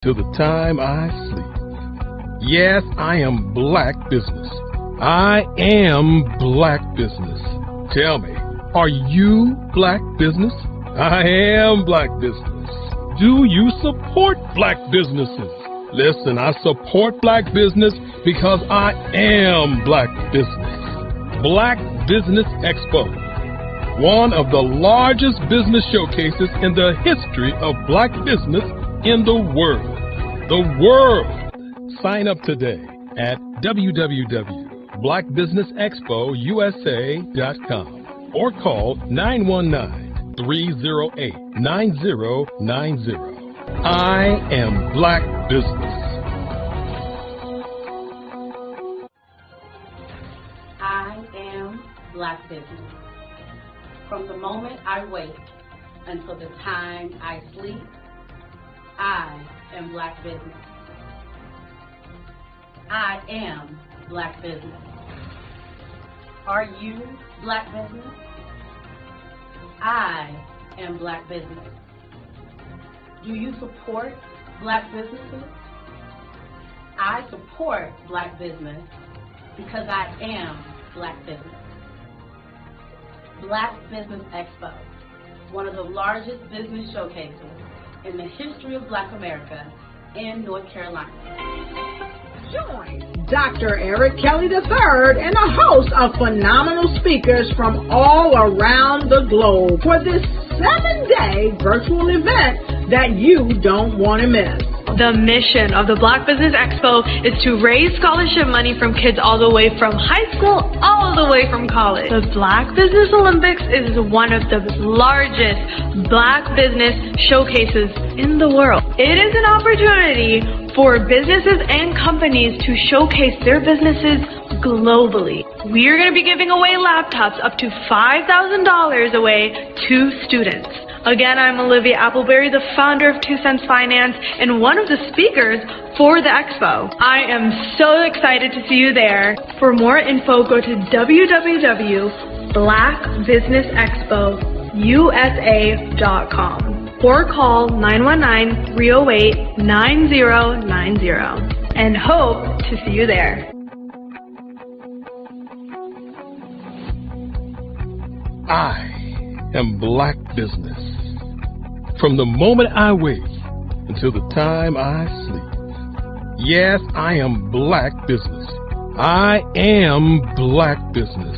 till the time I sleep. Yes, I am black business. I am black business. Tell me, are you black business? I am black business. Do you support black businesses? Listen, I support black business because I am black business. Black Business Expo, one of the largest business showcases in the history of black business in the world. The world! Sign up today at www.blackbusinessexpousa.com or call 919-308-9090. I am black business. I am black business. From the moment I wake until the time I sleep, I am black business. I am black business. Are you black business? I am black business. Do you support black businesses? I support black business because I am black business. Black Business Expo, one of the largest business showcases in the history of Black America in North Carolina. Join Dr. Eric Kelly III and a host of phenomenal speakers from all around the globe for this 7-day virtual event that you don't want to miss. The mission of the Black Business Expo is to raise scholarship money from kids all the way from high school all the way from college. The Black Business Olympics is one of the largest black business showcases in the world. It is an opportunity for businesses and companies to showcase their businesses globally. We are going to be giving away laptops up to $5,000 away to students. Again, I'm Olivia Appleberry, the founder of 2 Cents Finance and one of the speakers for the expo. I am so excited to see you there. For more info, go to www.blackbusinessexpousa.com or call 919-308-9090 and hope to see you there. I am black business. From the moment I wake until the time I sleep. Yes, I am black business. I am black business.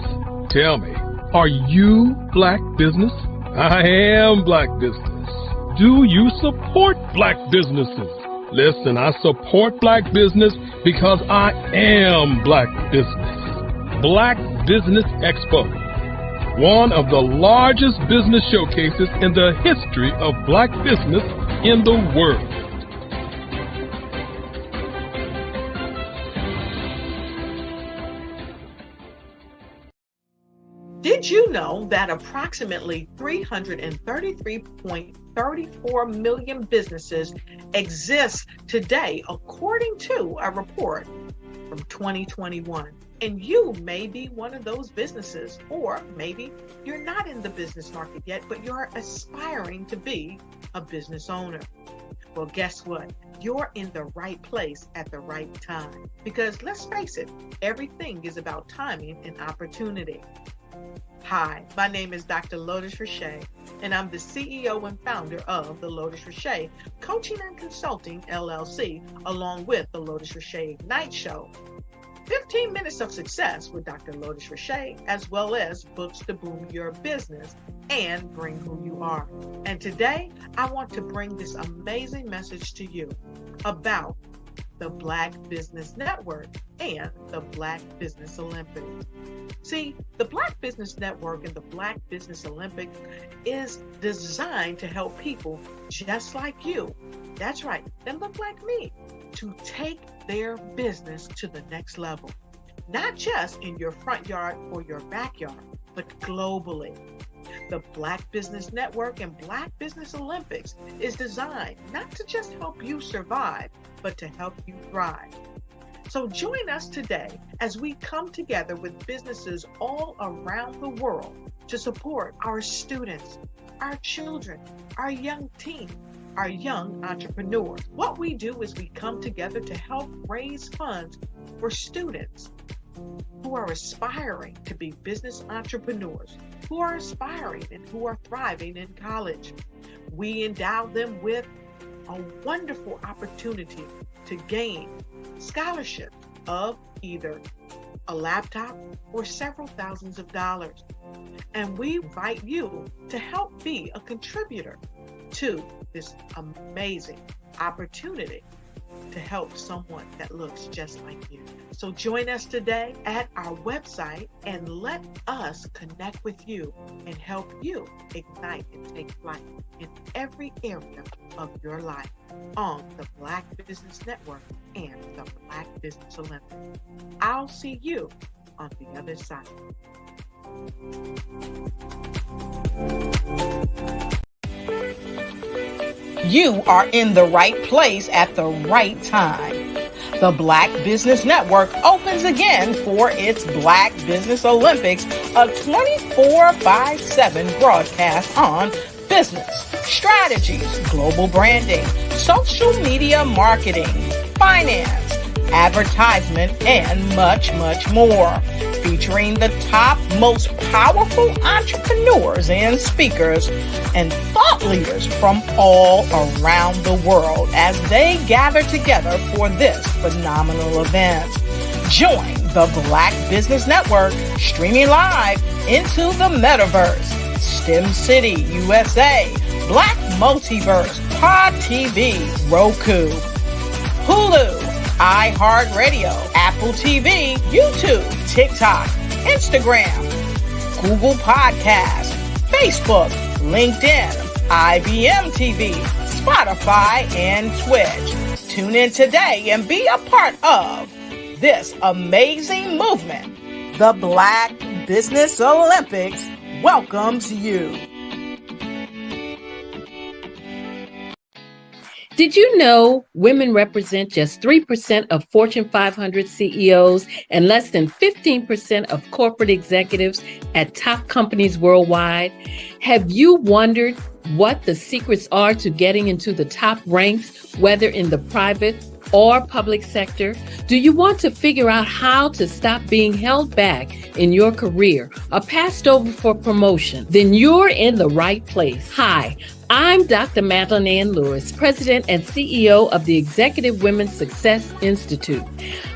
Tell me, are you black business? I am black business. Do you support black businesses? Listen, I support black business because I am black business. Black Business Expo, one of the largest business showcases in the history of black business in the world. Did you know that approximately 333.34 million businesses exist today, according to a report from 2021? And you may be one of those businesses, or maybe you're not in the business market yet, but you're aspiring to be a business owner. Well, guess what? You're in the right place at the right time. Because let's face it, everything is about timing and opportunity. Hi, my name is Dr. Lotus Richey, and I'm the CEO and founder of the Lotus Richey Coaching and Consulting LLC, along with the Lotus Richey Ignite Show. 15 minutes of success with Dr. Lotus Richey, as well as books to boom your business and bring who you are. And today, I want to bring this amazing message to you about the Black Business Network and the Black Business Olympics. See, the Black Business Network and the Black Business Olympics is designed to help people just like you, that's right, that look like me, to take their business to the next level. Not just in your front yard or your backyard, but globally. The Black Business Network and Black Business Olympics is designed not to just help you survive, but to help you thrive. So join us today as we come together with businesses all around the world to support our students, our children, our young teens, are young entrepreneurs. What we do is we come together to help raise funds for students who are aspiring to be business entrepreneurs, who are aspiring and who are thriving in college. We endow them with a wonderful opportunity to gain scholarship of either a laptop or several thousands of dollars. And we invite you to help be a contributor to this amazing opportunity to help someone that looks just like you. So join us today at our website and let us connect with you and help you ignite and take flight in every area of your life on the Black Business Network and the Black Business Olympics. I'll see you on the other side. You are in the right place at the right time. The Black Business Network opens again for its Black Business Olympics, a 24/7 broadcast on business, strategies, global branding, social media marketing, finance, advertisement, and much, much more. Featuring the top, most powerful entrepreneurs and speakers and thought leaders from all around the world as they gather together for this phenomenal event. Join the Black Business Network streaming live into the metaverse, STEM City, USA, Black Multiverse, Pod TV, Roku, Hulu, iHeartRadio, Apple TV, YouTube, TikTok, Instagram, Google Podcasts, Facebook, LinkedIn, IBM TV, Spotify, and Twitch. Tune in today and be a part of this amazing movement. The Black Business Olympics welcomes you. Did you know women represent just 3% of Fortune 500 CEOs and less than 15% of corporate executives at top companies worldwide? Have you wondered what the secrets are to getting into the top ranks, whether in the private or public sector? Do you want to figure out how to stop being held back in your career or passed over for promotion? Then you're in the right place. Hi, I'm Dr. Madeline Ann Lewis, President and CEO of the Executive Women's Success Institute.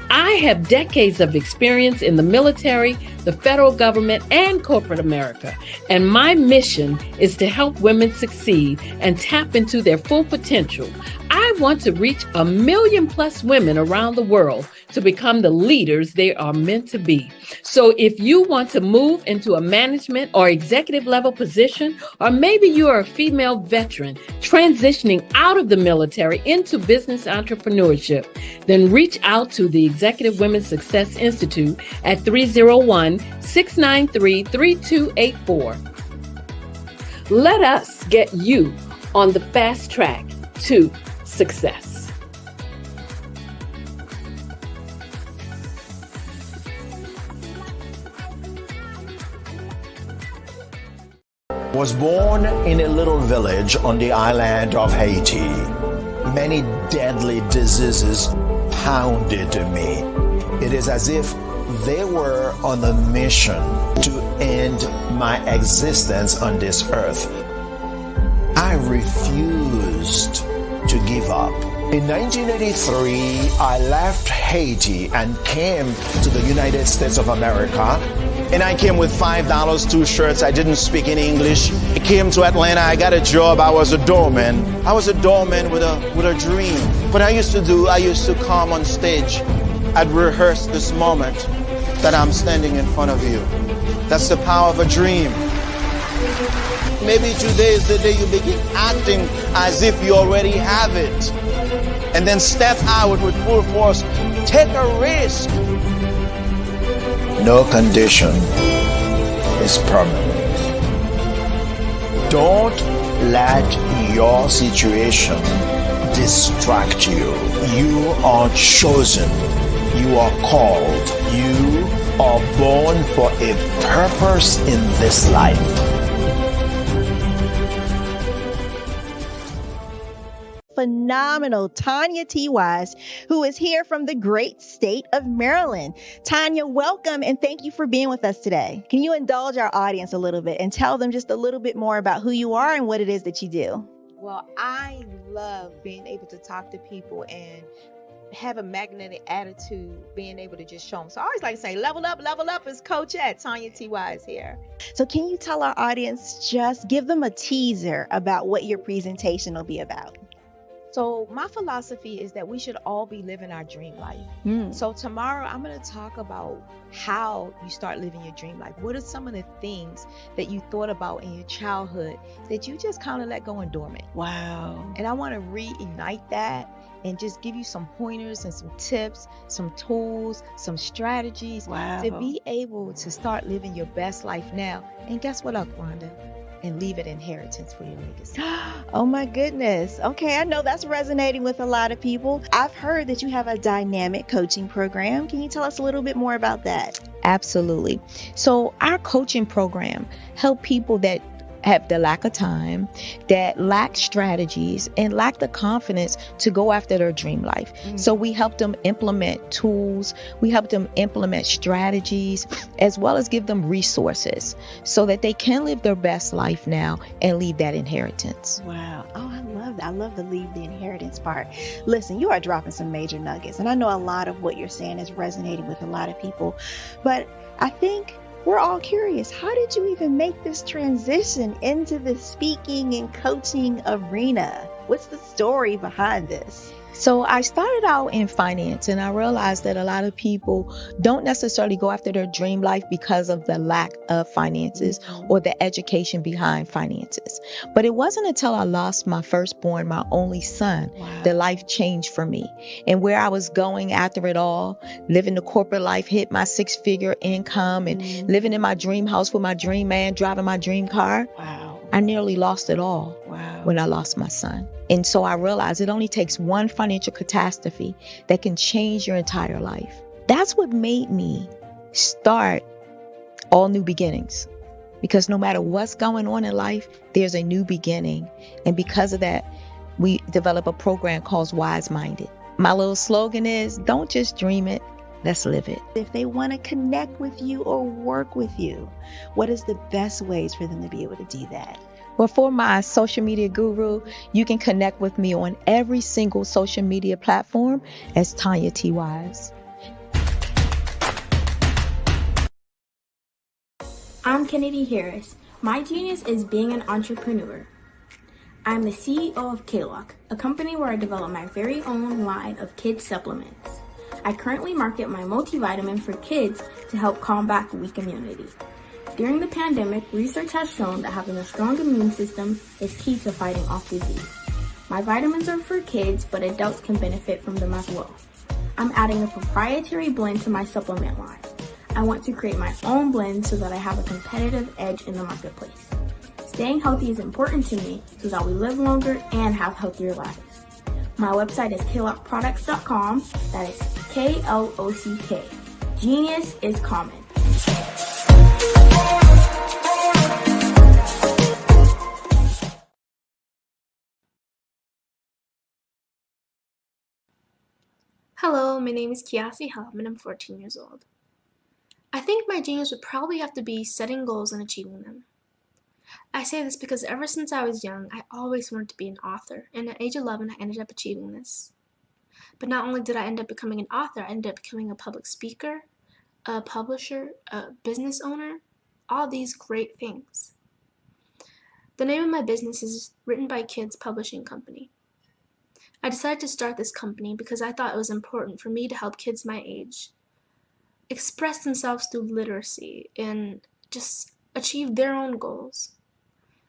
I have decades of experience in the military, the federal government, and corporate America, and my mission is to help women succeed and tap into their full potential. I want to reach 1 million plus women around the world to become the leaders they are meant to be. So if you want to move into a management or executive level position, or maybe you are a female veteran transitioning out of the military into business entrepreneurship, then reach out to the Executive Women's Success Institute at 301-693-3284. Let us get you on the fast track to success. Was born in a little village on the island of Haiti. Many deadly diseases pounded me. It is as if they were on a mission to end my existence on this earth. I refused to give up. In 1983, I left Haiti and came to the United States of America. And I came with $5, 2 shirts. I didn't speak in English. I came to Atlanta. I got a job. I was a doorman. I was a doorman with a dream. What I used to come on stage. I'd rehearse this moment that I'm standing in front of you. That's the power of a dream. Maybe today is the day you begin acting as if you already have it. And then step out with full force. Take a risk. No condition is permanent. Don't let your situation distract you. You are chosen. You are called. You are born for a purpose in this life. phenomenal Tanya T. Wise, who is here from the great state of Maryland. Tanya, welcome and thank you for being with us today. Can you indulge our audience a little bit and tell them just a little bit more about who you are and what it is that you do? Well, I love being able to talk to people and have a magnetic attitude, being able to just show them. So I always like to say, level up is Coach at Tanya T. Wise here. So can you tell our audience, just give them a teaser about what your presentation will be about? So my philosophy is that we should all be living our dream life. So tomorrow I'm going to talk about how you start living your dream life. What are some of the things that you thought about in your childhood that you just kind of let go and dormant? Wow. And I want to reignite that and just give you some pointers and some tips, some tools, some strategies to be able to start living your best life now. And guess what, Rhonda? And leave it inheritance for your legacy. Oh my goodness. Okay, I know that's resonating with a lot of people. I've heard that you have a dynamic coaching program. Can you tell us a little bit more about that? Absolutely. So our coaching program help people that have the lack of time, that lack strategies, and lack the confidence to go after their dream life. So we help them implement tools, we help them implement strategies, as well as give them resources so that they can live their best life now and leave that inheritance. Wow. Oh, I love that. I love the leave the inheritance part. Listen, you are dropping some major nuggets, and I know a lot of what you're saying is resonating with a lot of people, but I think we're all curious. How did you even make this transition into the speaking and coaching arena? What's the story behind this? So I started out in finance, and I realized that a lot of people don't necessarily go after their dream life because of the lack of finances or the education behind finances. But it wasn't until I lost my firstborn, my only son, that life changed for me. And where I was going after it all, living the corporate life, hit my 6-figure income and living in my dream house with my dream man, driving my dream car. I nearly lost it all when I lost my son. And so I realized it only takes one financial catastrophe that can change your entire life. That's what made me start All New Beginnings. Because no matter what's going on in life, there's a new beginning. And because of that, we develop a program called Wise Minded. My little slogan is, don't just dream it, let's live it. If they want to connect with you or work with you, what is the best ways for them to be able to do that? Well, for my social media guru, you can connect with me on every single social media platform as Tanya T. Wise. I'm Kennedy Harris. My genius is being an entrepreneur. I'm the CEO of K-Lock, a company where I develop my very own line of kids supplements. I currently market my multivitamin for kids to help combat weak immunity. During the pandemic, research has shown that having a strong immune system is key to fighting off disease. My vitamins are for kids, but adults can benefit from them as well. I'm adding a proprietary blend to my supplement line. I want to create my own blend so that I have a competitive edge in the marketplace. Staying healthy is important to me so that we live longer and have healthier lives. My website is klockproducts.com. That is K-L-O-C-K. Genius is common. Hello, my name is Kiasi Helm and I'm 14 years old. I think my genius would probably have to be setting goals and achieving them. I say this because ever since I was young, I always wanted to be an author, and at age 11, I ended up achieving this. But not only did I end up becoming an author, I ended up becoming a public speaker, a publisher, a business owner, all these great things. The name of my business is Written by Kids Publishing Company. I decided to start this company because I thought it was important for me to help kids my age express themselves through literacy and just achieve their own goals.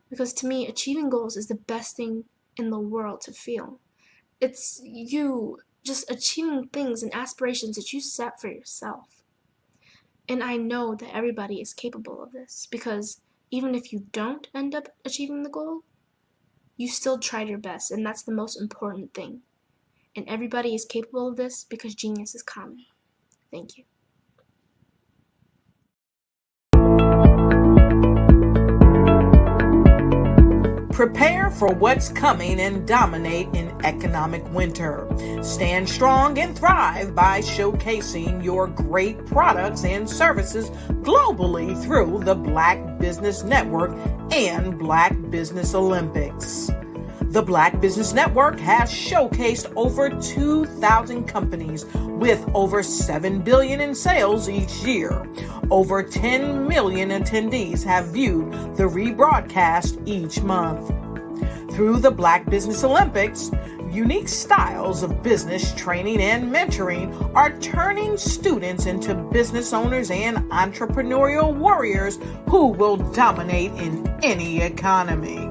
Because to me, achieving goals is the best thing in the world to feel. It's you just achieving things and aspirations that you set for yourself. And I know that everybody is capable of this because even if you don't end up achieving the goal, you still tried your best, and that's the most important thing. And everybody is capable of this because genius is common. Thank you. Prepare for what's coming and dominate in economic winter. Stand strong and thrive by showcasing your great products and services globally through the Black Business Network and Black Business Olympics. The Black Business Network has showcased over 2,000 companies with over $7 billion in sales each year. Over 10 million attendees have viewed the rebroadcast each month. Through the Black Business Olympics, unique styles of business training and mentoring are turning students into business owners and entrepreneurial warriors who will dominate in any economy.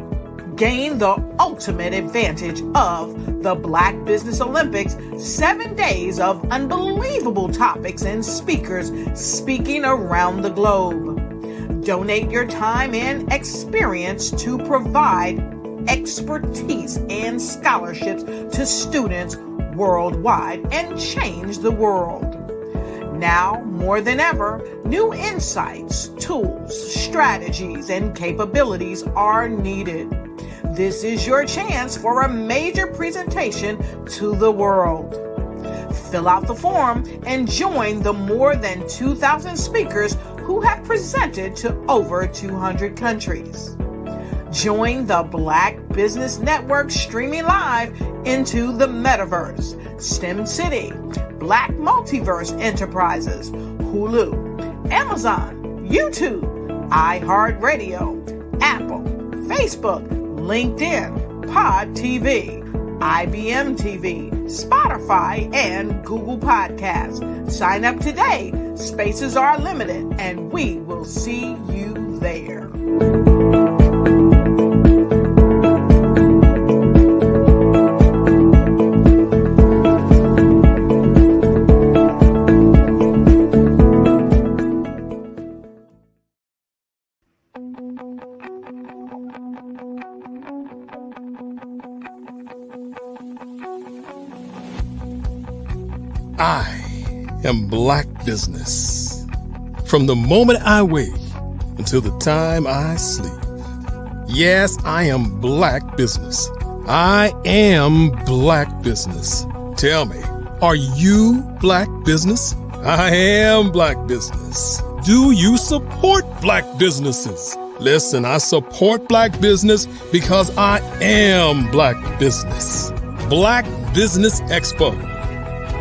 Gain the ultimate advantage of the Black Business Olympics, 7 days of unbelievable topics and speakers speaking around the globe. Donate your time and experience to provide expertise and scholarships to students worldwide and change the world. Now, more than ever, new insights, tools, strategies, and capabilities are needed. This is your chance for a major presentation to the world. Fill out the form and join the more than 2,000 speakers who have presented to over 200 countries. Join the Black Business Network streaming live into the Metaverse, STEM City, Black Multiverse Enterprises, Hulu, Amazon, YouTube, iHeartRadio, Apple, Facebook, LinkedIn, Pod TV, IBM TV, Spotify, and Google Podcasts. Sign up today. Spaces are limited, and we will see you there. I am Black business. From the moment I wake until the time I sleep. Yes, I am Black business. I am Black business. Tell me, are you Black business? I am Black business. Do you support Black businesses? Listen, I support Black business because I am Black business. Black Business Expo,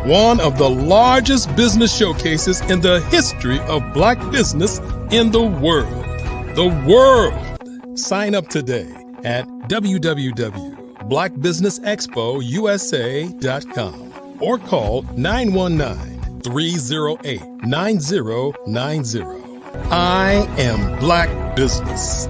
one of the largest business showcases in the history of Black business in the world. The world! Sign up today at www.blackbusinessexpousa.com or call 919-308-9090. I am Black business.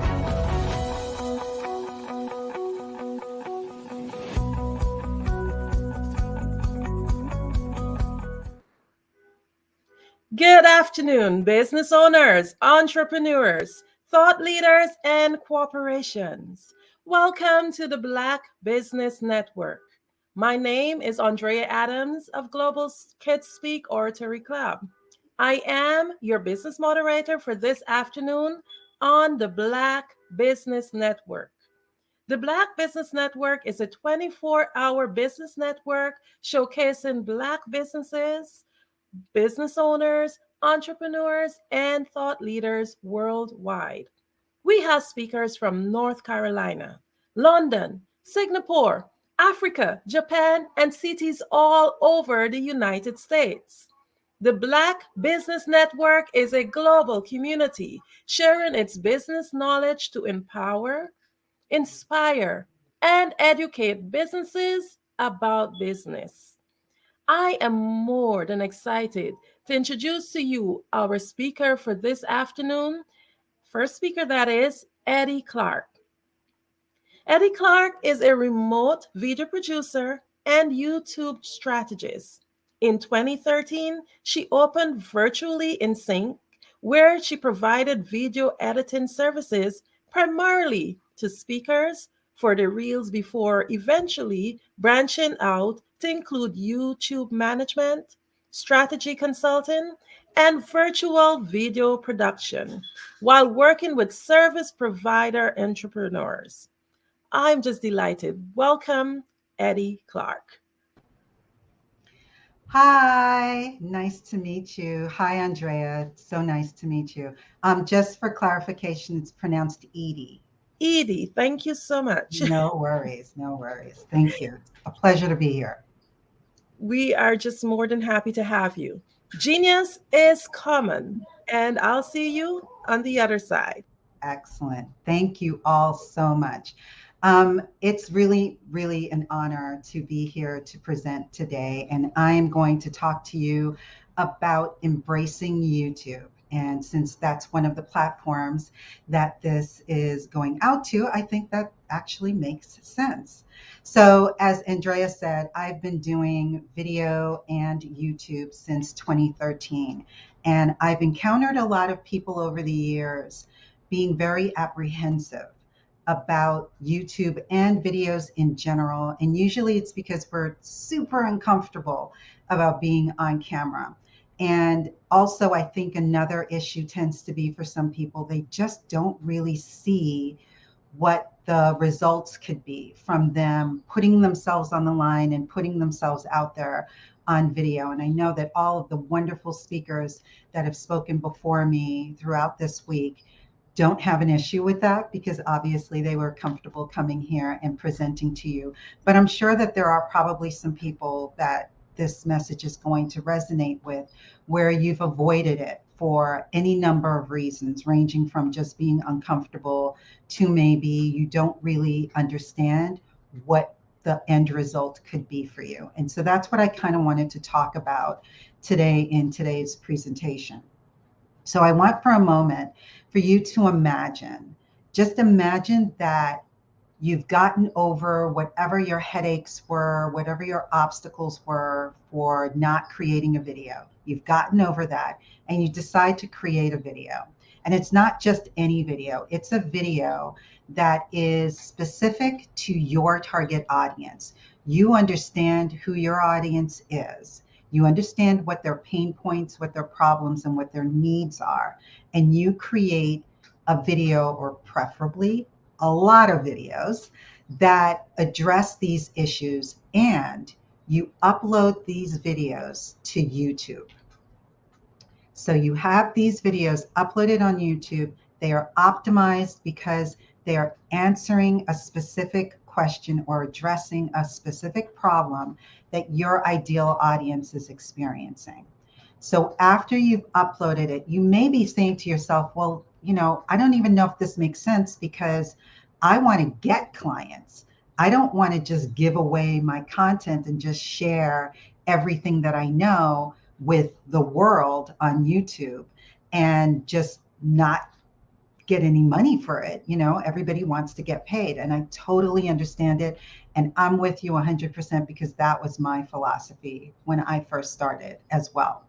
Good afternoon, business owners, entrepreneurs, thought leaders, and corporations. Welcome to the Black Business Network. My name is Andrea Adams of Global Kids Speak Oratory Club. I am your business moderator for this afternoon on the Black Business Network. The Black Business Network is a 24-hour business network showcasing Black businesses, business owners, entrepreneurs, and thought leaders worldwide. We have speakers from North Carolina, London, Singapore, Africa, Japan, and cities all over the United States. The Black Business Network is a global community sharing its business knowledge to empower, inspire, and educate businesses about business. I am more than excited to introduce to you our speaker for this afternoon. First speaker, that is Eddie Clark. Eddie Clark is a remote video producer and YouTube strategist. In 2013, she opened Virtually in Sync, where she provided video editing services primarily to speakers for the reels before eventually branching out to include YouTube management, strategy consulting, and virtual video production while working with service provider entrepreneurs. I'm just delighted. Welcome, Eddie Clark. Hi, nice to meet you. Hi, Andrea. So nice to meet you. Just for clarification, it's pronounced Edie. Edie, thank you so much. No worries, no worries. Thank you. A pleasure to be here. We are just more than happy to have you. Genius is common, and I'll see you on the other side. Excellent. Thank you all so much. It's really, really an honor to be here to present today. And I'm going to talk to you about embracing YouTube. And since that's one of the platforms that this is going out to, I think that actually makes sense. So, as Andrea said, I've been doing video and YouTube since 2013. And I've encountered a lot of people over the years being very apprehensive about YouTube and videos in general. And usually it's because we're super uncomfortable about being on camera. And also, I think another issue tends to be for some people, they just don't really see what the results could be from them putting themselves on the line and putting themselves out there on video. And I know that all of the wonderful speakers that have spoken before me throughout this week don't have an issue with that because obviously they were comfortable coming here and presenting to you. But I'm sure that there are probably some people that this message is going to resonate with where you've avoided it for any number of reasons, ranging from just being uncomfortable to maybe you don't really understand what the end result could be for you. And so that's what I kind of wanted to talk about today in today's presentation. So I want for a moment for you to just imagine that you've gotten over whatever your headaches were, whatever your obstacles were for not creating a video. You've gotten over that and you decide to create a video. And it's not just any video, it's a video that is specific to your target audience. You understand who your audience is. You understand what their pain points, what their problems, and what their needs are. And you create a video, or preferably a lot of videos, that address these issues, and you upload these videos to YouTube. So you have these videos uploaded on YouTube. They are optimized because they are answering a specific question or addressing a specific problem that your ideal audience is experiencing. So after you've uploaded it, you may be saying to yourself, well, I don't even know if this makes sense because I want to get clients. I don't want to just give away my content and just share everything that I know with the world on YouTube and just not get any money for it. Everybody wants to get paid, and I totally understand it. And I'm with you 100% because that was my philosophy when I first started as well.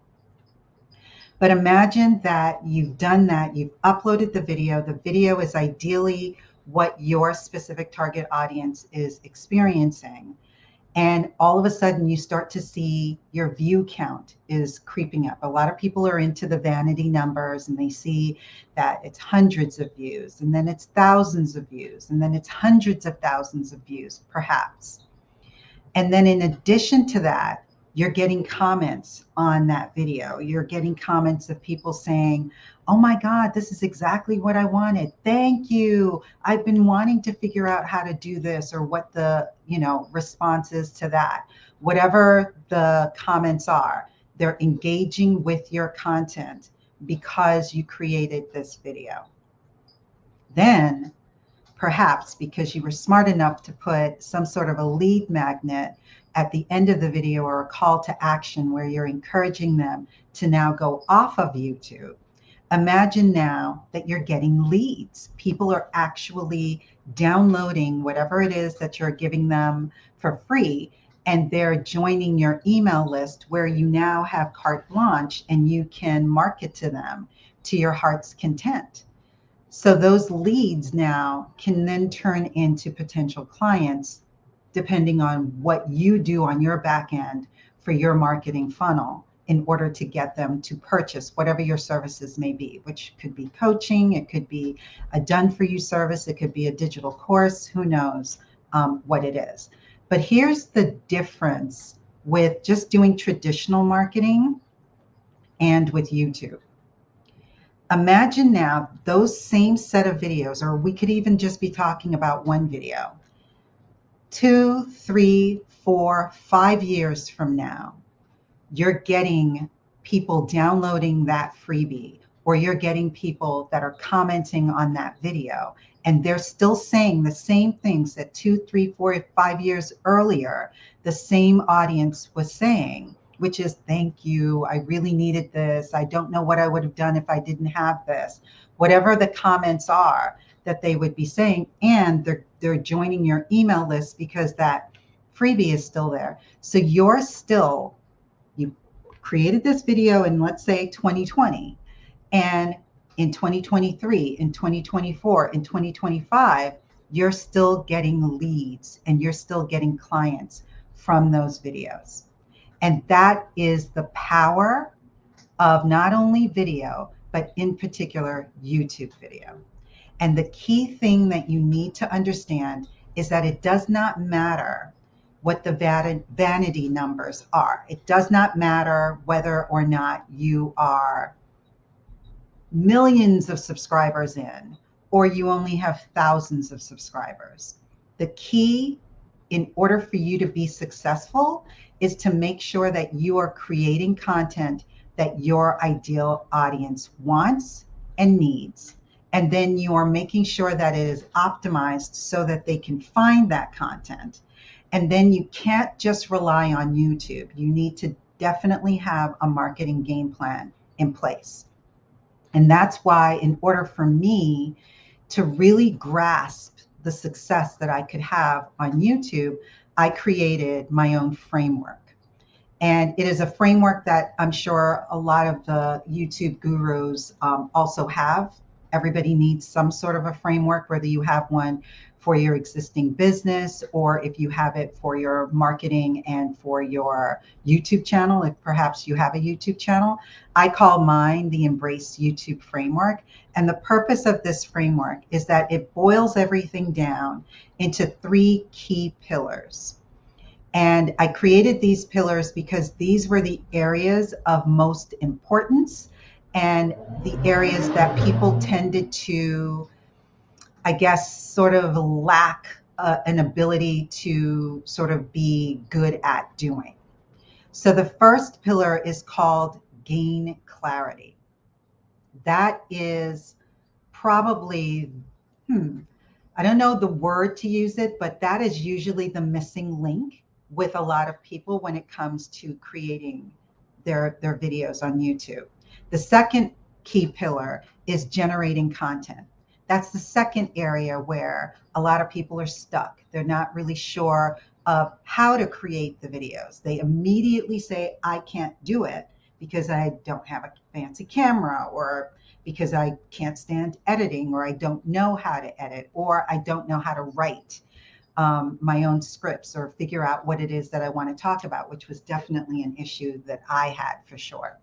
But imagine that you've done that, you've uploaded the video. The video is ideally what your specific target audience is experiencing. And all of a sudden you start to see your view count is creeping up. A lot of people are into the vanity numbers and they see that it's hundreds of views, and then it's thousands of views, and then it's hundreds of thousands of views, perhaps. And then in addition to that, you're getting comments on that video. You're getting comments of people saying, oh my God, this is exactly what I wanted. Thank you. I've been wanting to figure out how to do this, or what the, response is to that. Whatever the comments are, they're engaging with your content because you created this video. Then, perhaps because you were smart enough to put some sort of a lead magnet at the end of the video, or a call to action where you're encouraging them to now go off of YouTube. Imagine now that you're getting leads. People are actually downloading whatever it is that you're giving them for free, and they're joining your email list where you now have carte blanche and you can market to them to your heart's content. So those leads now can then turn into potential clients, depending on what you do on your back end for your marketing funnel in order to get them to purchase whatever your services may be, which could be coaching, it could be a done-for-you service, it could be a digital course, who knows what it is. But here's the difference with just doing traditional marketing and with YouTube. Imagine now those same set of videos, or we could even just be talking about one video, 2, 3, 4, 5 years from now, you're getting people downloading that freebie, or you're getting people that are commenting on that video, and they're still saying the same things that 2, 3, 4, 5 years earlier, the same audience was saying, which is, thank you, I really needed this. I don't know what I would have done if I didn't have this. Whatever the comments are that they would be saying, and they're joining your email list because that freebie is still there. So you created this video in, let's say, 2020, and in 2023, in 2024, in 2025, you're still getting leads and you're still getting clients from those videos. And that is the power of not only video, but in particular, YouTube video. And the key thing that you need to understand is that it does not matter what the vanity numbers are. It does not matter whether or not you are millions of subscribers in, or you only have thousands of subscribers. The key in order for you to be successful is to make sure that you are creating content that your ideal audience wants and needs. And then you are making sure that it is optimized so that they can find that content. And then you can't just rely on YouTube. You need to definitely have a marketing game plan in place. And that's why, in order for me to really grasp the success that I could have on YouTube, I created my own framework. And it is a framework that I'm sure a lot of the YouTube gurus also have. Everybody needs some sort of a framework, whether you have one for your existing business or if you have it for your marketing and for your YouTube channel, if perhaps you have a YouTube channel. I call mine the Embrace YouTube framework. And the purpose of this framework is that it boils everything down into 3 key pillars. And I created these pillars because these were the areas of most importance and the areas that people tended to, I guess, sort of lack an ability to sort of be good at doing. So the first pillar is called gain clarity. That is probably, I don't know the word to use it, but that is usually the missing link with a lot of people when it comes to creating their videos on YouTube. The second key pillar is generating content. That's the second area where a lot of people are stuck. They're not really sure of how to create the videos. They immediately say, I can't do it because I don't have a fancy camera, or because I can't stand editing, or I don't know how to edit, or I don't know how to write my own scripts or figure out what it is that I want to talk about, which was definitely an issue that I had for sure.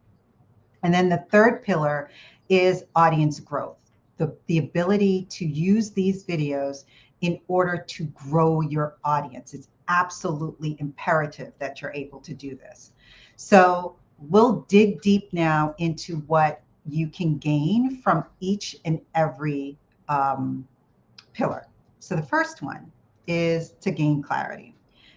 And then the third pillar is audience growth. The ability to use these videos in order to grow your audience. It's absolutely imperative that you're able to do this. So we'll dig deep now into what you can gain from each and every pillar. So the first one is to gain clarity.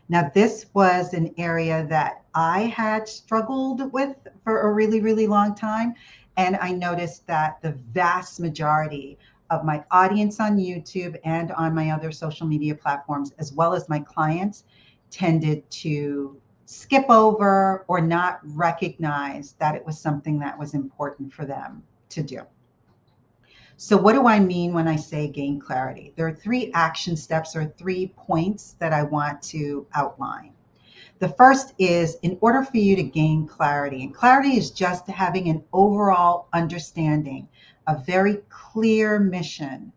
Now, this was an area that I had struggled with for a really, really long time. And I noticed that the vast majority of my audience on YouTube and on my other social media platforms, as well as my clients, tended to skip over or not recognize that it was something that was important for them to do. So what do I mean when I say gain clarity? There are 3 action steps or 3 points that I want to outline. The first is, in order for you to gain clarity, and clarity is just having an overall understanding, a very clear mission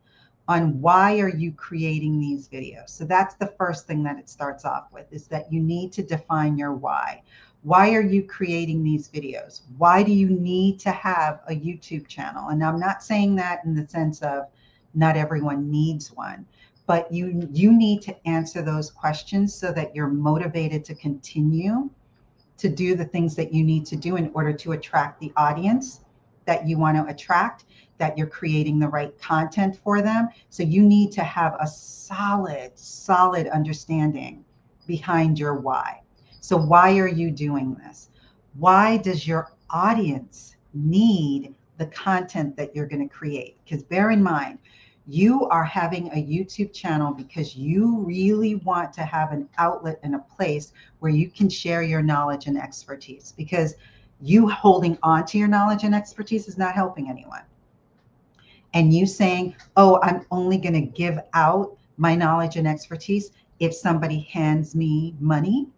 on why are you creating these videos. So that's the first thing that it starts off with, is that you need to define your why. Why are you creating these videos? Why do you need to have a YouTube channel? And I'm not saying that in the sense of not everyone needs one, but you need to answer those questions so that you're motivated to continue to do the things that you need to do in order to attract the audience that you want to attract, that you're creating the right content for them. So you need to have a solid understanding behind your why. So why are you doing this? Why does your audience need the content that you're going to create? Because bear in mind, you are having a YouTube channel because you really want to have an outlet and a place where you can share your knowledge and expertise, because you holding on to your knowledge and expertise is not helping anyone. And you saying, oh, I'm only going to give out my knowledge and expertise if somebody hands me money,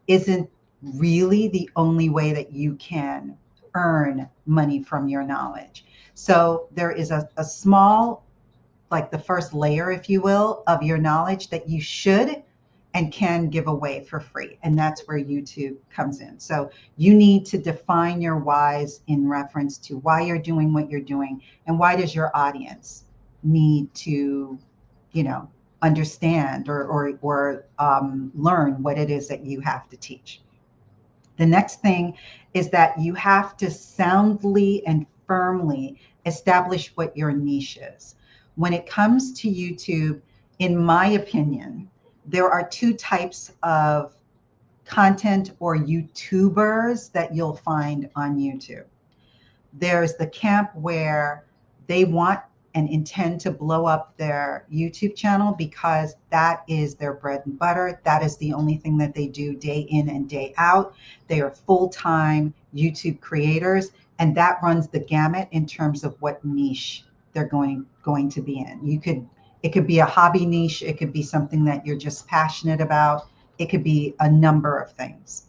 isn't really the only way that you can earn money from your knowledge. So there is a small, like the first layer, if you will, of your knowledge that you should and can give away for free. And that's where YouTube comes in. So you need to define your whys in reference to why you're doing what you're doing, and why does your audience need to, understand or learn what it is that you have to teach. The next thing is that you have to soundly and firmly establish what your niche is. When it comes to YouTube, in my opinion, there are two types of content or YouTubers that you'll find on YouTube. There's the camp where they want and intend to blow up their YouTube channel because that is their bread and butter. That is the only thing that they do day in and day out. They are full-time YouTube creators, and that runs the gamut in terms of what niche they're going to be in. It could be a hobby niche. It could be something that you're just passionate about. It could be a number of things.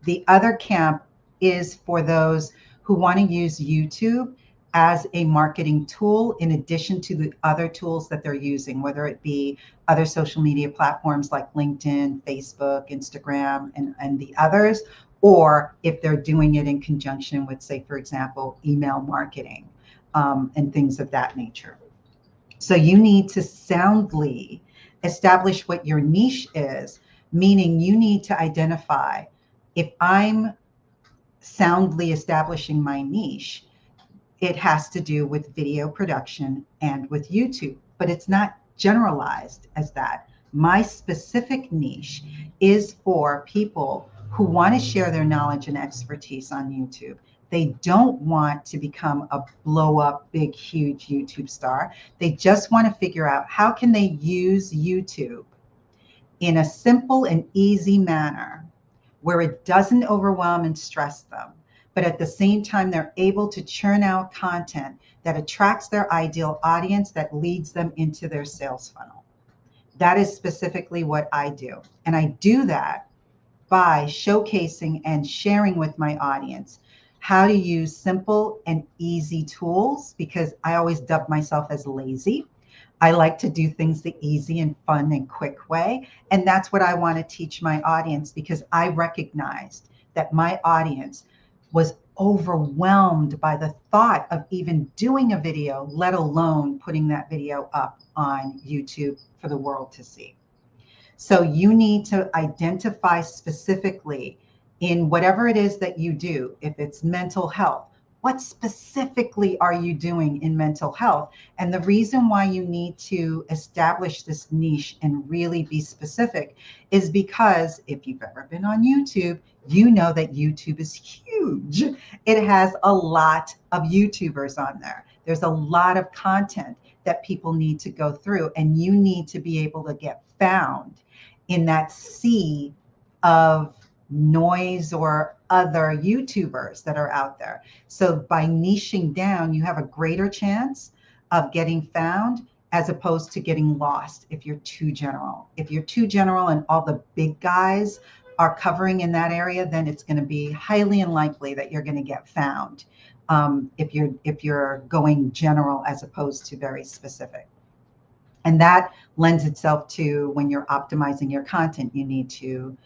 The other camp is for those who want to use YouTube as a marketing tool in addition to the other tools that they're using, whether it be other social media platforms like LinkedIn, Facebook, Instagram, and the others, or if they're doing it in conjunction with, say, for example, email marketing and things of that nature. So you need to soundly establish what your niche is, meaning you need to identify, if I'm soundly establishing my niche, it has to do with video production and with YouTube, but it's not generalized as that. My specific niche is for people who want to share their knowledge and expertise on YouTube. They don't want to become a blow up, big, huge YouTube star. They just want to figure out how can they use YouTube in a simple and easy manner where it doesn't overwhelm and stress them, but at the same time, they're able to churn out content that attracts their ideal audience, that leads them into their sales funnel. That is specifically what I do. And I do that by showcasing and sharing with my audience how to use simple and easy tools, because I always dub myself as lazy. I like to do things the easy and fun and quick way. And that's what I want to teach my audience, because I recognized that my audience was overwhelmed by the thought of even doing a video, let alone putting that video up on YouTube for the world to see. So you need to identify specifically in whatever it is that you do. If it's mental health, what specifically are you doing in mental health? And the reason why you need to establish this niche and really be specific is because if you've ever been on YouTube, you know that YouTube is huge. It has a lot of YouTubers on there. There's a lot of content that people need to go through, and you need to be able to get found in that sea of noise or other YouTubers that are out there. So by niching down, you have a greater chance of getting found as opposed to getting lost if you're too general. If you're too general and all the big guys are covering in that area, then it's going to be highly unlikely that you're going to get found if you're going general as opposed to very specific. And that lends itself to when you're optimizing your content, you need to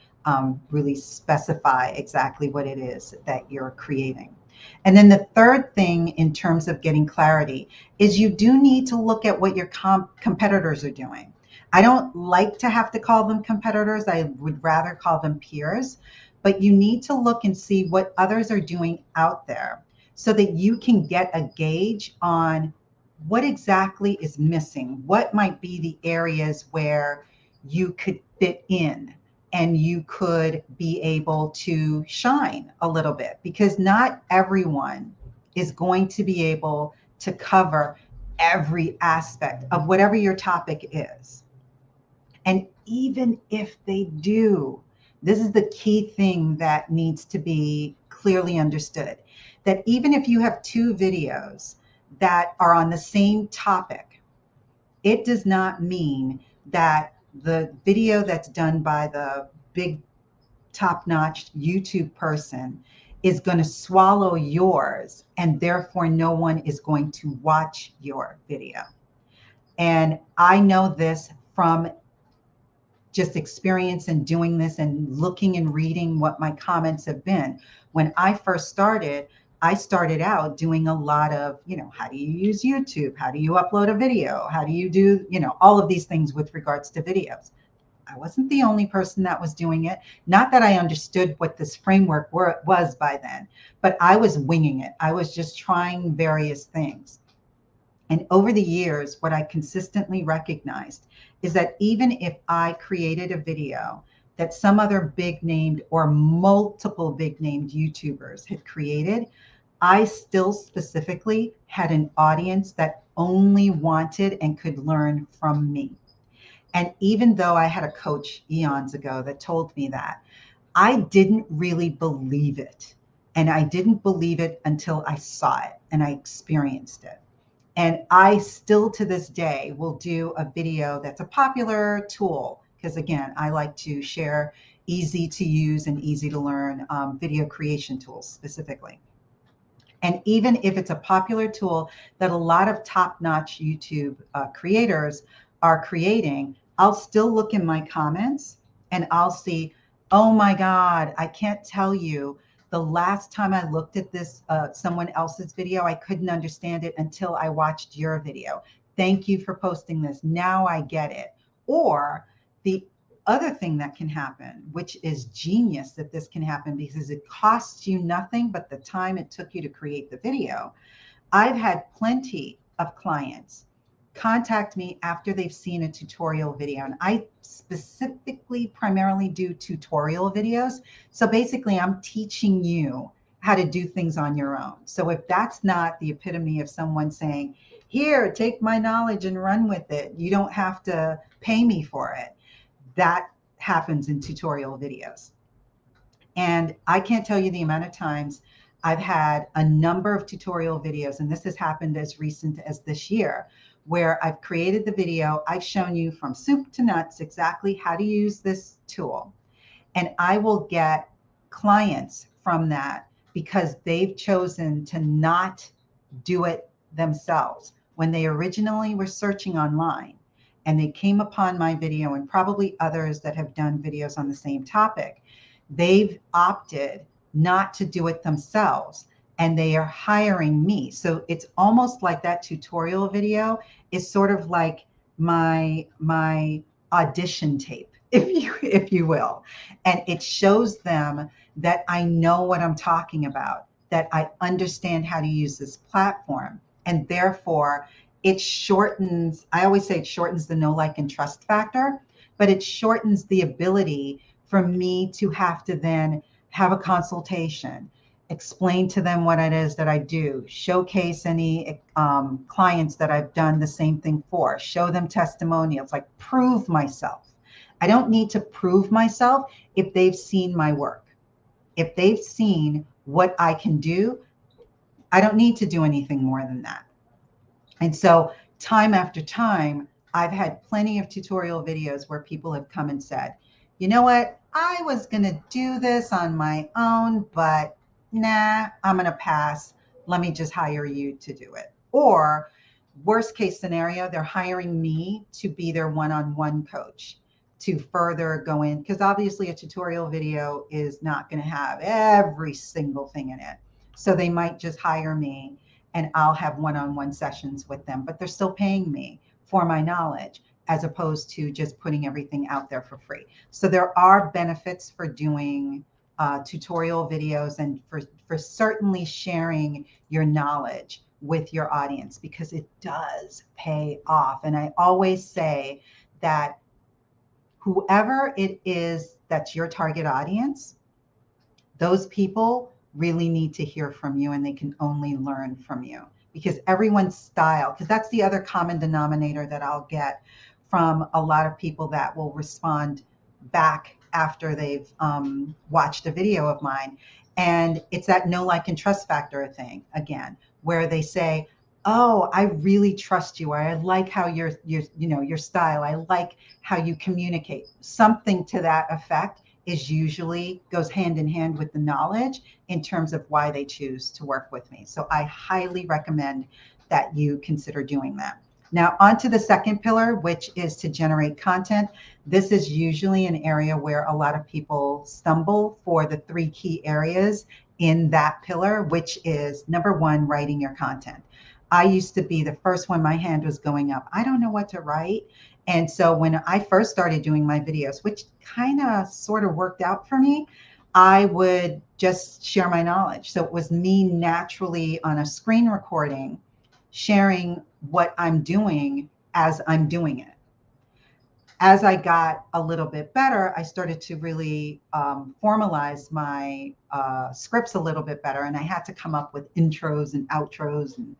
really specify exactly what it is that you're creating. And then the third thing in terms of getting clarity is you do need to look at what your competitors are doing. I don't like to have to call them competitors. I would rather call them peers. But you need to look and see what others are doing out there so that you can get a gauge on what exactly is missing, what might be the areas where you could fit in and you could be able to shine a little bit, because not everyone is going to be able to cover every aspect of whatever your topic is. And even if they do, this is the key thing that needs to be clearly understood, that even if you have two videos that are on the same topic, it does not mean that the video that's done by the big top-notch YouTube person is going to swallow yours, and therefore no one is going to watch your video. And I know this from just experience and doing this and looking and reading what my comments have been. When I first started, I started out doing a lot of, how do you use YouTube? How do you upload a video? How do you do, all of these things with regards to videos. I wasn't the only person that was doing it. Not that I understood what this framework was by then, but I was winging it. I was just trying various things. And over the years, what I consistently recognized is that even if I created a video that some other big named or multiple big named YouTubers had created, I still specifically had an audience that only wanted and could learn from me. And even though I had a coach eons ago that told me that, I didn't really believe it. And I didn't believe it until I saw it and I experienced it. And I still to this day will do a video that's a popular tool, because again, I like to share easy to use and easy to learn video creation tools specifically. And even if it's a popular tool that a lot of top-notch YouTube creators are creating, I'll still look in my comments and I'll see, oh my God, I can't tell you, the last time I looked at this, someone else's video, I couldn't understand it until I watched your video. Thank you for posting this. Now I get it. Or the other thing that can happen, which is genius that this can happen because it costs you nothing but the time it took you to create the video. I've had plenty of clients contact me after they've seen a tutorial video. And I specifically primarily do tutorial videos. So basically I'm teaching you how to do things on your own. So if that's not the epitome of someone saying, here, take my knowledge and run with it, you don't have to pay me for it, that happens in tutorial videos. And I can't tell you the amount of times I've had a number of tutorial videos, and this has happened as recent as this year, where I've created the video, I've shown you from soup to nuts exactly how to use this tool. And I will get clients from that because they've chosen to not do it themselves. When they originally were searching online and they came upon my video, and probably others that have done videos on the same topic, they've opted not to do it themselves and they are hiring me. So it's almost like that tutorial video is sort of like my audition tape, if you will. And it shows them that I know what I'm talking about, that I understand how to use this platform. And therefore it shortens, I always say it shortens the know, like, and trust factor, but it shortens the ability for me to have to then have a consultation, explain to them what it is that I do, showcase any clients that I've done the same thing for, show them testimonials, like prove myself. I don't need to prove myself if they've seen my work. If they've seen what I can do, I don't need to do anything more than that. And so time after time, I've had plenty of tutorial videos where people have come and said, you know what, I was going to do this on my own, but nah, I'm going to pass. Let me just hire you to do it. Or worst case scenario, they're hiring me to be their one-on-one coach. to further go in, because obviously a tutorial video is not going to have every single thing in it. So they might just hire me and I'll have one-on-one sessions with them, but they're still paying me for my knowledge as opposed to just putting everything out there for free. So there are benefits for doing tutorial videos and for certainly sharing your knowledge with your audience, because it does pay off. And I always say that whoever it is that's your target audience, those people really need to hear from you, and they can only learn from you, because everyone's style, because that's the other common denominator that I'll get from a lot of people that will respond back after they've watched a video of mine. And it's that know, like, and trust factor thing again, where they say, oh, I really trust you, or I like how your style, I like how you communicate. Something to that effect is usually goes hand in hand with the knowledge in terms of why they choose to work with me. So I highly recommend that you consider doing that. Now, on to the second pillar, which is to generate content. This is usually an area where a lot of people stumble for the 3 key areas in that pillar, which is number 1, writing your content. I used to be the first one, my hand was going up. I don't know what to write. And so when I first started doing my videos, which kind of sort of worked out for me, I would just share my knowledge. So it was me naturally on a screen recording, sharing what I'm doing as I'm doing it. As I got a little bit better, I started to really formalize my scripts a little bit better. And I had to come up with intros and outros and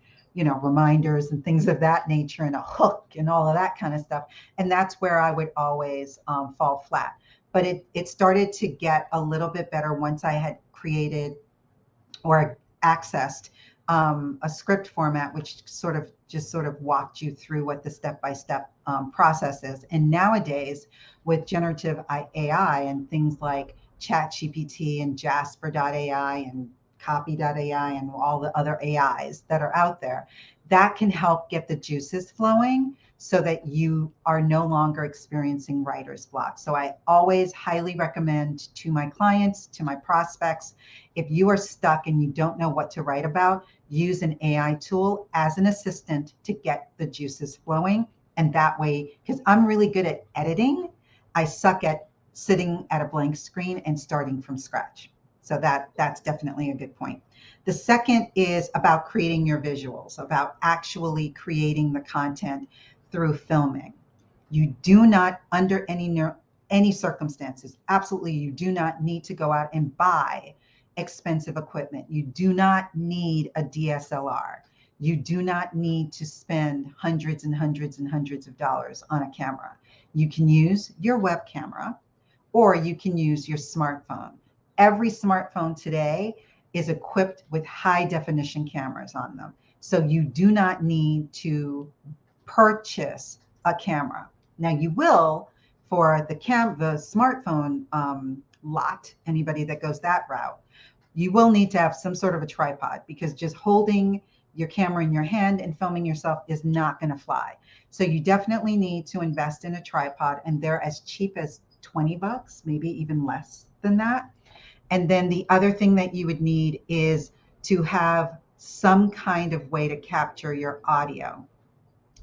reminders and things of that nature, and a hook and all of that kind of stuff. And that's where I would always fall flat. But it started to get a little bit better once I had created or accessed a script format, which sort of walked you through what the step-by-step process is. And nowadays, with generative AI and things like ChatGPT and Jasper.ai and Copy.ai and all the other AIs that are out there, that can help get the juices flowing so that you are no longer experiencing writer's block. So I always highly recommend to my clients, to my prospects, if you are stuck and you don't know what to write about, use an AI tool as an assistant to get the juices flowing. And that way, because I'm really good at editing, I suck at sitting at a blank screen and starting from scratch. So that's definitely a good point. The second is about creating your visuals, about actually creating the content through filming. You do not, under any circumstances, absolutely, you do not need to go out and buy expensive equipment. You do not need a DSLR. You do not need to spend hundreds and hundreds and hundreds of dollars on a camera. You can use your web camera, or you can use your smartphone. Every smartphone today is equipped with high definition cameras on them. So you do not need to purchase a camera. Now you will for the smartphone lot, anybody that goes that route, you will need to have some sort of a tripod, because just holding your camera in your hand and filming yourself is not going to fly. So you definitely need to invest in a tripod, and they're as cheap as $20, maybe even less than that. And then the other thing that you would need is to have some kind of way to capture your audio,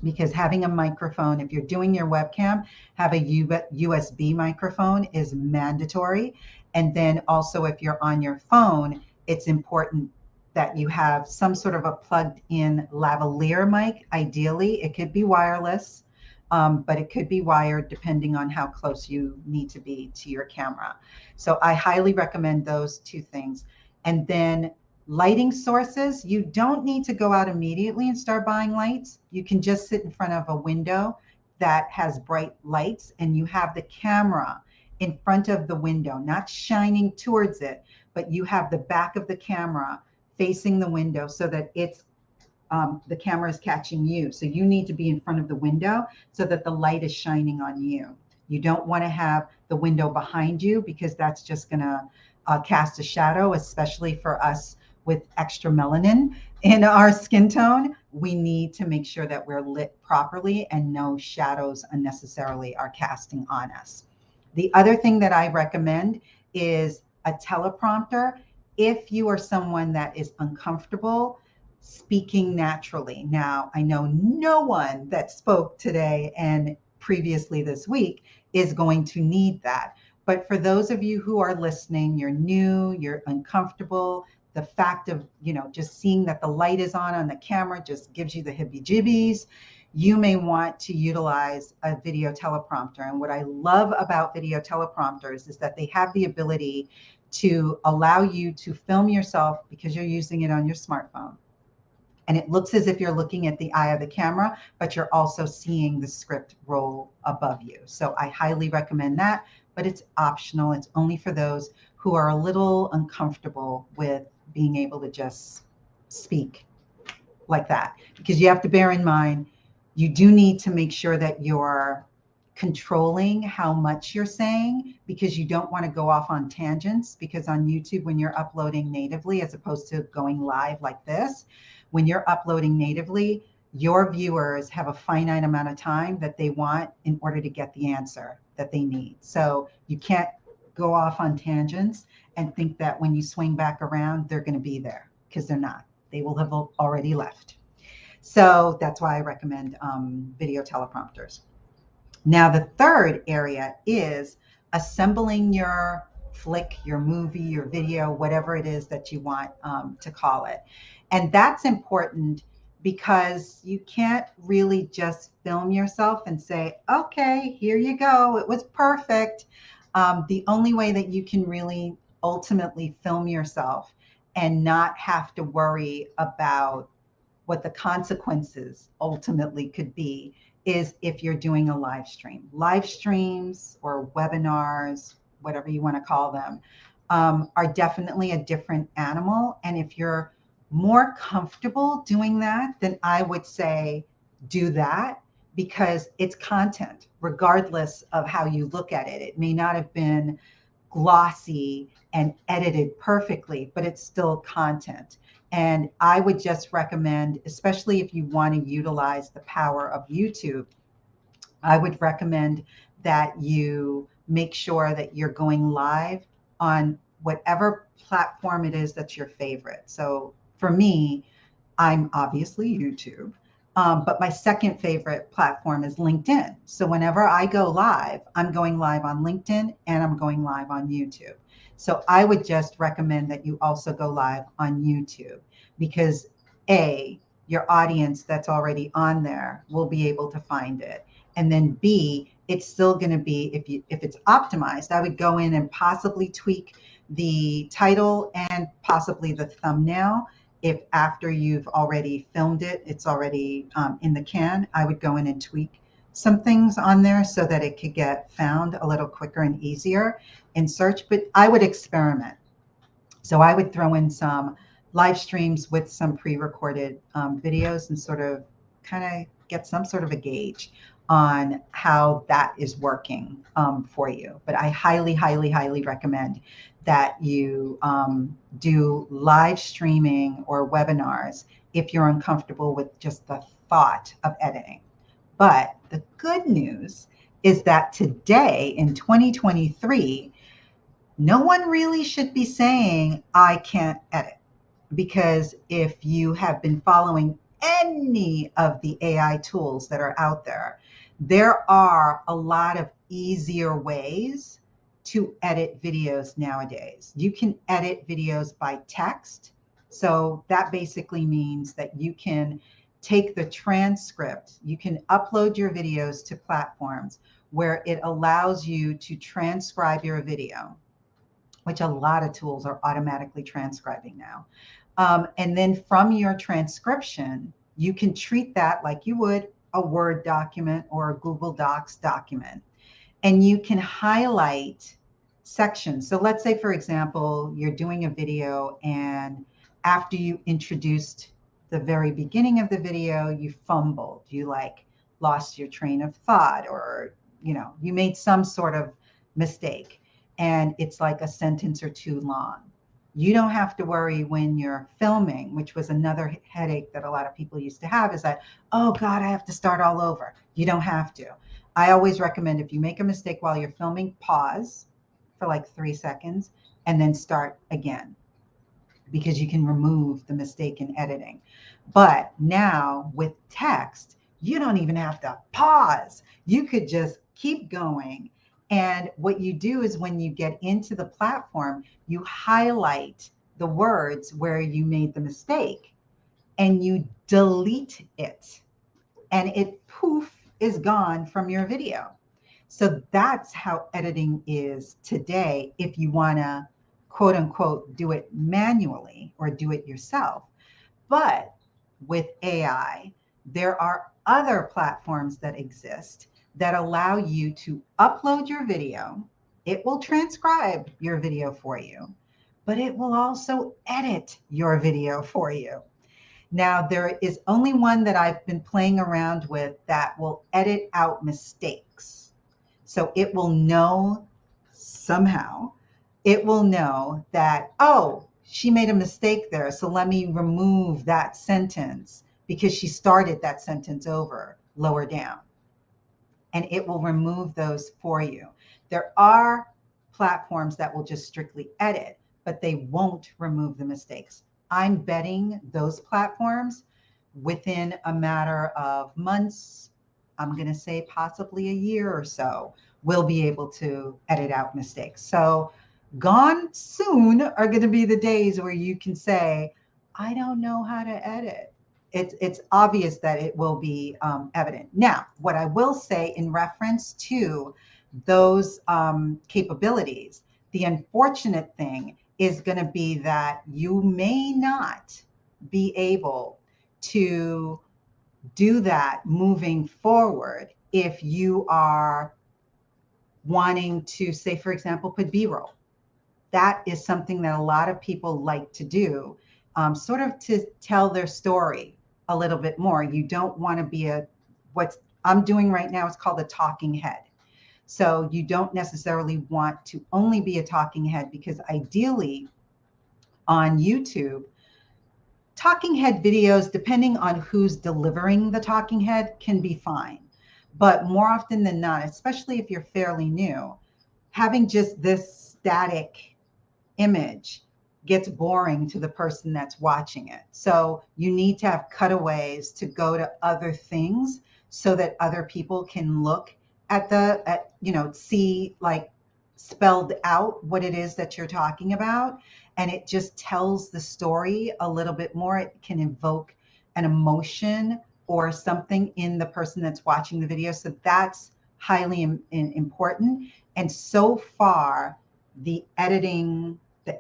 because having a microphone, if you're doing your webcam, have a USB microphone is mandatory. And then also if you're on your phone, it's important that you have some sort of a plugged in lavalier mic. Ideally, it could be wireless, but it could be wired depending on how close you need to be to your camera. So I highly recommend those 2 things. And then lighting sources, you don't need to go out immediately and start buying lights. You can just sit in front of a window that has bright lights, and you have the camera in front of the window, not shining towards it, but you have the back of the camera facing the window so that it's the camera is catching you. So you need to be in front of the window so that the light is shining on you. You don't want to have the window behind you, because that's just going to cast a shadow, especially for us with extra melanin in our skin tone. We need to make sure that we're lit properly and no shadows unnecessarily are casting on us. The other thing that I recommend is a teleprompter. If you are someone that is uncomfortable speaking naturally. Now, I know no one that spoke today and previously this week is going to need that. But for those of you who are listening, you're new, you're uncomfortable, the fact of, just seeing that the light is on the camera just gives you the heebie-jeebies. You may want to utilize a video teleprompter. And what I love about video teleprompters is that they have the ability to allow you to film yourself because you're using it on your smartphone. And it looks as if you're looking at the eye of the camera, but you're also seeing the script roll above you. So I highly recommend that, but it's optional. It's only for those who are a little uncomfortable with being able to just speak like that. Because you have to bear in mind, you do need to make sure that you're controlling how much you're saying, because you don't want to go off on tangents. Because on YouTube, when you're uploading natively, as opposed to going live like this, when you're uploading natively, your viewers have a finite amount of time that they want in order to get the answer that they need. So you can't go off on tangents and think that when you swing back around, they're going to be there, because they're not. They will have already left. So that's why I recommend video teleprompters. Now, the third area is assembling your flick, your movie, your video, whatever it is that you want to call it. And that's important because you can't really just film yourself and say, okay, here you go, it was perfect. The only way that you can really ultimately film yourself and not have to worry about what the consequences ultimately could be is if you're doing a live stream. Live streams or webinars, whatever you want to call them, are definitely a different animal. And if you're more comfortable doing that, then I would say do that, because it's content, regardless of how you look at it. It may not have been glossy and edited perfectly, but it's still content. And I would just recommend, especially if you want to utilize the power of YouTube, I would recommend that you make sure that you're going live on whatever platform it is that's your favorite. So for me, I'm obviously YouTube, but my second favorite platform is LinkedIn. So whenever I go live, I'm going live on LinkedIn and I'm going live on YouTube. So I would just recommend that you also go live on YouTube, because A, your audience that's already on there will be able to find it. And then B, it's still going to be, if it's optimized, I would go in and possibly tweak the title and possibly the thumbnail. If after you've already filmed it, it's already in the can, I would go in and tweak some things on there so that it could get found a little quicker and easier in search. But I would experiment. So I would throw in some live streams with some pre-recorded videos and sort of kind of get some sort of a gauge on how that is working for you. But I highly, highly, highly recommend that you do live streaming or webinars if you're uncomfortable with just the thought of editing. But the good news is that today in 2023, no one really should be saying, I can't edit. Because if you have been following any of the AI tools that are out there, there are a lot of easier ways to edit videos nowadays. You can edit videos by text. So that basically means that you can take the transcript, you can upload your videos to platforms where it allows you to transcribe your video, which a lot of tools are automatically transcribing now. And then from your transcription, you can treat that like you would a Word document or a Google Docs document. And you can highlight sections. So let's say, for example, you're doing a video and after you introduced the very beginning of the video, you fumbled, you lost your train of thought, or, you made some sort of mistake and it's like a sentence or two long. You don't have to worry when you're filming, which was another headache that a lot of people used to have, is that, oh God, I have to start all over. You don't have to. I always recommend if you make a mistake while you're filming, pause for like 3 seconds and then start again, because you can remove the mistake in editing. But now with text, you don't even have to pause. You could just keep going. And what you do is when you get into the platform, you highlight the words where you made the mistake and you delete it. And it poof is gone from your video. So that's how editing is today if you want to quote unquote do it manually or do it yourself. But with AI, there are other platforms that exist that allow you to upload your video. It will transcribe your video for you, but it will also edit your video for you. Now, there is only one that I've been playing around with that will edit out mistakes. So it will know somehow, it will know that, oh, she made a mistake there. So let me remove that sentence because she started that sentence over lower down. And it will remove those for you. There are platforms that will just strictly edit, but they won't remove the mistakes. I'm betting those platforms within a matter of months, I'm going to say possibly a year or so, will be able to edit out mistakes. So gone soon are going to be the days where you can say, I don't know how to edit. It's obvious that it will be evident. Now, what I will say in reference to those capabilities, the unfortunate thing is going to be that you may not be able to do that moving forward if you are wanting to, say, for example, put B-roll. That is something that a lot of people like to do, sort of to tell their story a little bit more. You don't want to be what I'm doing right now is called a talking head. So you don't necessarily want to only be a talking head, because ideally on YouTube, talking head videos, depending on who's delivering the talking head, can be fine. But more often than not, especially if you're fairly new, having just this static image gets boring to the person that's watching it. So you need to have cutaways to go to other things so that other people can look at see like spelled out what it is that you're talking about. And it just tells the story a little bit more. It can evoke an emotion or something in the person that's watching the video. So that's highly important. And so far, the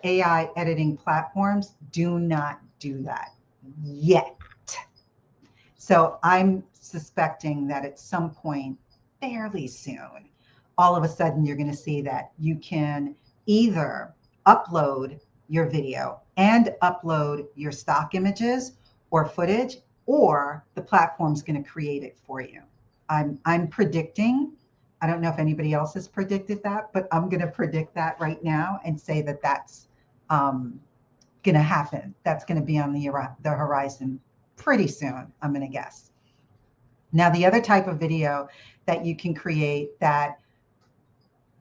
AI editing platforms do not do that yet. So I'm suspecting that at some point fairly soon, all of a sudden you're going to see that you can either upload your video and upload your stock images or footage, or the platform's going to create it for you. I'm predicting, I don't know if anybody else has predicted that, but I'm going to predict that right now and say that that's going to happen. That's going to be on the horizon pretty soon, I'm going to guess. Now, the other type of video that you can create that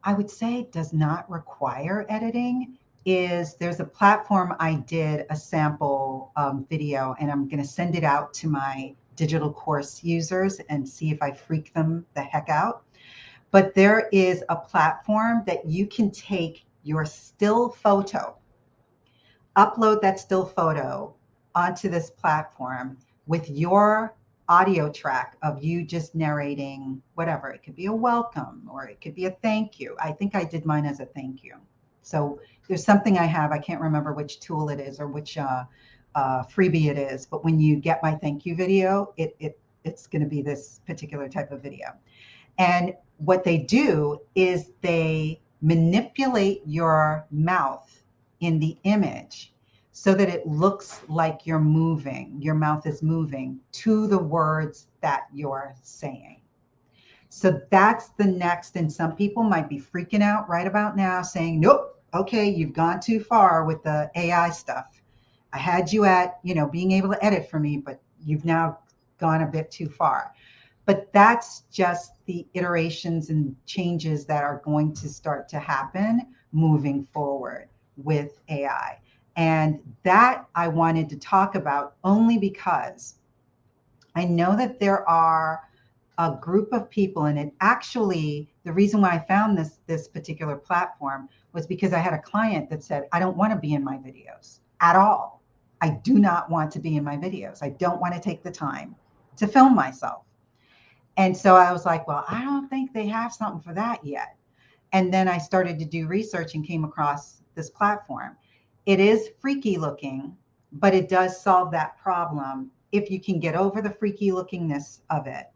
I would say does not require editing is, there's a platform I did a sample video, and I'm going to send it out to my digital course users and see if I freak them the heck out. But there is a platform that you can take your still photo, upload that still photo onto this platform with your audio track of you just narrating whatever. It could be a welcome or it could be a thank you. I think I did mine as a thank you. So there's something I have, I can't remember which tool it is or which freebie it is, but when you get my thank you video, it's going to be this particular type of video. And what they do is they manipulate your mouth in the image so that it looks like you're moving, your mouth is moving to the words that you're saying. So that's the next, and some people might be freaking out right about now saying, nope, okay, you've gone too far with the AI stuff. I had you at, being able to edit for me, but you've now gone a bit too far. But that's just the iterations and changes that are going to start to happen moving forward with AI. And that I wanted to talk about only because I know that there are a group of people, and it actually, the reason why I found this particular platform was because I had a client that said, I don't want to be in my videos at all. I do not want to be in my videos. I don't want to take the time to film myself. And so I was like, well, I don't think they have something for that yet. And then I started to do research and came across this platform. It is freaky looking, but it does solve that problem if you can get over the freaky lookingness of it,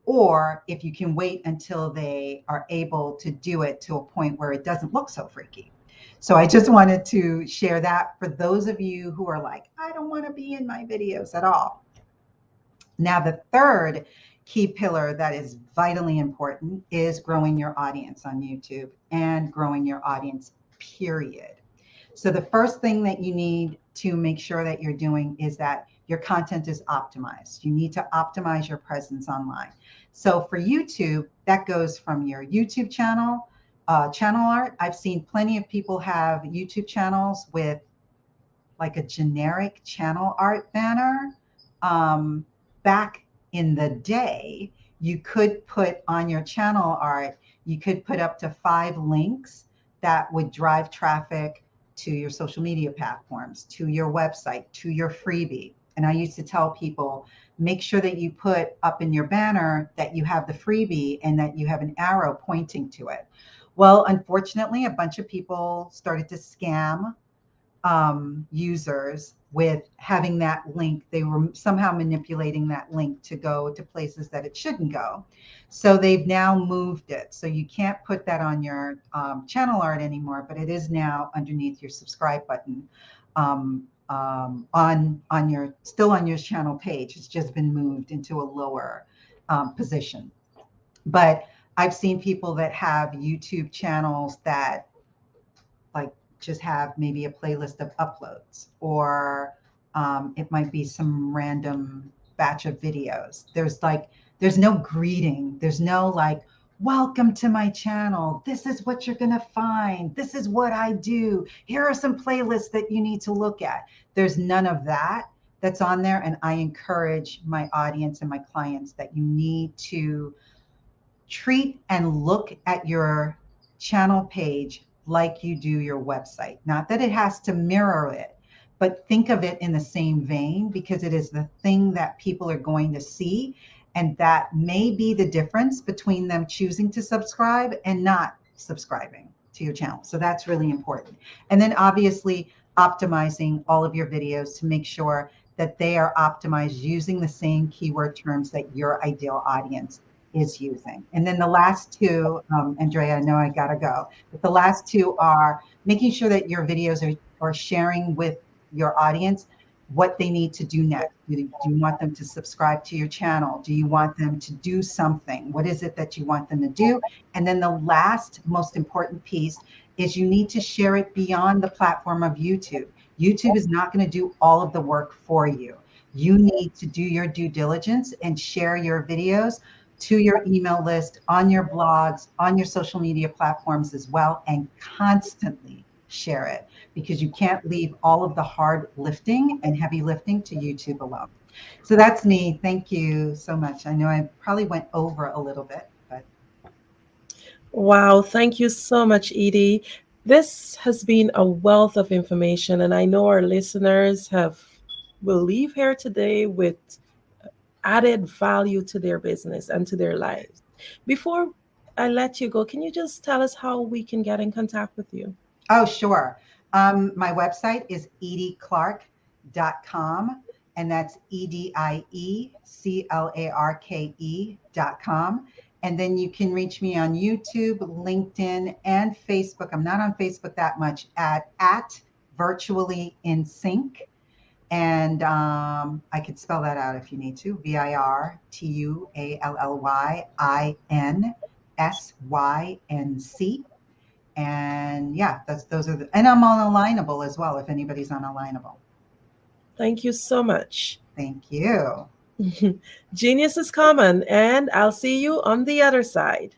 or if you can wait until they are able to do it to a point where it doesn't look so freaky. So I just wanted to share that for those of you who are like, I don't want to be in my videos at all. Now, the third key pillar that is vitally important is growing your audience on YouTube and growing your audience, period. So the first thing that you need to make sure that you're doing is that your content is optimized. You need to optimize your presence online. So for YouTube, that goes from your YouTube channel, channel art. I've seen plenty of people have YouTube channels with like a generic channel art banner. Back in the day, you could put on your channel art, you could put up to 5 links that would drive traffic to your social media platforms, to your website, to your freebie. And I used to tell people, make sure that you put up in your banner that you have the freebie and that you have an arrow pointing to it. Well, unfortunately, a bunch of people started to scam users with having that link. They were somehow manipulating that link to go to places that it shouldn't go. So they've now moved it. So you can't put that on your channel art anymore, but it is now underneath your subscribe button on your, still on your channel page. It's just been moved into a lower position. But I've seen people that have YouTube channels that like just have maybe a playlist of uploads, or it might be some random batch of videos. There's no greeting. There's no like, welcome to my channel. This is what you're going to find. This is what I do. Here are some playlists that you need to look at. There's none of that that's on there. And I encourage my audience and my clients that you need to treat and look at your channel page like you do your website. Not that it has to mirror it, but think of it in the same vein, because it is the thing that people are going to see. And that may be the difference between them choosing to subscribe and not subscribing to your channel. So that's really important. And then obviously optimizing all of your videos to make sure that they are optimized using the same keyword terms that your ideal audience is using. And then the last two, Andrea, I know I gotta go, but the last two are making sure that your videos are sharing with your audience what they need to do next. Do you want them to subscribe to your channel? Do you want them to do something? What is it that you want them to do? And then the last most important piece is you need to share it beyond the platform of YouTube. YouTube is not going to do all of the work for you. You need to do your due diligence and share your videos to your email list, on your blogs, on your social media platforms as well, and constantly share it, because you can't leave all of the hard lifting and heavy lifting to YouTube alone. So that's me. Thank you so much. I know I probably went over a little bit, but. Wow, thank you so much, Edie. This has been a wealth of information, and I know our listeners will leave here today with added value to their business and to their lives. Before I let you go, can you just tell us how we can get in contact with you? Oh, sure. My website is edieclarke.com, and that's EDIECLARKE.com. And then you can reach me on YouTube, LinkedIn, and Facebook. I'm not on Facebook that much, at Virtually in Sync. And I could spell that out if you need to. VIRTUALLYINSYNC. And yeah, those are and I'm on Alignable as well, if anybody's on Alignable. Thank you so much. Thank you. Genius is common, and I'll see you on the other side.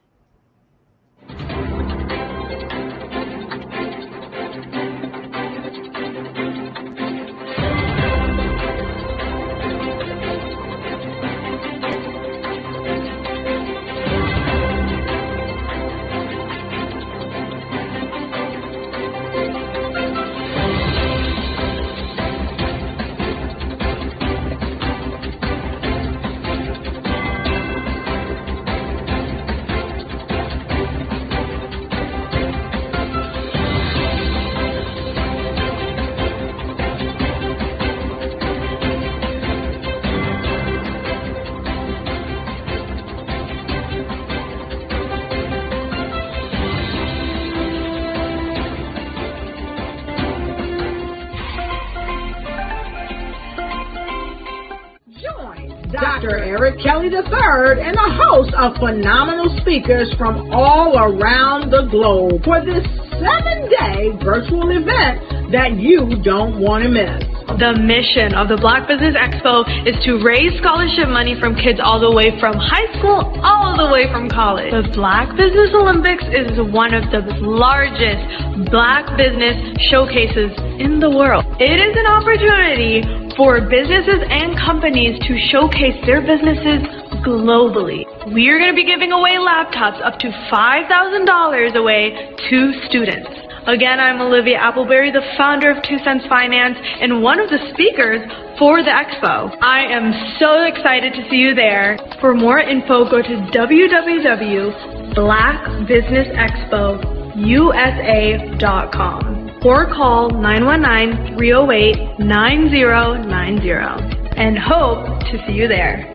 Dr. Eric Kelly III and a host of phenomenal speakers from all around the globe for this 7-day virtual event that you don't want to miss. The mission of the Black Business Expo is to raise scholarship money from kids all the way from high school, all the way from college. The Black Business Olympics is one of the largest Black business showcases in the world. It is an opportunity for businesses and companies to showcase their businesses globally. We are going to be giving away laptops up to $5,000 away to students. Again, I'm Olivia Appleberry, the founder of 2 Cents Finance and one of the speakers for the expo. I am so excited to see you there. For more info, go to www.blackbusinessexpousa.com or call 919-308-9090 and hope to see you there.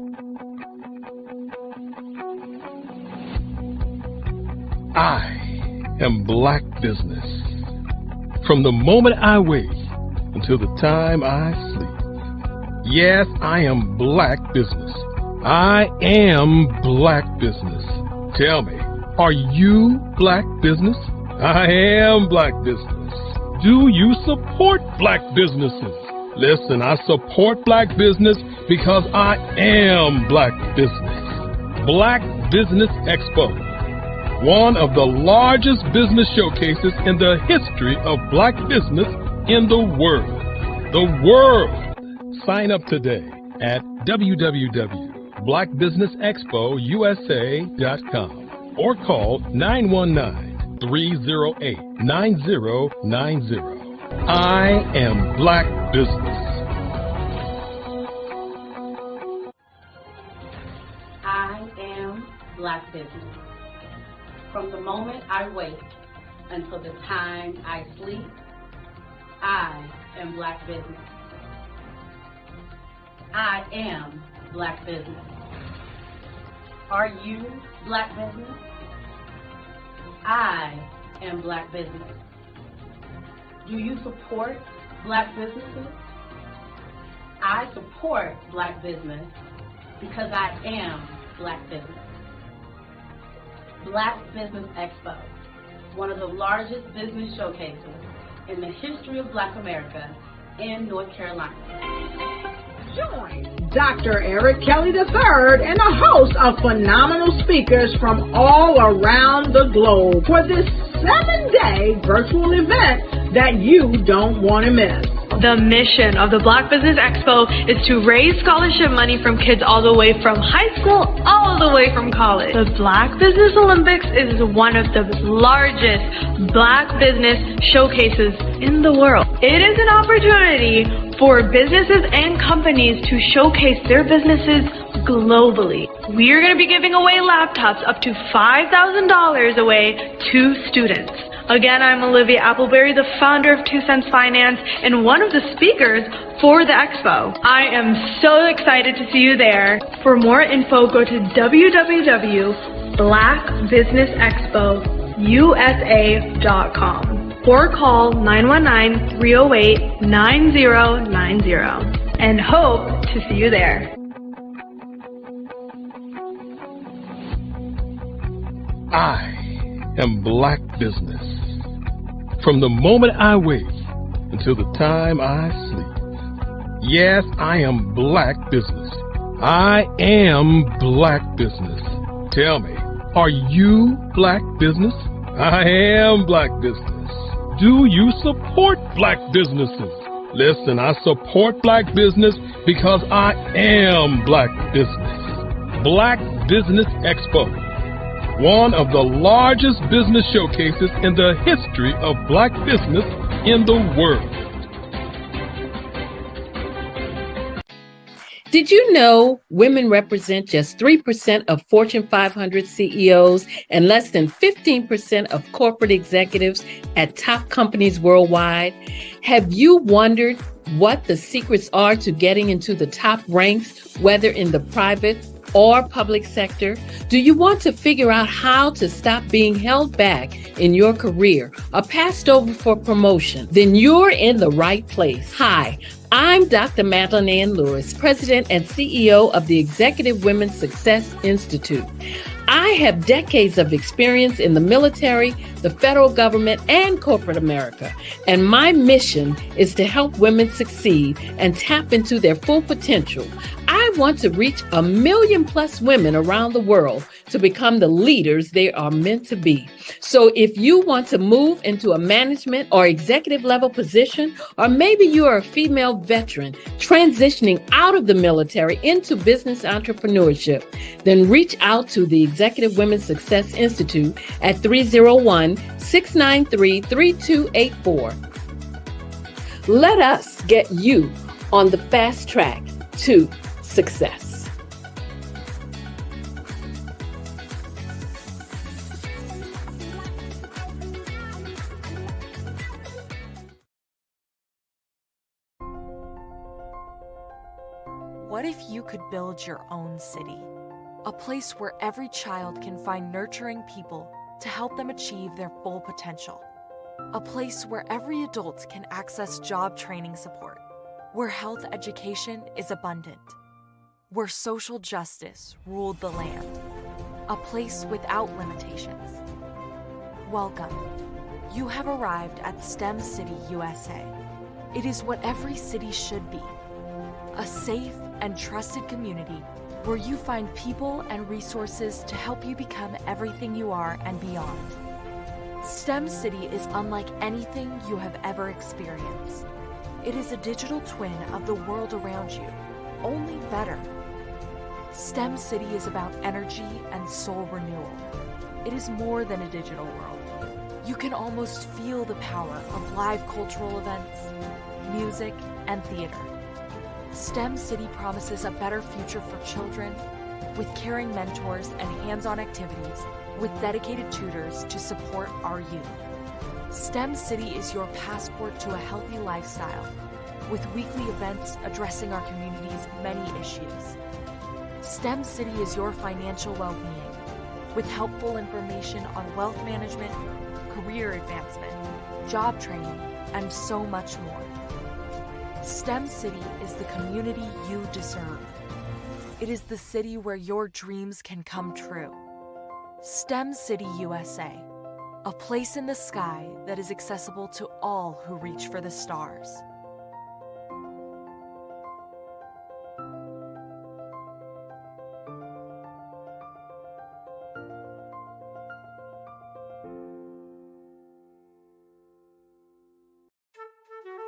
I am Black business. From the moment I wake until the time I sleep. Yes, I am Black business. I am Black business. Tell me, are you Black business? I am Black business. Do you support Black businesses? Listen, I support Black business because I am Black business. Black Business Expo, one of the largest business showcases in the history of Black business in the world. The world! Sign up today at www.blackbusinessexpousa.com or call 919-308-9090. I am Black business. I am Black business. From the moment I wake until the time I sleep, I am Black business. I am Black business. Are you Black business? I am Black business. Do you support Black businesses? I support Black business because I am Black business. Black Business Expo, one of the largest business showcases in the history of Black America in North Carolina. Join Dr. Eric Kelly III and a host of phenomenal speakers from all around the globe for this 7-day virtual event that you don't want to miss. The mission of the Black Business Expo is to raise scholarship money from kids all the way from high school, all the way from college. The Black Business Olympics is one of the largest Black business showcases in the world. It is an opportunity for businesses and companies to showcase their businesses globally. We are going to be giving away laptops up to $5,000 away to students. Again, I'm Olivia Appleberry, the founder of 2 Cents Finance and one of the speakers for the expo. I am so excited to see you there. For more info, go to www.blackbusinessexpousa.com or call 919-308-9090 and hope to see you there. I am Black business. From the moment I wake until the time I sleep. Yes, I am Black business. I am black business. Tell me, are you black business? I am black business. Do you support black businesses? Listen, I support black business because I am black business. Black Business Expo, one of the largest business showcases in the history of black business in the world. Did you know women represent just 3% of Fortune 500 CEOs and less than 15% of corporate executives at top companies worldwide? Have you wondered what the secrets are to getting into the top ranks, whether in the private or public sector? Do you want to figure out how to stop being held back in your career or passed over for promotion? Then you're in the right place. Hi, I'm Dr. Madeline Ann Lewis, President and CEO of the Executive Women's Success Institute. I have decades of experience in the military, the federal government, and corporate America, and my mission is to help women succeed and tap into their full potential. I want to reach 1 million plus women around the world to become the leaders they are meant to be. So if you want to move into a management or executive level position, or maybe you are a female veteran transitioning out of the military into business entrepreneurship, then reach out to the Executive Women's Success Institute at 301-693-3284. Let us get you on the fast track to success. What if you could build your own city? A place where every child can find nurturing people to help them achieve their full potential. A place where every adult can access job training support. Where health education is abundant. Where social justice ruled the land. A place without limitations. Welcome. You have arrived at STEM City, USA. It is what every city should be. A safe and trusted community where you find people and resources to help you become everything you are and beyond. STEM City is unlike anything you have ever experienced. It is a digital twin of the world around you, only better. STEM City is about energy and soul renewal. It is more than a digital world. You can almost feel the power of live cultural events, music, and theater. STEM City promises a better future for children with caring mentors and hands-on activities with dedicated tutors to support our youth. STEM City is your passport to a healthy lifestyle with weekly events addressing our community's many issues. STEM City is your financial well-being with helpful information on wealth management, career advancement, job training, and so much more. STEM City is the community you deserve. It is the city where your dreams can come true. STEM City USA, a place in the sky that is accessible to all who reach for the stars.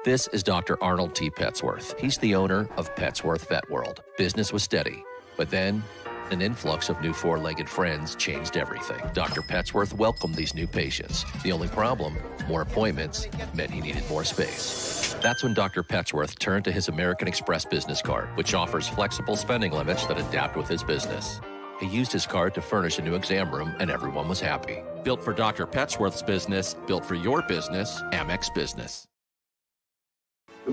This is Dr. Arnold T. Petsworth. He's the owner of Petsworth Vet World. Business was steady, but then an influx of new four-legged friends changed everything. Dr. Petsworth welcomed these new patients. The only problem, more appointments, meant he needed more space. That's when Dr. Petsworth turned to his American Express business card, which offers flexible spending limits that adapt with his business. He used his card to furnish a new exam room, and everyone was happy. Built for Dr. Petsworth's business, built for your business, Amex Business. The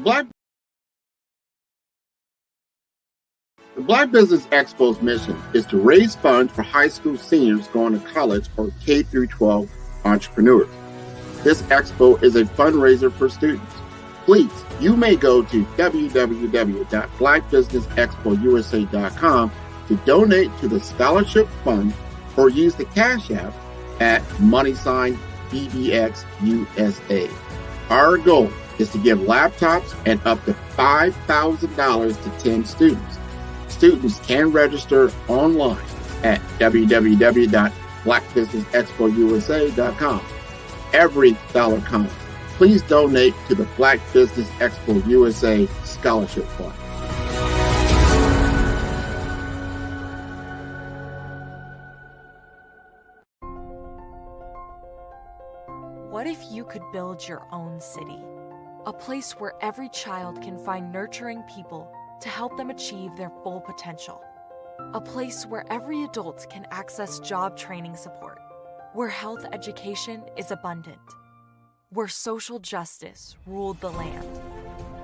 Black Business Expo's mission is to raise funds for high school seniors going to college or K-12 entrepreneurs. This expo is a fundraiser for students. Please, you may go to www.blackbusinessexpousa.com to donate to the scholarship fund or use the Cash App at $BBXUSA. Our goal is to give laptops and up to $5,000 to 10 students. Students can register online at www.blackbusinessexpousa.com. Every dollar counts. Please donate to the Black Business Expo USA Scholarship Fund. What if you could build your own city? A place where every child can find nurturing people to help them achieve their full potential. A place where every adult can access job training support. Where health education is abundant. Where social justice ruled the land.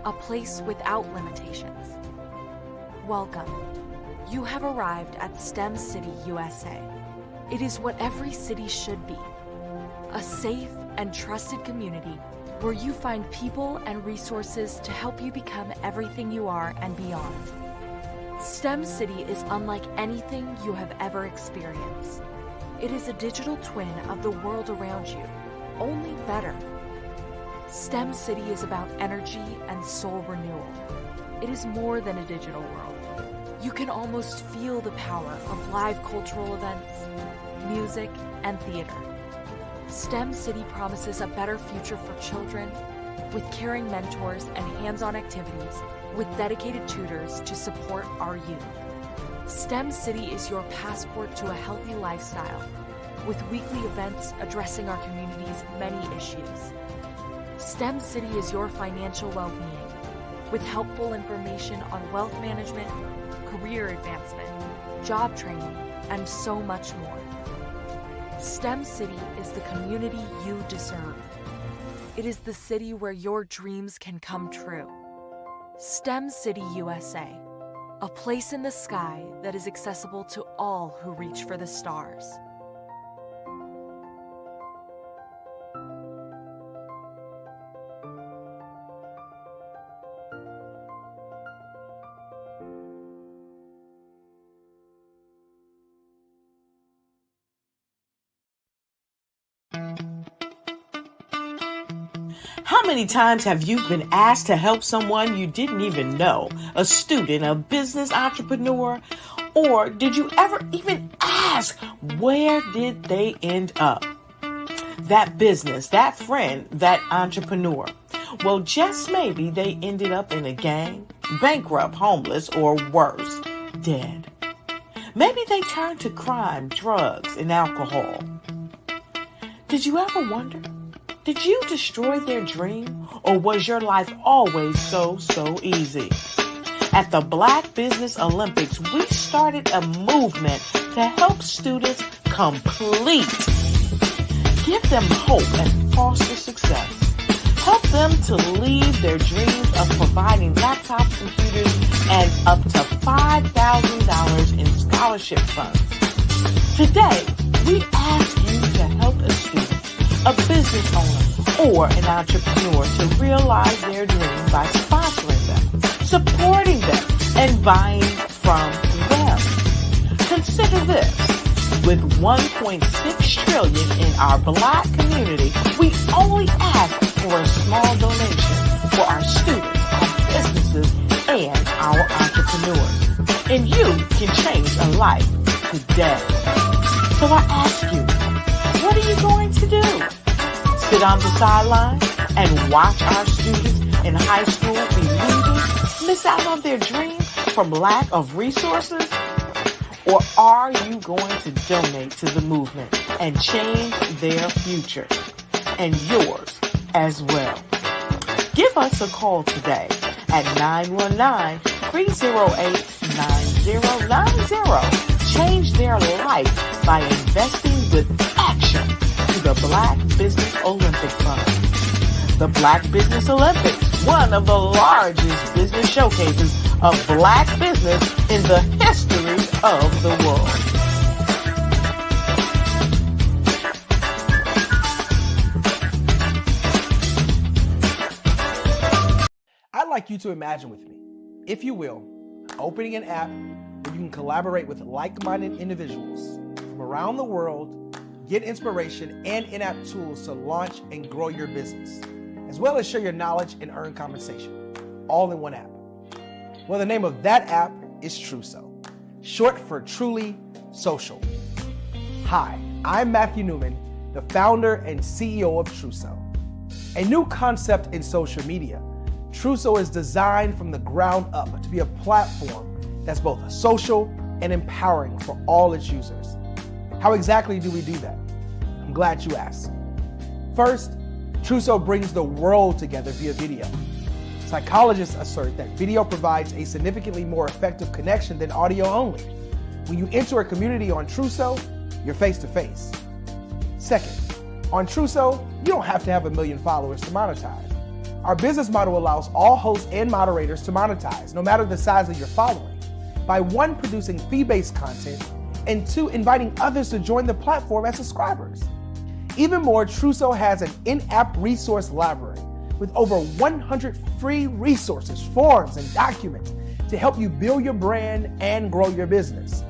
A place without limitations. Welcome. You have arrived at STEM City USA. It is what every city should be. A safe and trusted community where you find people and resources to help you become everything you are and beyond. STEM City is unlike anything you have ever experienced. It is a digital twin of the world around you, only better. STEM City is about energy and soul renewal. It is more than a digital world. You can almost feel the power of live cultural events, music, and theater. STEM City promises a better future for children with caring mentors and hands-on activities with dedicated tutors to support our youth. STEM City is your passport to a healthy lifestyle with weekly events addressing our community's many issues. STEM City is your financial well-being with helpful information on wealth management, career advancement, job training, and so much more. STEM City is the community you deserve. It is the city where your dreams can come true. STEM City USA, a place in the sky that is accessible to all who reach for the stars. How many times have you been asked to help someone you didn't even know, a student, a business entrepreneur, or did you ever even ask, where did they end up? That business, that friend, that entrepreneur. Well, just maybe they ended up in a gang, bankrupt, homeless, or worse, dead. Maybe they turned to crime, drugs, and alcohol. Did you ever wonder? Did you destroy their dream, or was your life always so easy? At the Black Business Olympics, we started a movement to help students complete. Give them hope and foster success. Help them to leave their dreams of providing laptops, computers, and up to $5,000 in scholarship funds. Today, we ask you to help a student, a business owner, or an entrepreneur to realize their dream by sponsoring them, supporting them, and buying from them. Consider this. With $1.6 trillion in our Black community, we only ask for a small donation for our students, our businesses, and our entrepreneurs. And you can change a life today. So I ask you, what are you going to do? Sit on the sideline and watch our students in high school be leaders, miss out on their dreams from lack of resources? Or are you going to donate to the movement and change their future and yours as well? Give us a call today at 919-308-9090. Change their life by investing with action to the Black Business Olympic Fund. The Black Business Olympics, one of the largest business showcases of Black business in the history of the world. I'd like you to imagine with me, if you will, opening an app where you can collaborate with like-minded individuals from around the world, get inspiration and in-app tools to launch and grow your business, as well as share your knowledge and earn compensation, all in one app. Well, the name of that app is Trousseau, short for Truly Social. Hi, I'm Matthew Newman, the founder and CEO of Trousseau. A new concept in social media, Trousseau is designed from the ground up to be a platform that's both social and empowering for all its users. How exactly do we do that? I'm glad you asked. First, Trousseau brings the world together via video. Psychologists assert that video provides a significantly more effective connection than audio only. When you enter a community on Trousseau, you're face to face. Second, on Trousseau, you don't have to have 1 million followers to monetize. Our business model allows all hosts and moderators to monetize, no matter the size of your following, by 1, producing fee-based content, and 2, inviting others to join the platform as subscribers. Even more, Trousseau has an in-app resource library with over 100 free resources, forms, and documents to help you build your brand and grow your business.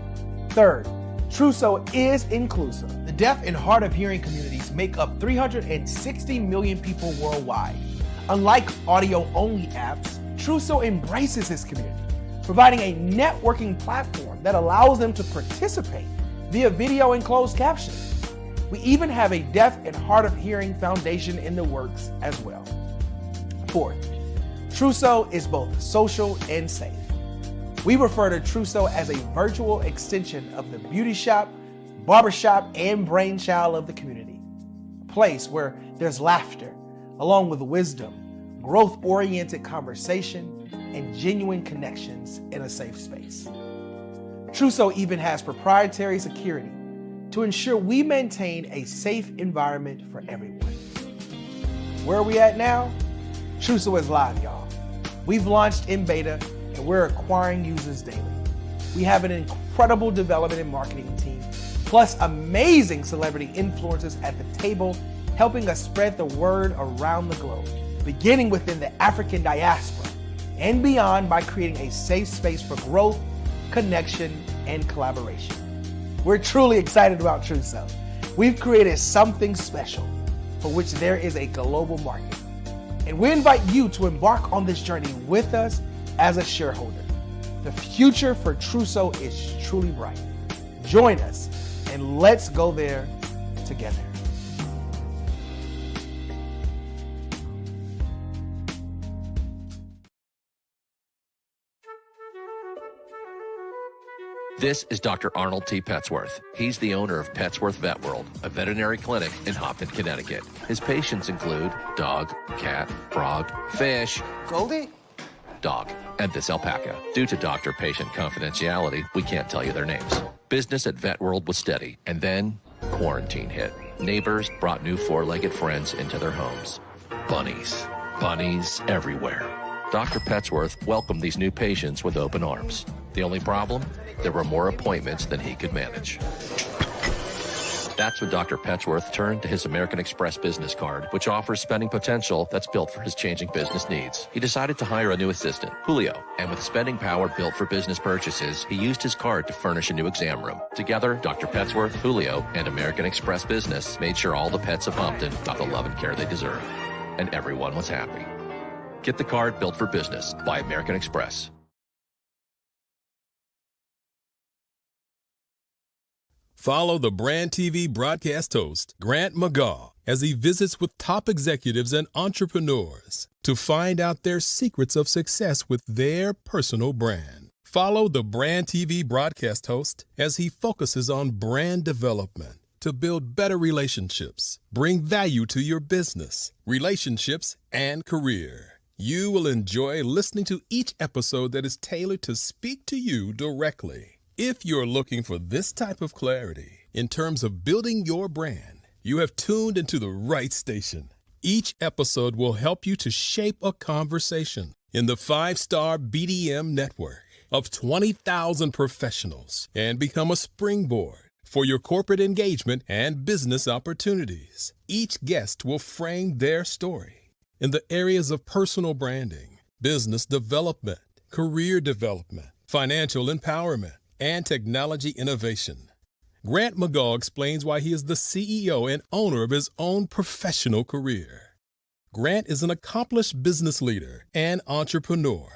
Third, Trousseau is inclusive. The deaf and hard of hearing communities make up 360 million people worldwide. Unlike audio-only apps, Trousseau embraces this community, providing a networking platform that allows them to participate via video and closed caption. We even have a deaf and hard of hearing foundation in the works as well. Fourth, Trousseau is both social and safe. We refer to Trousseau as a virtual extension of the beauty shop, barbershop, and brainchild of the community. A place where there's laughter, along with wisdom, growth-oriented conversation, and genuine connections in a safe space. Trousseau even has proprietary security to ensure we maintain a safe environment for everyone. Where are we at now? Trousseau is live, y'all. We've launched in beta and we're acquiring users daily. We have an incredible development and marketing team, plus amazing celebrity influencers at the table, helping us spread the word around the globe, beginning within the African diaspora and beyond by creating a safe space for growth, connection, and collaboration. We're truly excited about Trousseau. We've created something special for which there is a global market. And we invite you to embark on this journey with us as a shareholder. The future for Trousseau is truly bright. Join us and let's go there together. This is Dr. Arnold T. Petsworth. He's the owner of Petsworth Vet World, a veterinary clinic in Hopton, Connecticut. His patients include dog, cat, frog, fish, Goldie, dog, and this alpaca. Due to doctor-patient confidentiality, we can't tell you their names. Business at Vet World was steady, and then quarantine hit. Neighbors brought new four-legged friends into their homes. Bunnies. Bunnies everywhere. Dr. Petsworth welcomed these new patients with open arms. The only problem? There were more appointments than he could manage. That's when Dr. Petsworth turned to his American Express business card, which offers spending potential that's built for his changing business needs. He decided to hire a new assistant, Julio, and with spending power built for business purchases, he used his card to furnish a new exam room. Together, Dr. Petsworth, Julio, and American Express Business made sure all the pets of Hopton got the love and care they deserve. And everyone was happy. Get the card built for business by American Express. Follow the Brand TV broadcast host, Grant McGaw, as he visits with top executives and entrepreneurs to find out their secrets of success with their personal brand. Follow the Brand TV broadcast host as he focuses on brand development to build better relationships, bring value to your business, relationships, and career. You will enjoy listening to each episode that is tailored to speak to you directly. If you're looking for this type of clarity in terms of building your brand, you have tuned into the right station. Each episode will help you to shape a conversation in the 5-star BDM network of 20,000 professionals and become a springboard for your corporate engagement and business opportunities. Each guest will frame their story in the areas of personal branding, business development, career development, financial empowerment, and technology innovation. Grant McGaw explains why he is the CEO and owner of his own professional career. Grant is an accomplished business leader and entrepreneur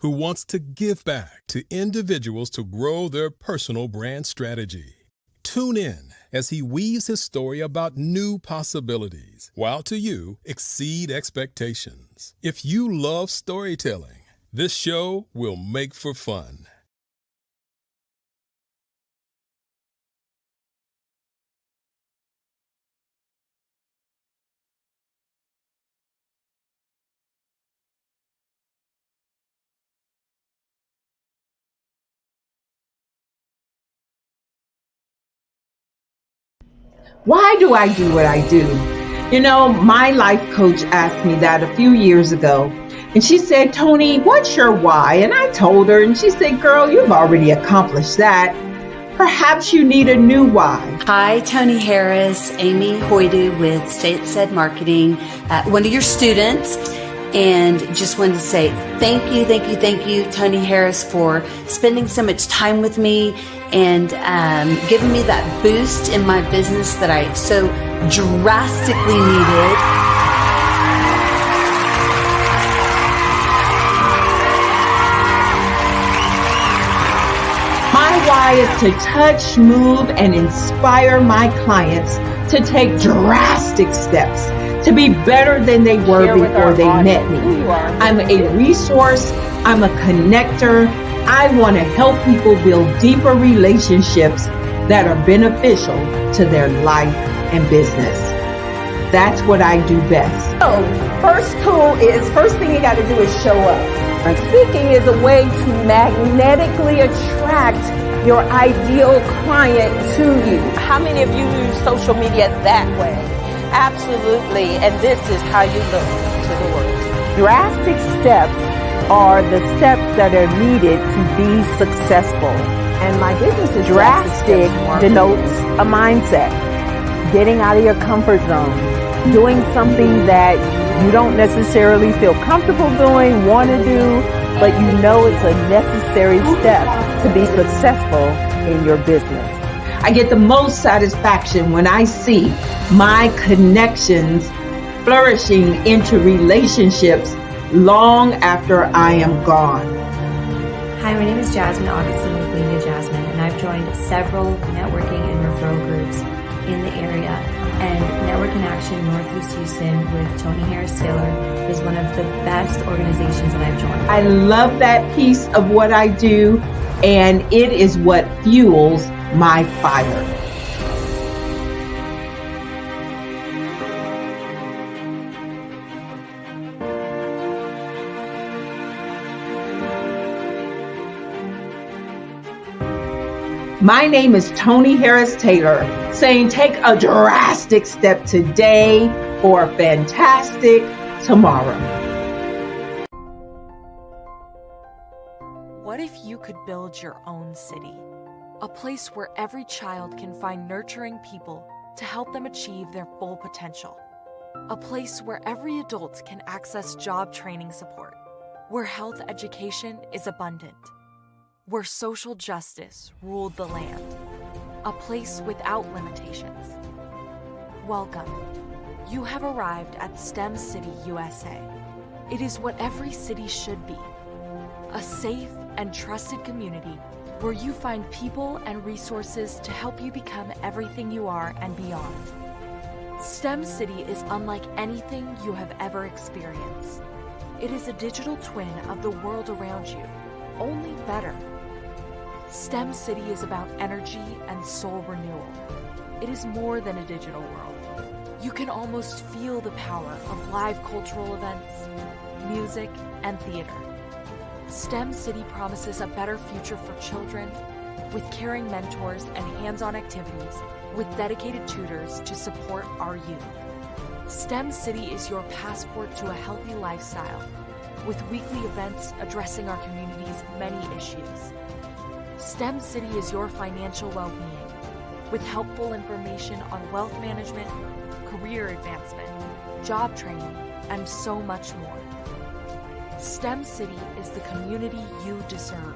who wants to give back to individuals to grow their personal brand strategy. Tune in as he weaves his story about new possibilities, while to you exceed expectations. If you love storytelling, this show will make for fun. Why do I do what I do? You know, my life coach asked me that a few years ago. And she said, Tony, what's your why? And I told her, and she said, girl, you've already accomplished that. Perhaps you need a new why. Hi, Tony Harris, Amy Hoydu with Say It Said Marketing, one of your students. And just wanted to say thank you, Tony Harris, for spending so much time with me and giving me that boost in my business that I so drastically needed. My why is to touch, move, and inspire my clients to take drastic steps to be better than they were before they met me. I'm a resource. I'm a connector. I want to help people build deeper relationships that are beneficial to their life and business. That's what I do best. So, first thing you got to do is show up. And speaking is a way to magnetically attract your ideal client to you. How many of you use social media that way? Absolutely, and this is how you look to the world. Drastic steps are the steps that are needed to be successful. And my business is drastic denotes a mindset. Getting out of your comfort zone, doing something that you don't necessarily feel comfortable doing, want to do, but you know it's a necessary step to be successful in your business. I get the most satisfaction when I see my connections flourishing into relationships long after I am gone. Hi, my name is Jasmine Augustine with Media Jasmine, and I've joined several networking and referral groups in the area. And Network in Action Northeast Houston with Tony Harris Taylor is one of the best organizations that I've joined. I love that piece of what I do, and it is what fuels my fire. My name is Tony Harris Taylor, saying take a drastic step today for a fantastic tomorrow. What if you could build your own city? A place where every child can find nurturing people to help them achieve their full potential. A place where every adult can access job training support. Where health education is abundant. Where social justice ruled the land. A place without limitations. Welcome. You have arrived at STEM City, USA. It is what every city should be. A safe and trusted community where you find people and resources to help you become everything you are and beyond. STEM City is unlike anything you have ever experienced. It is a digital twin of the world around you, only better. STEM City is about energy and soul renewal. It is more than a digital world. You can almost feel the power of live cultural events, music, and theater. STEM City promises a better future for children with caring mentors and hands-on activities with dedicated tutors to support our youth. STEM City is your passport to a healthy lifestyle with weekly events addressing our community's many issues. STEM City is your financial well-being with helpful information on wealth management, career advancement, job training, and so much more. STEM City is the community you deserve.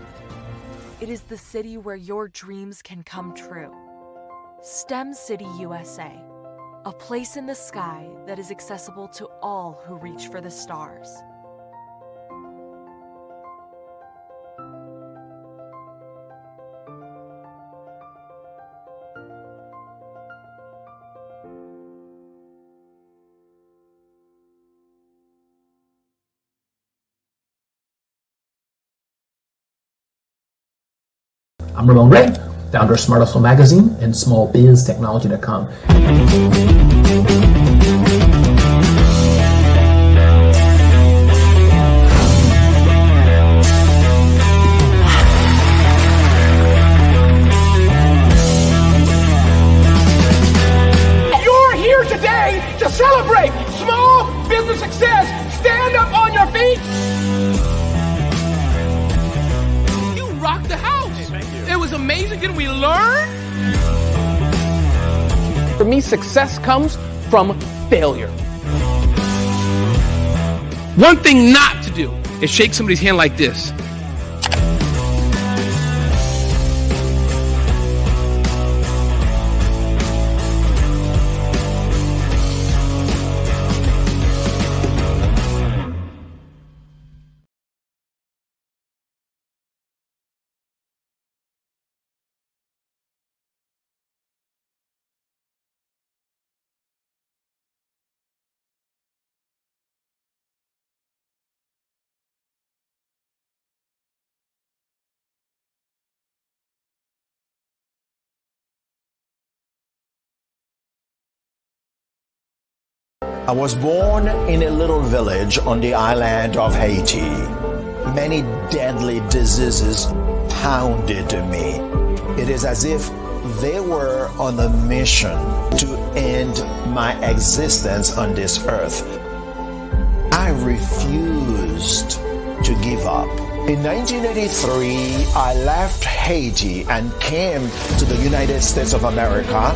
It is the city where your dreams can come true. STEM City USA, a place in the sky that is accessible to all who reach for the stars. I'm Ramon Ray, founder of Smart Hustle Magazine and smallbiztechnology.com. You're here today to celebrate small business success. Stand up on your feet. You rocked the house. Thank you. It was amazing. Didn't we learn? For me, success comes from failure. One thing not to do is shake somebody's hand like this. I was born in a little village on the island of Haiti. Many deadly diseases pounded me. It is as if they were on a mission to end my existence on this earth. I refused to give up. In 1983, I left Haiti and came to the United States of America.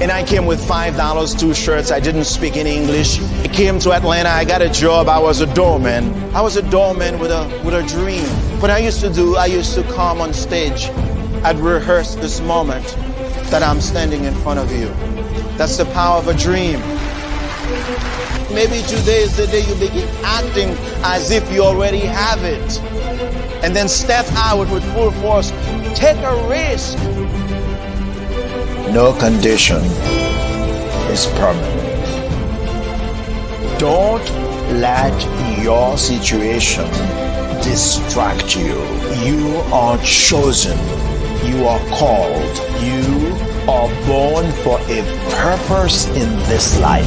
And I came with $5, 2 shirts. I didn't speak any English. I came to Atlanta. I got a job. I was a doorman. I was a doorman with a dream. What I used to do, I used to come on stage. I'd rehearse this moment that I'm standing in front of you. That's the power of a dream. Maybe today is the day you begin acting as if you already have it. And then step out with full force. Take a risk. No condition is permanent. Don't let your situation distract you. You are chosen. You are called. You are born for a purpose in this life.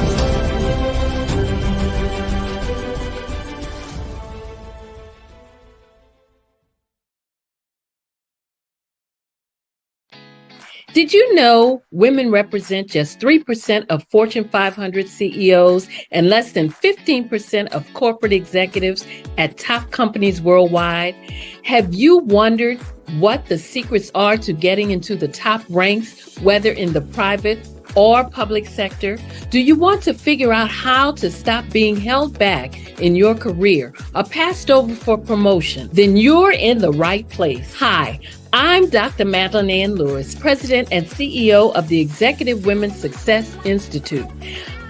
Did you know women represent just 3% of Fortune 500 CEOs and less than 15% of corporate executives at top companies worldwide? Have you wondered what the secrets are to getting into the top ranks, whether in the private or public sector? Do you want to figure out how to stop being held back in your career or passed over for promotion? Then you're in the right place. Hi, I'm Dr. Madeline Ann Lewis, President and CEO of the Executive Women's Success Institute.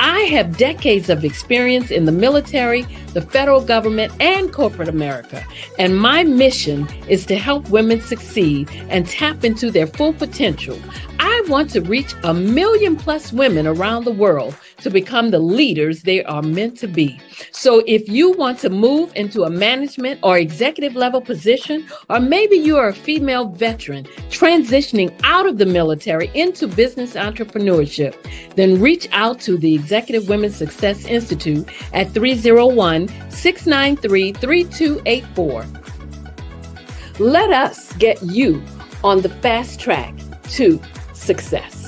I have decades of experience in the military, the federal government, and corporate America, and my mission is to help women succeed and tap into their full potential. I want to reach 1 million plus women around the world to become the leaders they are meant to be. So if you want to move into a management or executive level position, or maybe you are a female veteran transitioning out of the military into business entrepreneurship, then reach out to the Executive Women's Success Institute at 301-693-3284. Let us get you on the fast track to success.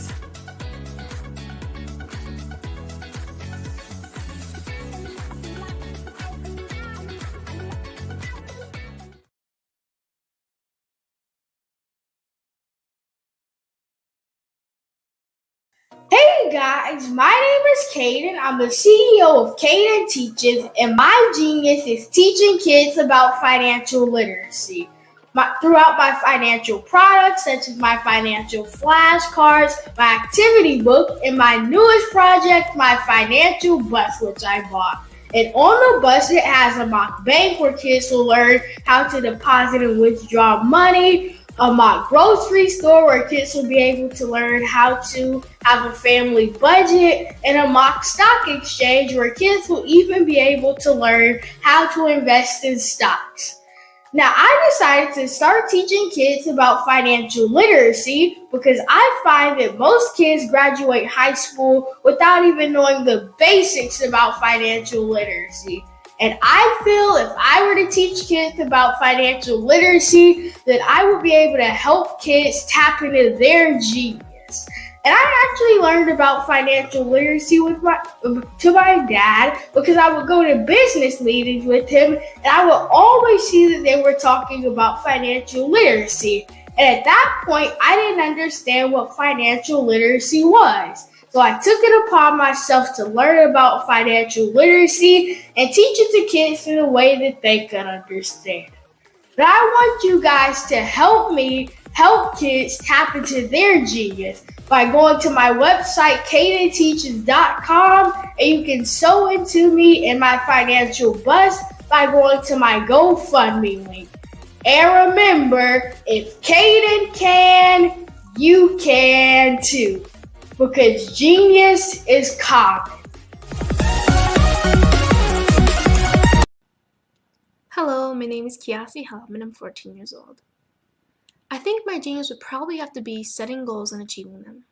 Hey guys, my name is Caden. I'm the CEO of Caden Teaches, and my genius is teaching kids about financial literacy. Throughout my financial products, such as my financial flashcards, my activity book, and my newest project, my financial bus, which I bought. And on the bus, it has a mock bank where kids will learn how to deposit and withdraw money, a mock grocery store where kids will be able to learn how to have a family budget, and a mock stock exchange where kids will even be able to learn how to invest in stocks. Now, I decided to start teaching kids about financial literacy because I find that most kids graduate high school without even knowing the basics about financial literacy. And I feel if I were to teach kids about financial literacy, that I would be able to help kids tap into their genius. And I actually learned about financial literacy to my dad because I would go to business meetings with him and I would always see that they were talking about financial literacy. And at that point, I didn't understand what financial literacy was. So I took it upon myself to learn about financial literacy and teach it to kids in a way that they could understand. But I want you guys to help me help kids tap into their genius by going to my website, cadenteaches.com, and you can sew into me in my financial bust by going to my GoFundMe link. And remember, if Caden can, you can too, because genius is common. Hello, my name is Kiasi Helm and I'm 14 years old. I think my genius would probably have to be setting goals and achieving them.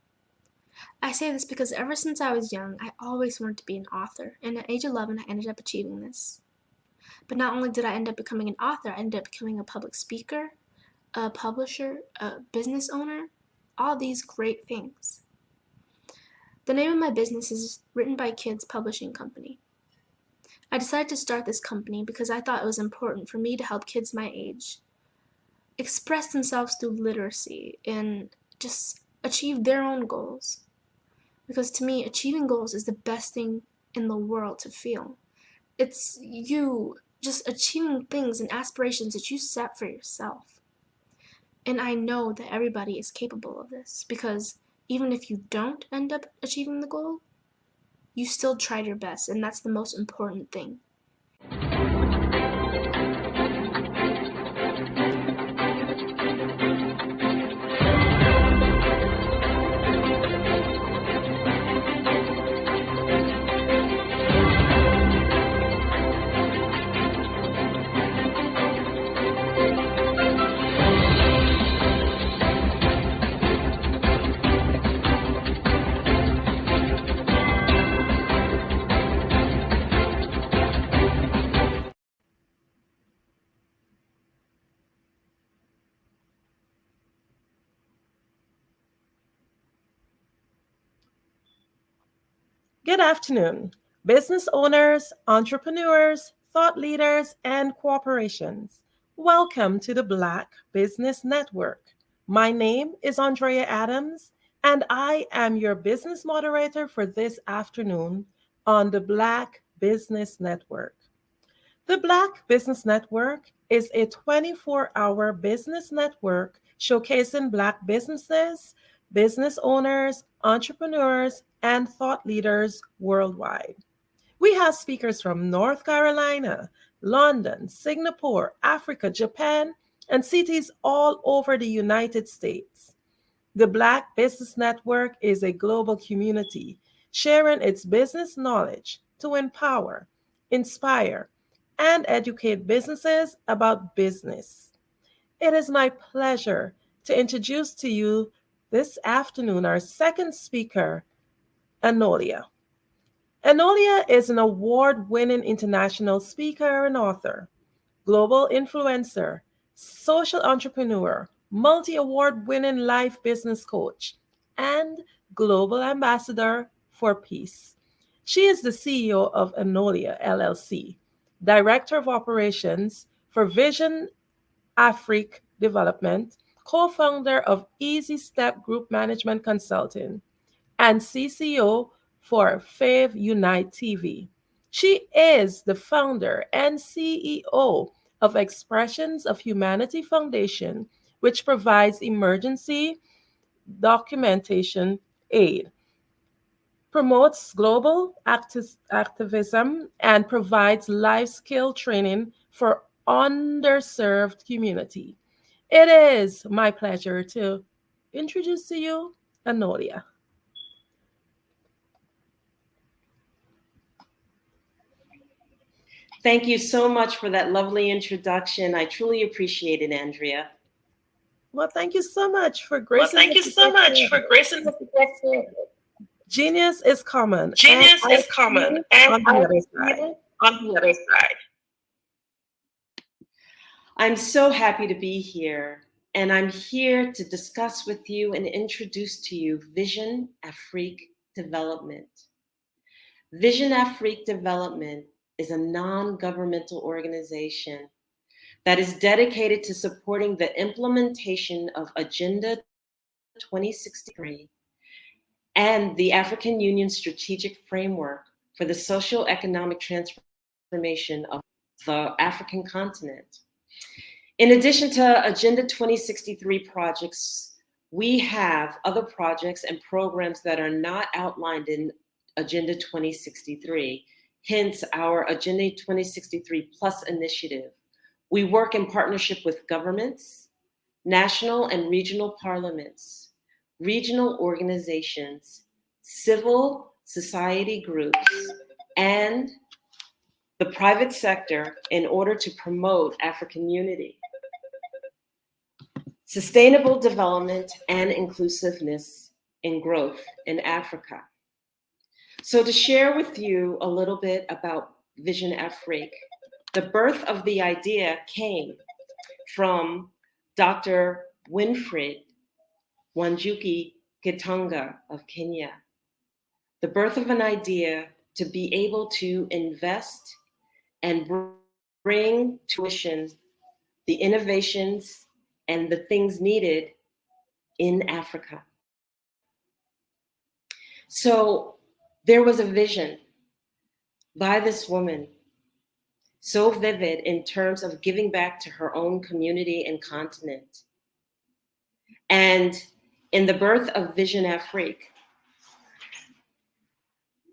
I say this because ever since I was young, I always wanted to be an author, and at age 11, I ended up achieving this. But not only did I end up becoming an author, I ended up becoming a public speaker, a publisher, a business owner, all these great things. The name of my business is Written by Kids Publishing Company. I decided to start this company because I thought it was important for me to help kids my age express themselves through literacy and just achieve their own goals. Because to me, achieving goals is the best thing in the world to feel. It's you just achieving things and aspirations that you set for yourself. And I know that everybody is capable of this because even if you don't end up achieving the goal, you still tried your best, and that's the most important thing. Good afternoon, business owners, entrepreneurs, thought leaders, and corporations. Welcome to the Black Business Network. My name is Andrea Adams, and I am your business moderator for this afternoon on the Black Business Network. The Black Business Network is a 24-hour business network showcasing Black businesses, business owners, entrepreneurs, and thought leaders worldwide. We have speakers from North Carolina, London, Singapore, Africa, Japan, and cities all over the United States. The Black Business Network is a global community sharing its business knowledge to empower, inspire, and educate businesses about business. It is my pleasure to introduce to you this afternoon our second speaker, Enolia. Enolia is an award-winning international speaker and author, global influencer, social entrepreneur, multi-award-winning life business coach, and global ambassador for peace. She is the CEO of Enolia LLC, Director of Operations for Vision Afrique Development, co-founder of Easy Step Group Management Consulting, and CCO for Fave Unite TV. She is the founder and CEO of Expressions of Humanity Foundation, which provides emergency documentation aid, promotes global activism, and provides life skill training for underserved community. It is my pleasure to introduce to you Enolia. Thank you so much for that lovely introduction. I truly appreciate it, Andrea. Well, thank you so much for gracing Genius is common. Genius is common. And on the other side. On the other side. I'm so happy to be here, and I'm here to discuss with you and introduce to you Vision Afrique Development. Vision Afrique Development is a non-governmental organization that is dedicated to supporting the implementation of Agenda 2063 and the African Union Strategic Framework for the Socio-Economic Transformation of the African continent. In addition to Agenda 2063 projects, we have other projects and programs that are not outlined in Agenda 2063, hence our Agenda 2063 Plus initiative. We work in partnership with governments, national and regional parliaments, regional organizations, civil society groups, and the private sector in order to promote African unity, sustainable development, and inclusiveness in growth in Africa. So to share with you a little bit about Vision Afrique, the birth of the idea came from Dr. Winfred Wanjuki Gitonga of Kenya. The birth of an idea to be able to invest and bring to fruition the innovations and the things needed in Africa. So there was a vision by this woman, so vivid in terms of giving back to her own community and continent. And in the birth of Vision Afrique,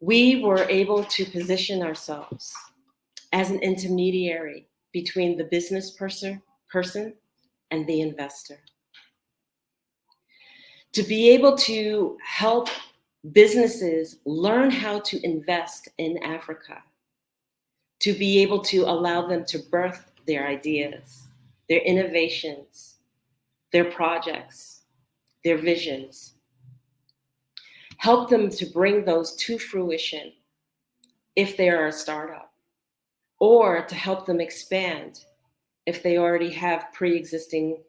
we were able to position ourselves as an intermediary between the business person and the investor. To be able to help businesses learn how to invest in Africa, to be able to allow them to birth their ideas, their innovations, their projects, their visions, help them to bring those to fruition if they are a startup, or to help them expand if they already have pre-existing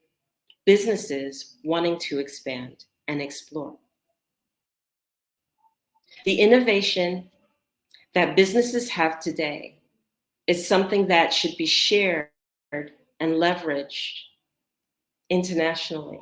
businesses wanting to expand and explore. The innovation that businesses have today is something that should be shared and leveraged internationally.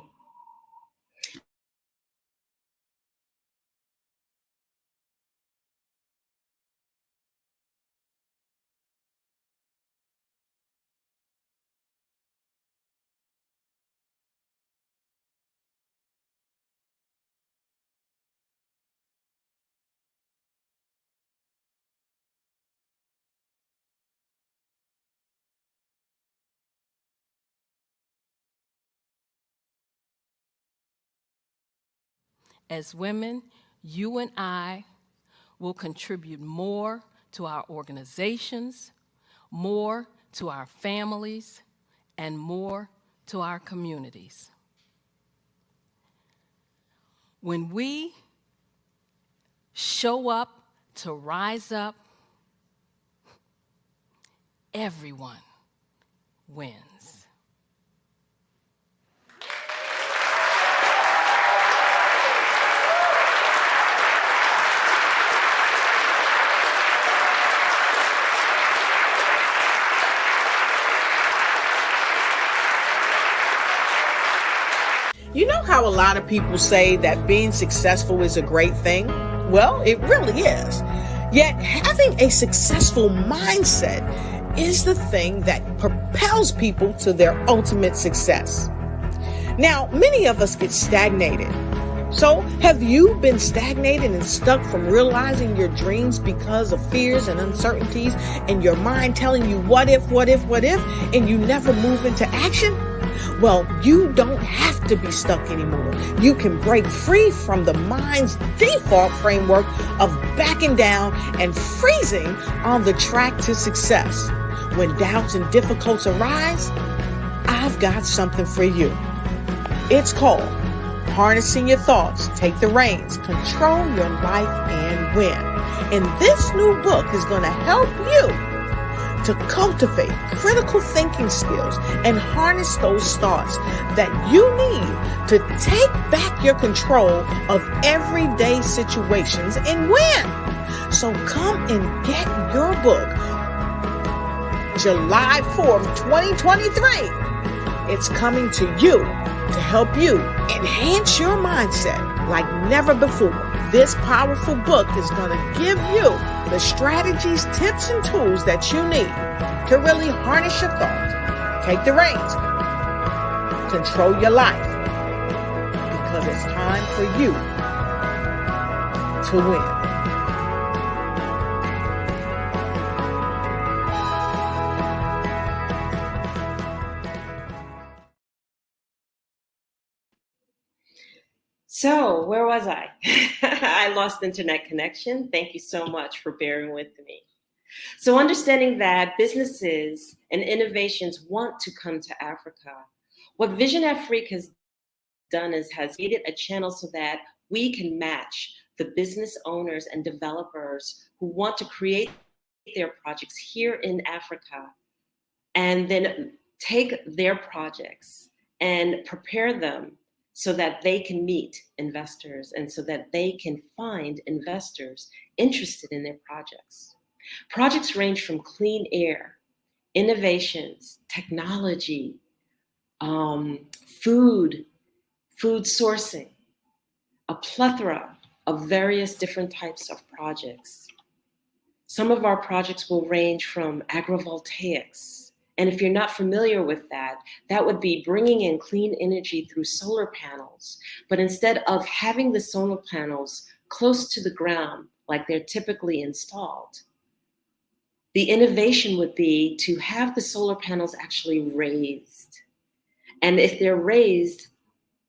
As women, you and I will contribute more to our organizations, more to our families, and more to our communities. When we show up to rise up, everyone wins. You know how a lot of people say that being successful is a great thing? Well, it really is. Yet having a successful mindset is the thing that propels people to their ultimate success. Now, many of us get stagnated. So, have you been stagnated and stuck from realizing your dreams because of fears and uncertainties and your mind telling you what if, and you never move into action? Well, you don't have to be stuck anymore. You can break free from the mind's default framework of backing down and freezing on the track to success. when doubts and difficulties arise, I've got something for you. It's called Harnessing Your Thoughts, Take the Reins, Control Your Life and Win. And this new book is going to help you to cultivate critical thinking skills and harness those thoughts that you need to take back your control of everyday situations and win. So come and get your book July 4th, 2023. It's coming to you to help you enhance your mindset like never before. This powerful book is going to give you the strategies, tips, and tools that you need to really harness your thoughts, take the reins, control your life, because it's time for you to win. So where was I? I lost internet connection. Thank you so much for bearing with me. So understanding that businesses and innovations want to come to Africa, what Vision Afrique has done is has created a channel so that we can match the business owners and developers who want to create their projects here in Africa, and then take their projects and prepare them so that they can meet investors and so that they can find investors interested in their projects. Projects range from clean air, innovations, technology, food sourcing, a plethora of various different types of projects. Some of our projects will range from agrivoltaics. And if you're not familiar with that, that would be bringing in clean energy through solar panels. But instead of having the solar panels close to the ground, like they're typically installed, the innovation would be to have the solar panels actually raised. And if they're raised,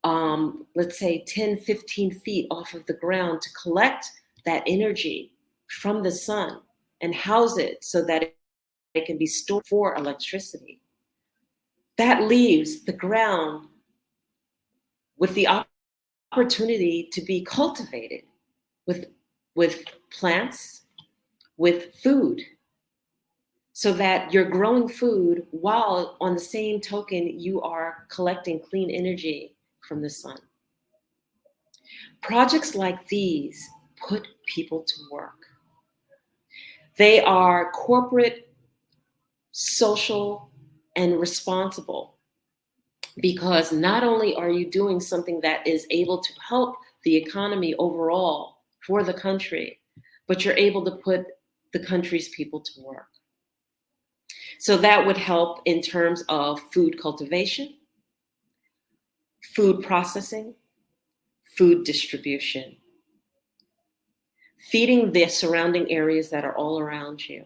let's say 10, 15 feet off of the ground, to collect that energy from the sun and house it so that it can be stored for electricity. That leaves the ground with the opportunity to be cultivated with plants, with food, so that you're growing food while on the same token you are collecting clean energy from the sun. Projects like these put people to work. They are corporate, social, and responsible, because not only are you doing something that is able to help the economy overall for the country, but you're able to put the country's people to work. So that would help in terms of food cultivation, food processing, food distribution, feeding the surrounding areas that are all around you,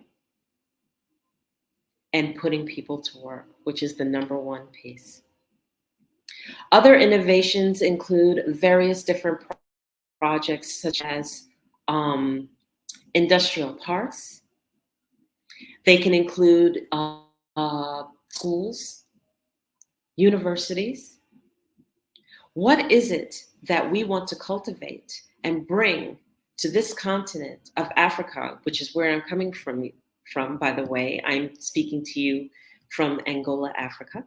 and putting people to work, which is the number one piece. Other innovations include various different projects such as industrial parks. They can include schools, universities. What is it that we want to cultivate and bring to this continent of Africa, which is where I'm coming from, by the way? I'm speaking to you from Angola, Africa,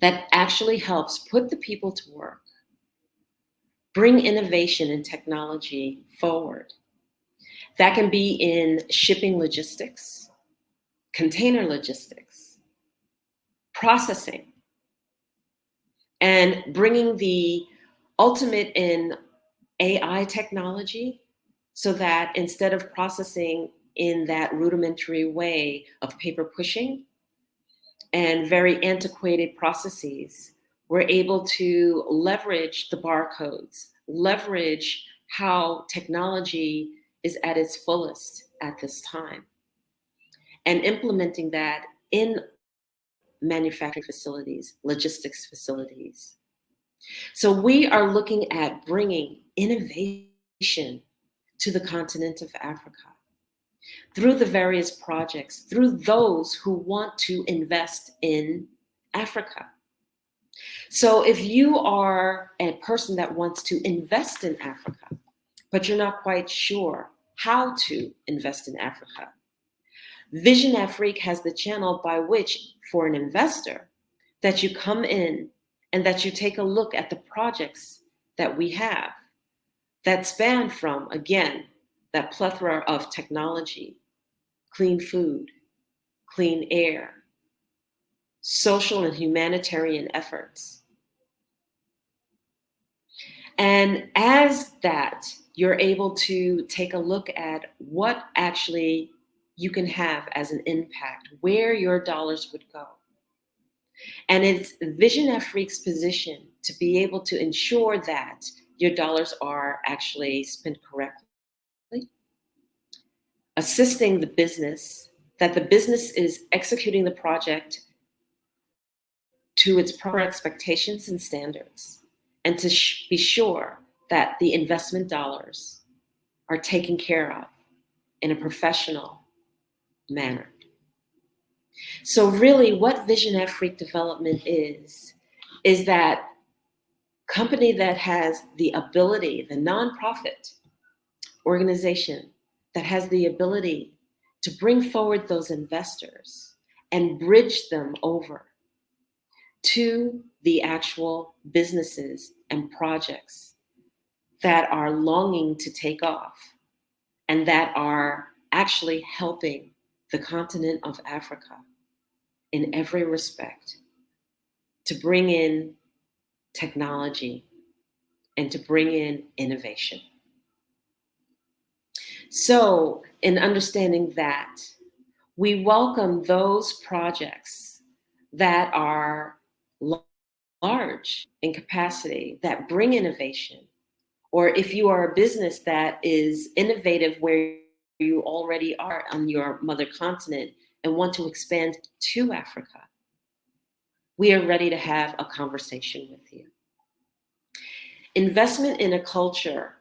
that actually helps put the people to work, bring innovation and technology forward. That can be in shipping logistics, container logistics, processing, and bringing the ultimate in AI technology, so that instead of processing in that rudimentary way of paper pushing and very antiquated processes, we're able to leverage the barcodes, leverage how technology is at its fullest at this time, and implementing that in manufacturing facilities, logistics facilities. So we are looking at bringing innovation to the continent of Africa. through the various projects, through those who want to invest in Africa. So if you are a person that wants to invest in Africa, but you're not quite sure how to invest in Africa, Vision Afrique has the channel by which, for an investor, that you come in and that you take a look at the projects that we have that span from, again, that plethora of technology, clean food, clean air, social and humanitarian efforts. And as that, you're able to take a look at what actually you can have as an impact, where your dollars would go. And it's Vision Afrique's position to be able to ensure that your dollars are actually spent correctly, assisting the business, that the business is executing the project to its proper expectations and standards, and to be sure that the investment dollars are taken care of in a professional manner. So really what Vision Afrique Development is that company that has the ability, the nonprofit organization that has the ability to bring forward those investors and bridge them over to the actual businesses and projects that are longing to take off and that are actually helping the continent of Africa in every respect to bring in technology and to bring in innovation. So in understanding that, we welcome those projects that are large in capacity, that bring innovation, or if you are a business that is innovative where you already are on your mother continent and want to expand to Africa, we are ready to have a conversation with you. Investment in a culture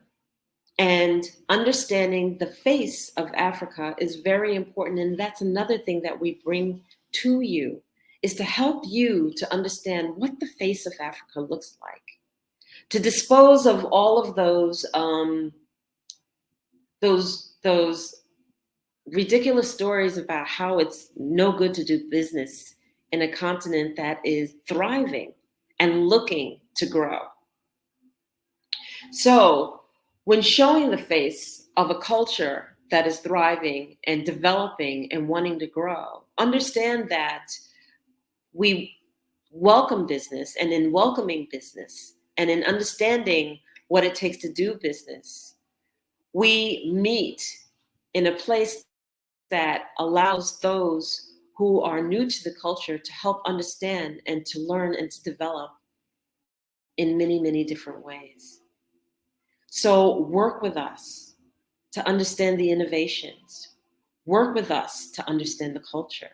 and understanding the face of Africa is very important, and that's another thing that we bring to you, is to help you to understand what the face of Africa looks like, to dispose of all of those ridiculous stories about how it's no good to do business in a continent that is thriving and looking to grow. So when showing the face of a culture that is thriving and developing and wanting to grow, understand that we welcome business, and in welcoming business and in understanding what it takes to do business, we meet in a place that allows those who are new to the culture to help understand and to learn and to develop in many, many different ways. So work with us to understand the innovations. Work with us to understand the culture.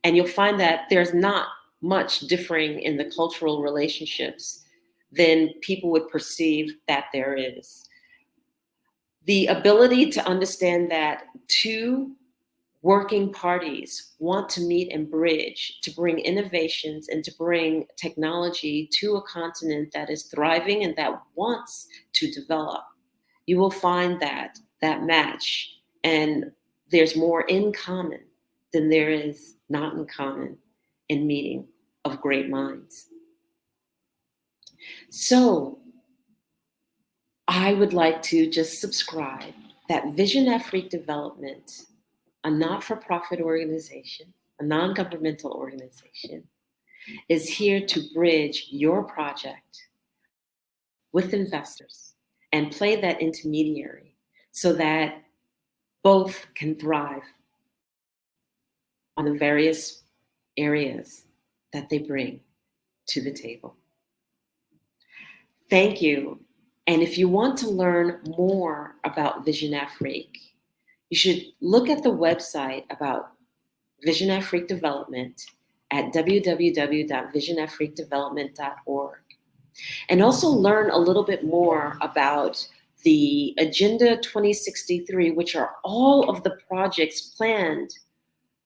And you'll find that there's not much differing in the cultural relationships than people would perceive that there is. The ability to understand that two working parties want to meet and bridge to bring innovations and to bring technology to a continent that is thriving and that wants to develop, you will find that match, and there's more in common than there is not in common in meeting of great minds. So I would like to just subscribe that Vision Afrique Development, a not-for-profit organization, a non-governmental organization, is here to bridge your project with investors and play that intermediary so that both can thrive on the various areas that they bring to the table. Thank you. And if you want to learn more about Vision Afrique, you should look at the website about Vision Afrique Development at www.visionafriquedevelopment.org. And also learn a little bit more about the Agenda 2063, which are all of the projects planned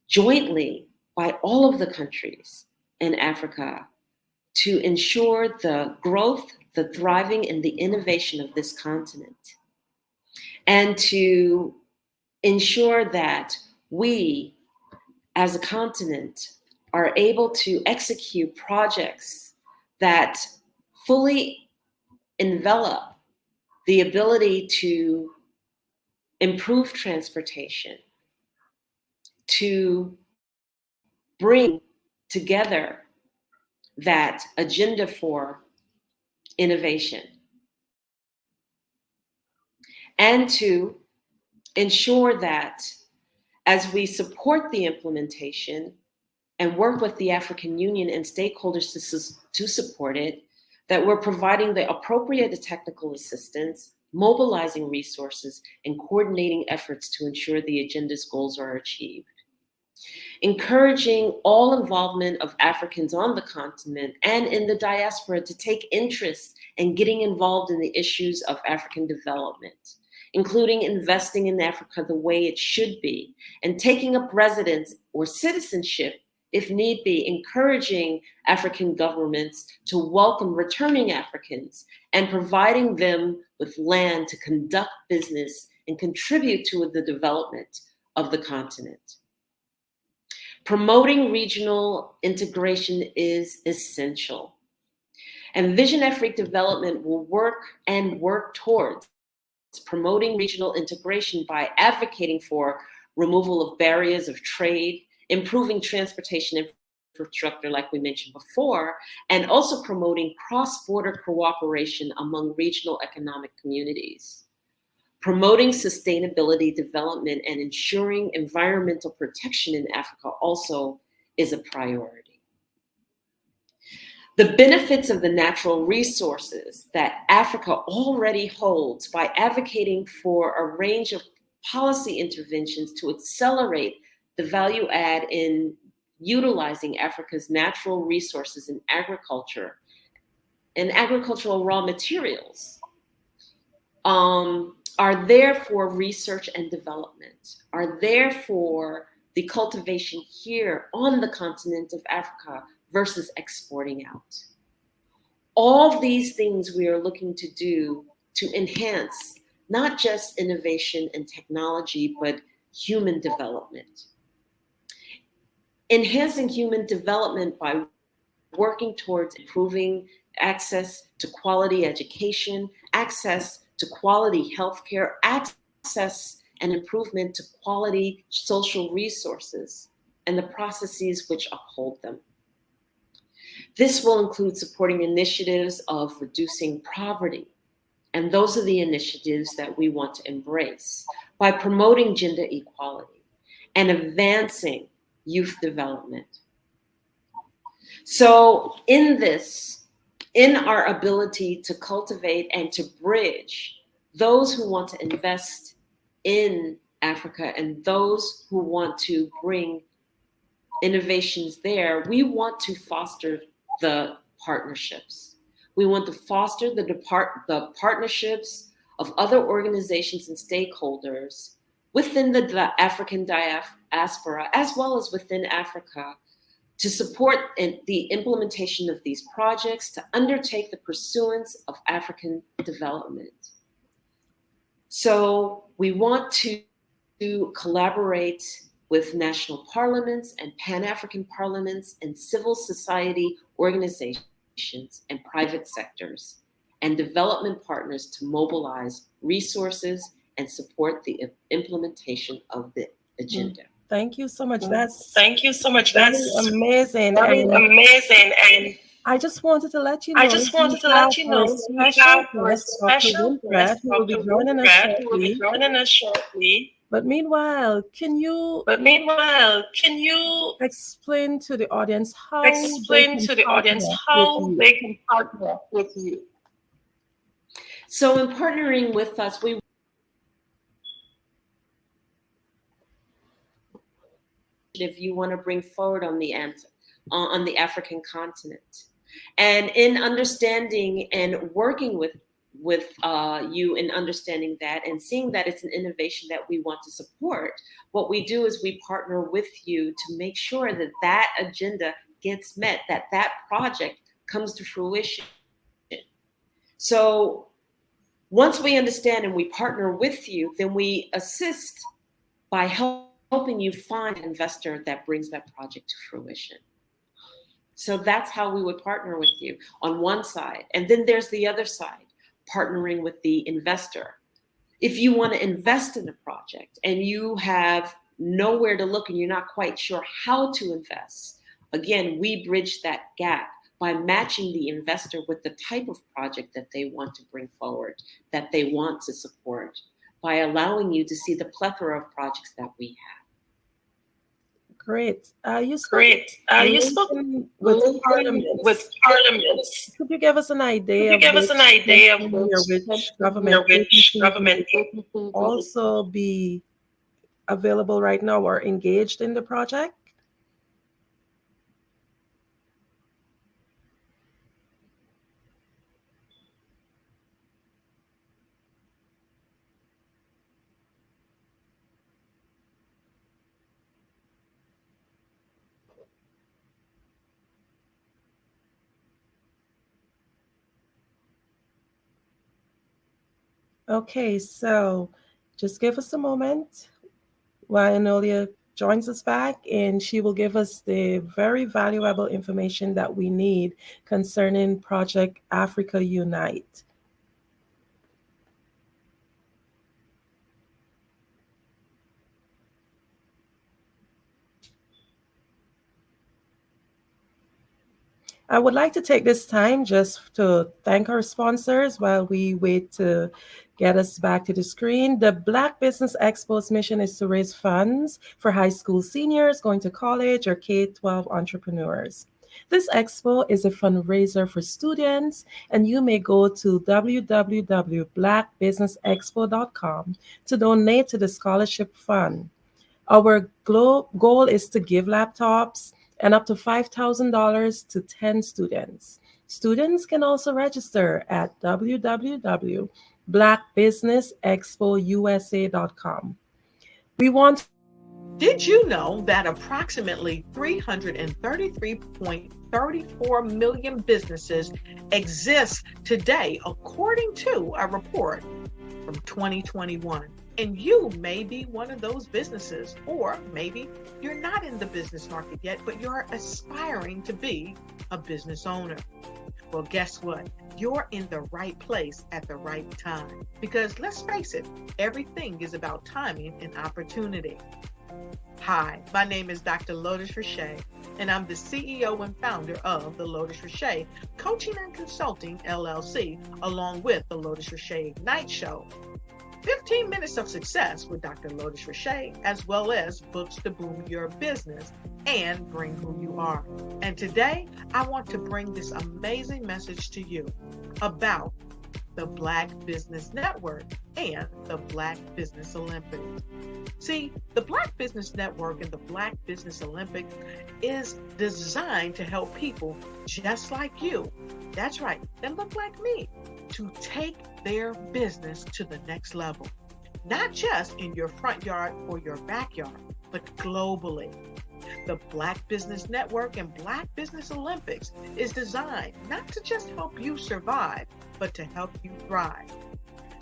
jointly by all of the countries in Africa to ensure the growth, the thriving, and the innovation of this continent, and to ensure that we, as a continent, are able to execute projects that fully envelop the ability to improve transportation, to bring together that agenda for innovation, and to ensure that as we support the implementation and work with the African Union and stakeholders to support it, that we're providing the appropriate technical assistance, mobilizing resources, and coordinating efforts to ensure the agenda's goals are achieved. Encouraging all involvement of Africans on the continent and in the diaspora to take interest in getting involved in the issues of African development, including investing in Africa the way it should be, and taking up residence or citizenship if need be, encouraging African governments to welcome returning Africans and providing them with land to conduct business and contribute to the development of the continent. Promoting regional integration is essential. And Vision Afrique Development will work towards promoting regional integration by advocating for removal of barriers of trade, improving transportation infrastructure like we mentioned before, and also promoting cross-border cooperation among regional economic communities. Promoting sustainability development and ensuring environmental protection in Africa also is a priority. The benefits of the natural resources that Africa already holds by advocating for a range of policy interventions to accelerate the value add in utilizing Africa's natural resources in agriculture and agricultural raw materials are there for research and development, are there for the cultivation here on the continent of Africa versus exporting out. All these things we are looking to do to enhance not just innovation and technology, but human development. Enhancing human development by working towards improving access to quality education, access to quality healthcare, access and improvement to quality social resources, and the processes which uphold them. This will include supporting initiatives of reducing poverty, and those are the initiatives that we want to embrace by promoting gender equality and advancing youth development. So in our ability to cultivate and to bridge those who want to invest in Africa and those who want to bring innovations there, we want to foster the partnerships. We want to foster the partnerships of other organizations and stakeholders within the African diaspora, as well as within Africa, to support the implementation of these projects, to undertake the pursuance of African development. So we want to collaborate with national parliaments and Pan-African parliaments and civil society organizations and private sectors and development partners to mobilize resources and support the implementation of the agenda. Thank you so much. That's amazing. Amazing. And I just wanted to let you know. We have our special guest who will be joining us shortly. But meanwhile, can you explain to the audience how they can partner with you? So in partnering with us, if you want to bring forward on the African continent, and in understanding and working with with you in understanding that and seeing that it's an innovation that we want to support, what we do is we partner with you to make sure that that agenda gets met, that that project comes to fruition. So once we understand and we partner with you, then we assist by helping you find an investor that brings that project to fruition. So that's how we would partner with you on one side. And then there's the other side, partnering with the investor. If you want to invest in a project and you have nowhere to look and you're not quite sure how to invest, again, we bridge that gap by matching the investor with the type of project that they want to bring forward, that they want to support, by allowing you to see the plethora of projects that we have. Great. You spoke with parliaments. Could you give us an idea of which government also be available right now or engaged in the project? Okay, so just give us a moment while Enolia joins us back, and she will give us the very valuable information that we need concerning Project Africa Unite. I would like to take this time just to thank our sponsors while we wait to get us back to the screen. The Black Business Expo's mission is to raise funds for high school seniors going to college or K-12 entrepreneurs. This expo is a fundraiser for students, and you may go to www.blackbusinessexpo.com to donate to the scholarship fund. Our goal is to give laptops and up to $5,000 to 10 students. Students can also register at www.blackbusinessexpousa.com. Did you know that approximately 333.34 million businesses exist today, according to a report from 2021? And you may be one of those businesses, or maybe you're not in the business market yet, but you're aspiring to be a business owner. Well, guess what? You're in the right place at the right time. Because let's face it, everything is about timing and opportunity. Hi, my name is Dr. Lotus Richey, and I'm the CEO and founder of the Lotus Richey Coaching and Consulting LLC, along with the Lotus Richey Ignite Show. 15 minutes of success with Dr. Lotus Richey, as well as books to boom your business and bring who you are. And today, I want to bring this amazing message to you about the Black Business Network and the Black Business Olympics. See, the Black Business Network and the Black Business Olympics is designed to help people just like you, that's right, that look like me, to take their business to the next level. Not just in your front yard or your backyard, but globally. The Black Business Network and Black Business Olympics is designed not to just help you survive, but to help you thrive.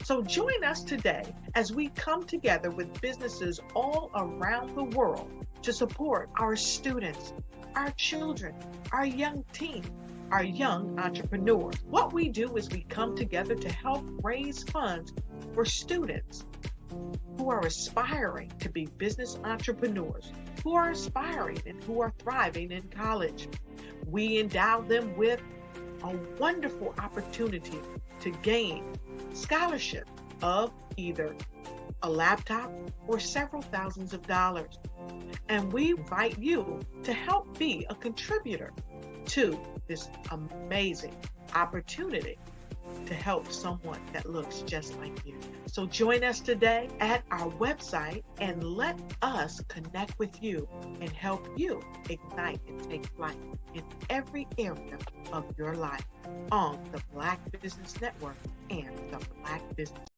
So join us today as we come together with businesses all around the world to support our students, our children, our young teens, our young entrepreneurs. What we do is we come together to help raise funds for students who are aspiring to be business entrepreneurs, who are aspiring and who are thriving in college. We endow them with a wonderful opportunity to gain scholarship of either a laptop or several thousands of dollars. And we invite you to help be a contributor to this amazing opportunity to help someone that looks just like you. So join us today at our website and let us connect with you and help you ignite and take flight in every area of your life on the Black Business Network and the Black Business.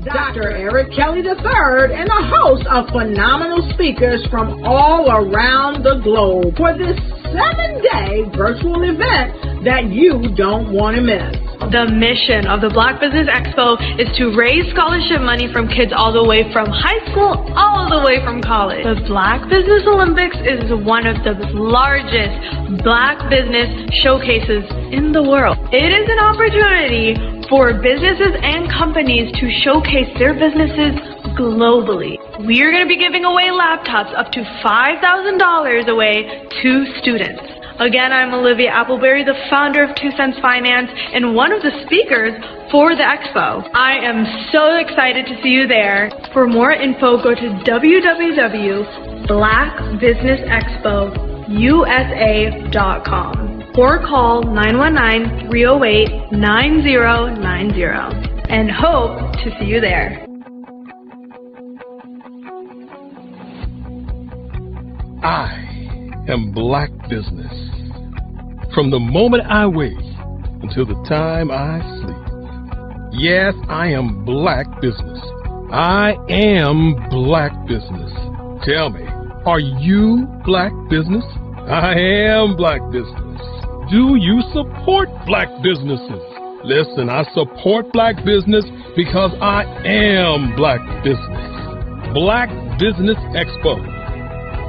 Dr. Eric Kelly III and a host of phenomenal speakers from all around the globe for this 7-day virtual event that you don't want to miss. The mission of the Black Business Expo is to raise scholarship money from kids all the way from high school, all the way from college. The Black Business Olympics is one of the largest Black business showcases in the world. It is an opportunity for businesses and companies to showcase their businesses globally. We are going to be giving away laptops up to $5,000 away to students. Again, I'm Olivia Appleberry, the founder of 2 Cents Finance and one of the speakers for the expo. I am so excited to see you there. For more info, go to www.blackbusinessexpousa.com or call 919-308-9090 and hope to see you there. I am Black business. From the moment I wake until the time I sleep. Yes, I am Black business. I am Black business. Tell me, are you Black business? I am Black business. Do you support Black businesses? Listen, I support Black business because I am Black business. Black Business Expo,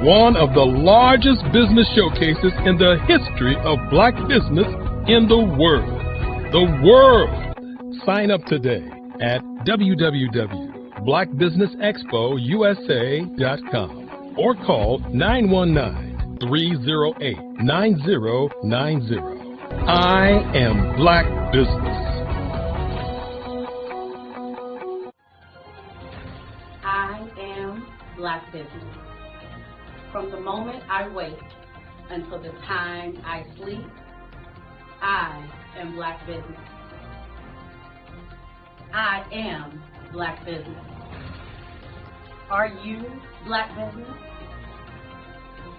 one of the largest business showcases in the history of Black business in the world. The world! Sign up today at www.blackbusinessexpousa.com or call 919-308-9090. I am Black business. I am Black business. From the moment I wake until the time I sleep, I am Black business. I am Black business. Are you Black business?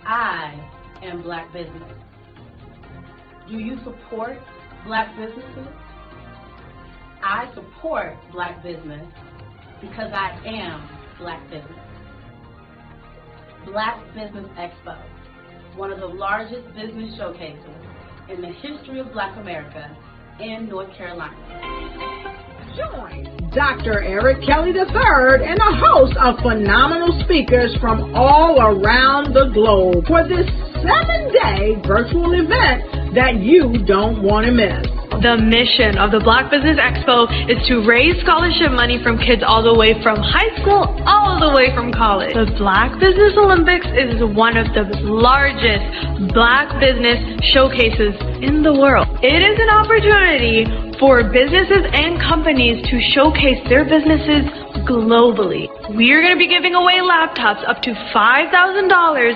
I am Black business. Do you support Black businesses? I support Black business because I am Black business. Black Business Expo, one of the largest business showcases in the history of Black America in North Carolina. Join Dr. Eric Kelly III and a host of phenomenal speakers from all around the globe for this 7-day virtual event that you don't want to miss. The mission of the Black Business Expo is to raise scholarship money from kids all the way from high school, all the way from college. The Black Business Olympics is one of the largest Black business showcases in the world. It is an opportunity for businesses and companies to showcase their businesses globally. We are going to be giving away laptops up to $5,000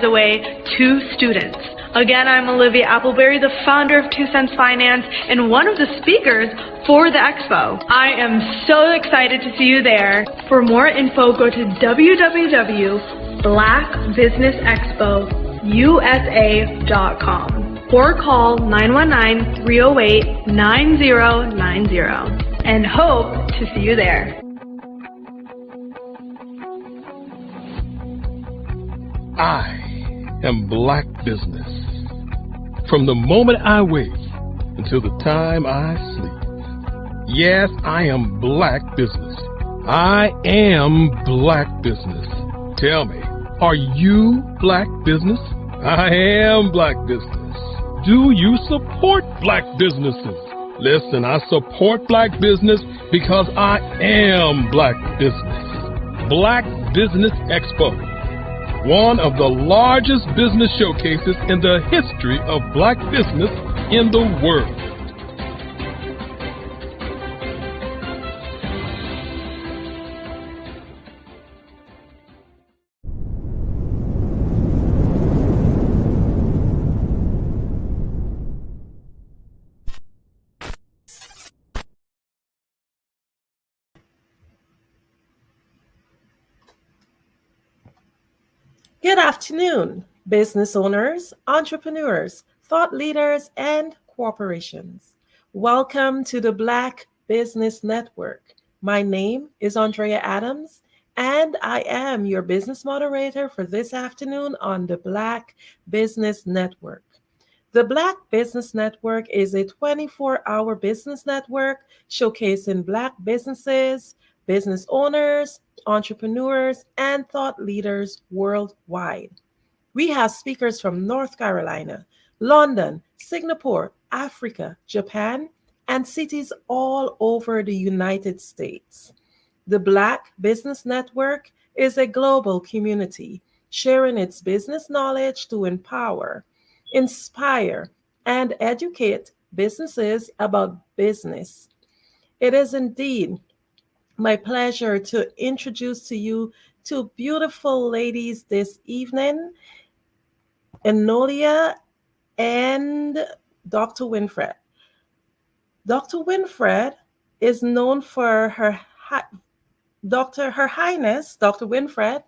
away to students. Again, I'm Olivia Appleberry, the founder of 2 Cents Finance and one of the speakers for the expo. I am so excited to see you there. For more info, go to www.blackbusinessexpousa.com or call 919-308-9090 and hope to see you there. I am black business. From the moment I wake until the time I sleep. Yes, I am black business. I am black business. Tell me, are you black business? I am black business. Do you support black businesses? Listen, I support black business because I am black business. Black Business Expo, one of the largest business showcases in the history of black business in the world. Good afternoon, business owners, entrepreneurs, thought leaders, and corporations. Welcome to the Black Business Network. My name is Andrea Adams, and I am your business moderator for this afternoon on the Black Business Network. The Black Business Network is a 24-hour business network showcasing Black businesses, business owners, entrepreneurs, and thought leaders worldwide. We have speakers from North Carolina, London, Singapore, Africa, Japan, and cities all over the United States. The Black Business Network is a global community sharing its business knowledge to empower, inspire, and educate businesses about business. It is indeed my pleasure to introduce to you two beautiful ladies this evening, Enolia and Dr. Winfred. Dr. Winfred is known for her Highness, Dr. Winfred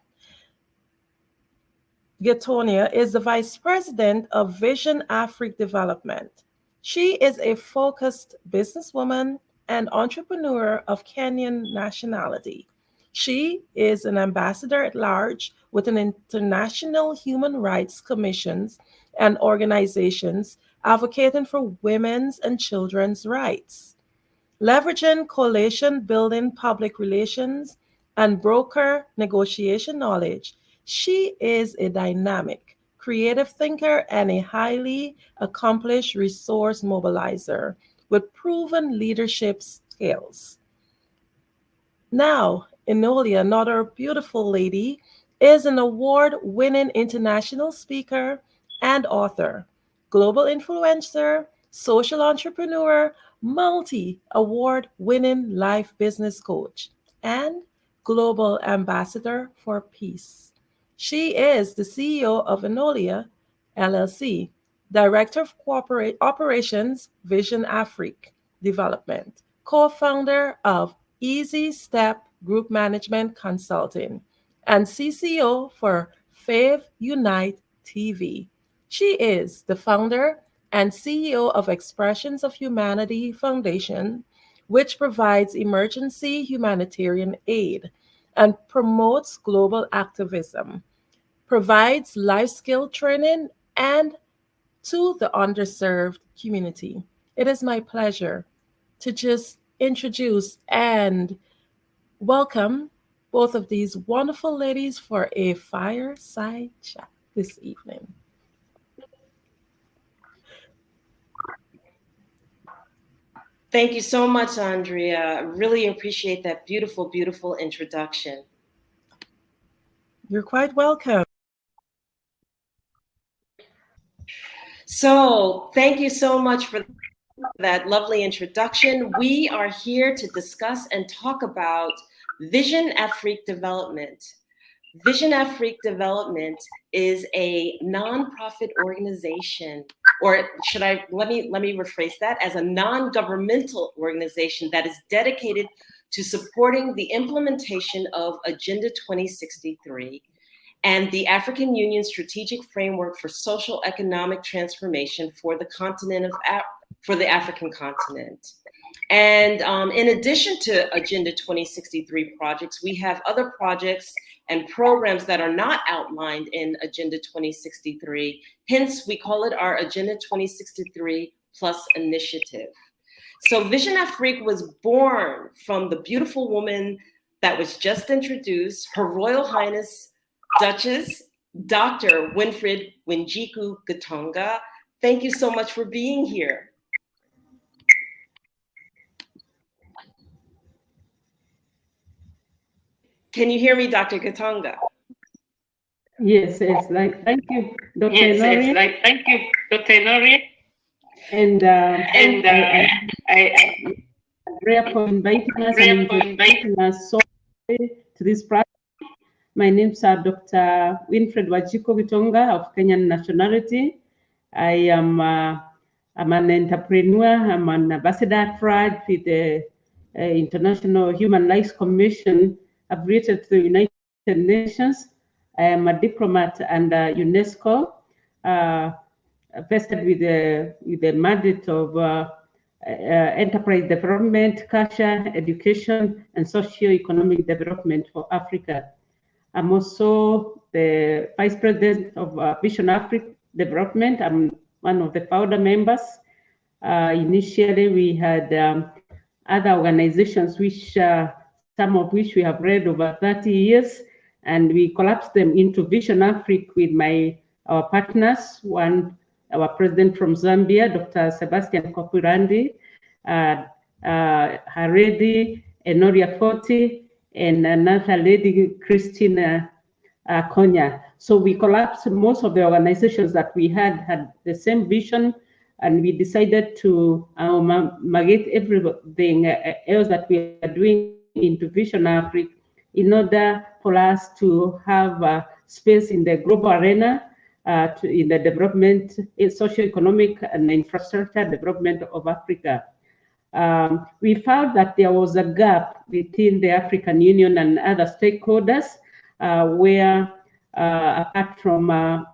Getonia is the Vice President of Vision Afrique Development. She is a focused businesswoman and entrepreneur of Kenyan nationality. She is an ambassador at large with an international human rights commissions and organizations advocating for women's and children's rights. Leveraging coalition building public relations and broker negotiation knowledge, she is a dynamic, creative thinker and a highly accomplished resource mobilizer with proven leadership skills. Now, Enolia, another beautiful lady, is an award-winning international speaker and author, global influencer, social entrepreneur, multi-award-winning life business coach, and global ambassador for peace. She is the CEO of Enolia LLC, Director of Corporate Operations, Vision Afrique Development, co-founder of Easy Step Group Management Consulting, and CCO for Fave Unite TV. She is the founder and CEO of Expressions of Humanity Foundation, which provides emergency humanitarian aid and promotes global activism, provides life skill training, and to the underserved community. It is my pleasure to just introduce and welcome both of these wonderful ladies for a fireside chat this evening. Thank you so much, Andrea. I really appreciate that beautiful, beautiful introduction. You're quite welcome. So thank you so much for that lovely introduction. We are here to discuss and talk about Vision Afrique Development. Vision Afrique Development is a nonprofit organization, or should I, let me rephrase that, as a non-governmental organization that is dedicated to supporting the implementation of Agenda 2063 and the African Union Strategic Framework for Social Economic Transformation for the continent of for the African continent. And in addition to Agenda 2063 projects, we have other projects and programs that are not outlined in Agenda 2063. Hence, we call it our Agenda 2063 Plus initiative. So Vision Afrique was born from the beautiful woman that was just introduced, Her Royal Highness Duchess Dr. Winfred Winjiku Gatonga. Thank you so much for being here. Can you hear me, Dr. Gatonga? Yes, thank you, Dr. Nori. Thank you, Dr. Nori. And I Andrea for inviting us and inviting us so to this project. My name is Dr. Winfred Wajiko Gitonga of Kenyan nationality. I am I'm an entrepreneur. I'm an ambassador at FRAD with the International Human Rights Commission affiliated to the United Nations. I am a diplomat under UNESCO, vested with the mandate of enterprise development, culture, education, and socio-economic development for Africa. I'm also the Vice President of Vision Africa Development. I'm one of the founder members. Initially, we had other organizations, which some of which we have read over 30 years, and we collapsed them into Vision Africa with our partners. One, our president from Zambia, Dr. Sebastian Kopurandi, Haredi, Enoria Forti, and another lady, Christina Konya. So we collapsed most of the organizations that we had the same vision, and we decided to amalgamate everything else that we are doing into Vision Africa in order for us to have space in the global arena in the development, socio-economic and infrastructure development of Africa. We found that there was a gap within the African Union and other stakeholders where, apart from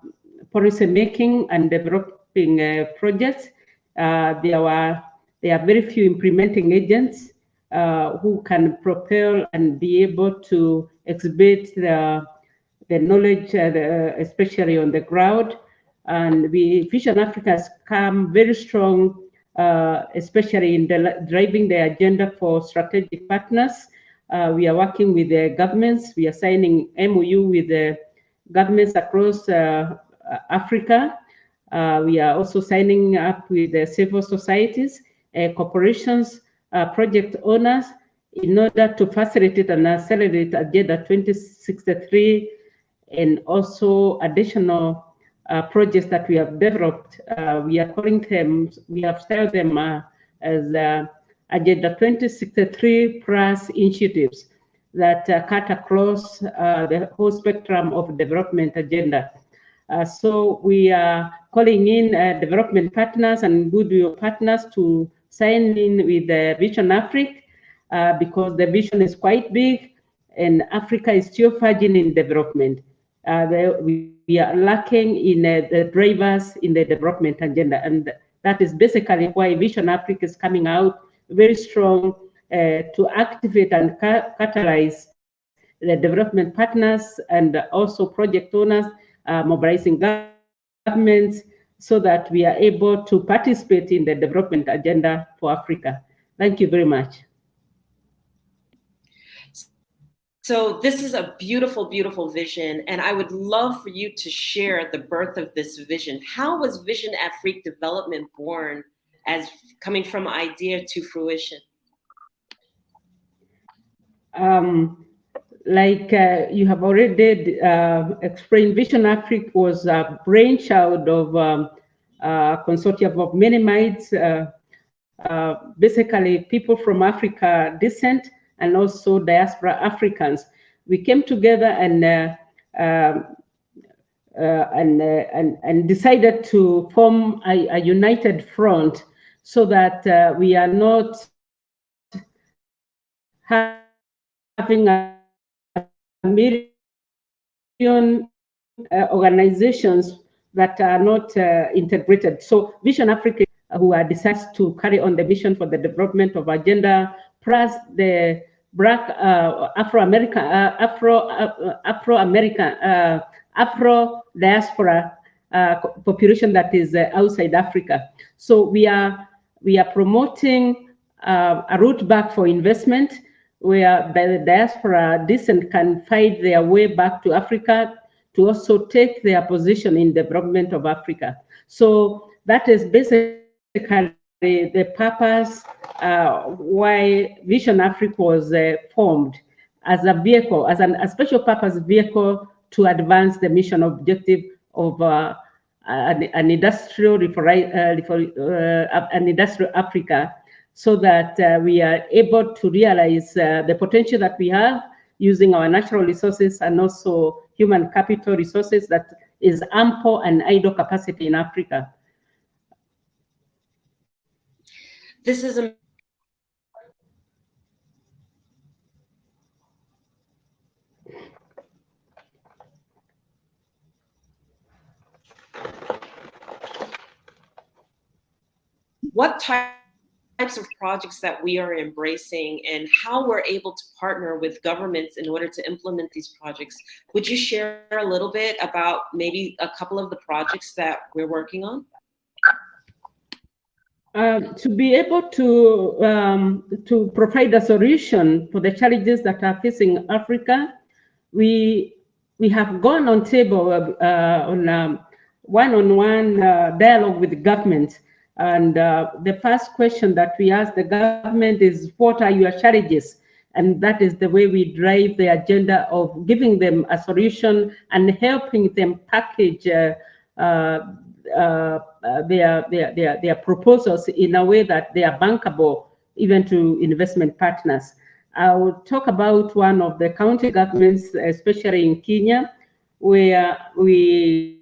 policy making and developing projects, there are very few implementing agents who can propel and be able to exhibit the knowledge, especially on the ground. And Vision Africa has come very strong, especially in driving the agenda for strategic partners. We are working with the governments. We are signing MOU with the governments across Africa. We are also signing up with the civil societies, corporations, project owners, in order to facilitate and accelerate Agenda 2063 and also additional projects that we have developed. We are calling them, we have styled them as Agenda 2063 plus initiatives that cut across the whole spectrum of development agenda. So we are calling in development partners and goodwill partners to sign in with the Vision Africa because the vision is quite big and Africa is still fudging in development. We are lacking in the drivers in the development agenda, and that is basically why Vision Africa is coming out very strong to activate and catalyze the development partners and also project owners, mobilizing governments so that we are able to participate in the development agenda for Africa. Thank you very much. So this is a beautiful, beautiful vision, and I would love for you to share the birth of this vision. How was Vision Afrique Development born as coming from idea to fruition? Like you have already explained, Vision Afrique was a brainchild of a consortium of many minds, basically people from Africa descent, and also diaspora Africans. We came together and decided to form a united front so that we are not having a million organizations that are not integrated. So Vision Africa who are decided to carry on the mission for the development of agenda, plus the Black Afro-American, Afro diaspora population that is outside Africa. So we are promoting a route back for investment, where the diaspora descent can find their way back to Africa to also take their position in development of Africa. So that is basically the purpose why Vision Africa was formed, as a vehicle, as a special purpose vehicle to advance the mission objective of an industrial Africa, so that we are able to realize the potential that we have using our natural resources and also human capital resources that is ample and idle capacity in Africa. This is a what types of projects that we are embracing and how we're able to partner with governments in order to implement these projects. Would you share a little bit about maybe a couple of the projects that we're working on? To be able to provide a solution for the challenges that are facing Africa, we have gone on table on one-on-one dialogue with the government. And the first question that we ask the government is, what are your challenges? And that is the way we drive the agenda of giving them a solution and helping them package their proposals in a way that they are bankable even to investment partners. I will talk about one of the county governments, especially in Kenya, where we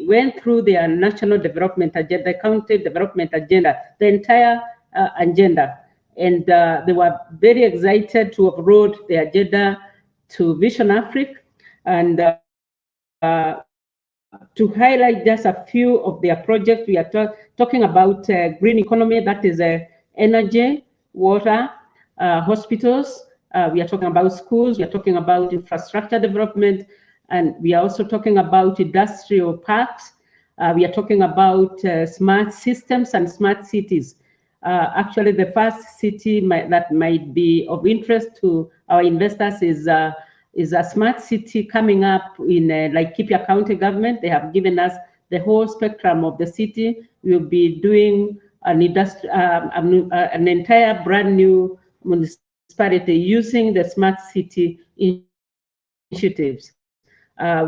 went through their national development agenda, the county development agenda, the entire agenda. And they were very excited to have wrote the agenda to Vision Africa, and to highlight just a few of their projects. We are talking about green economy, that is energy, water, hospitals. We are talking about schools. We are talking about infrastructure development. And we are also talking about industrial parks. We are talking about smart systems and smart cities. Actually, the first city that might be of interest to our investors is a smart city coming up in Laikipia County government. They have given us the whole spectrum of the city. We'll be doing an entire brand new municipality using the smart city initiatives.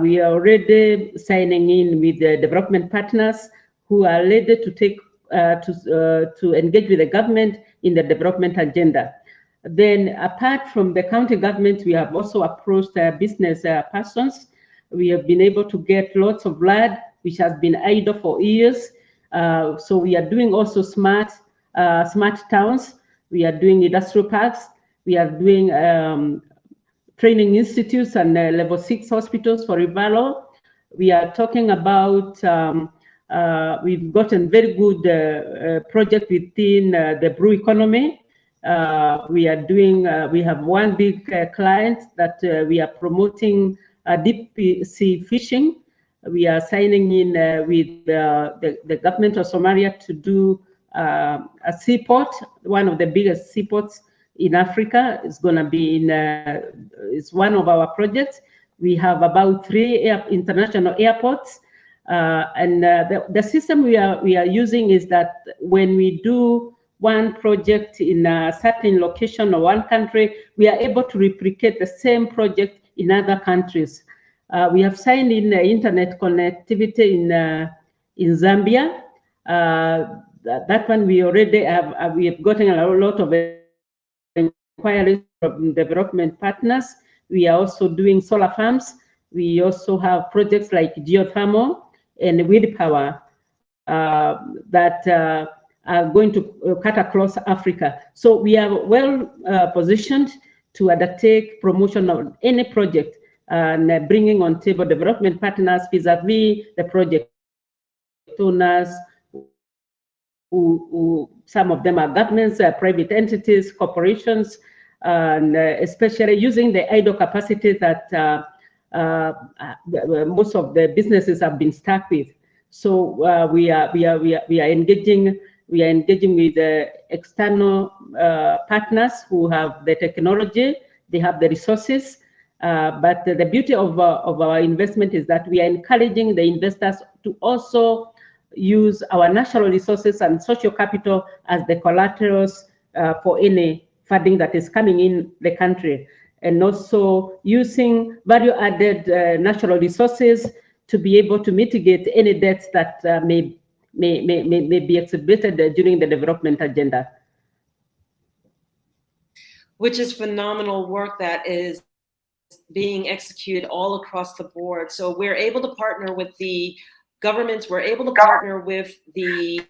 We are already signing in with the development partners who are ready to take to engage with the government in the development agenda. Then, apart from the county government, we have also approached business persons. We have been able to get lots of land which has been idle for years. So we are doing also smart towns. We are doing industrial parks. We are doing training institutes and level 6 hospitals for Rivalo. We are talking about, we've gotten very good project within the brew economy. We are doing, we have one big client that we are promoting deep sea fishing. We are signing in with the government of Somalia to do a seaport, one of the biggest seaports in Africa. Is going to be in, it's one of our projects. We have about 3 international airports. And the system we are using is that when we do one project in a certain location or one country, we are able to replicate the same project in other countries. We have signed in internet connectivity in Zambia. That one we already have, we have gotten a lot of inquiries from development partners. We are also doing solar farms. We also have projects like geothermal and wind power that are going to cut across Africa. So we are well positioned to undertake promotion of any project and bringing on table development partners vis-a-vis the project owners some of them are governments, private entities, corporations, and especially using the idle capacity that most of the businesses have been stuck with. So we are engaging with external partners who have the technology, they have the resources. But the beauty of our investment is that we are encouraging the investors to also use our natural resources and social capital as the collaterals for any funding that is coming in the country, and also using value-added natural resources to be able to mitigate any debts that may be exhibited during the development agenda. Which is phenomenal work that is being executed all across the board. So we're able to partner with the governments, we're able to partner with the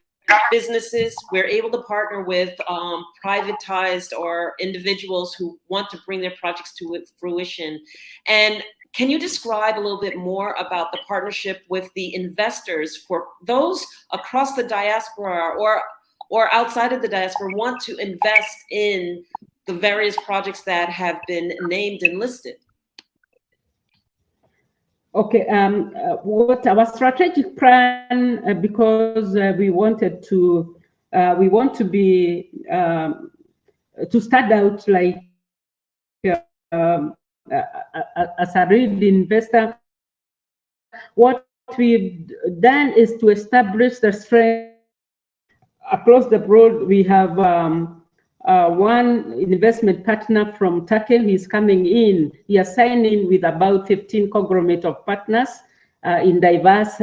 businesses, we're able to partner with privatized or individuals who want to bring their projects to fruition. And can you describe a little bit more about the partnership with the investors for those across the diaspora or outside of the diaspora want to invest in the various projects that have been named and listed? Okay, what our strategic plan, because we want to be to start out like as a real investor. What we've done is to establish the strength across the board. We have one investment partner from Turkey. He's coming in. He is signing with about 15 conglomerate of partners in diverse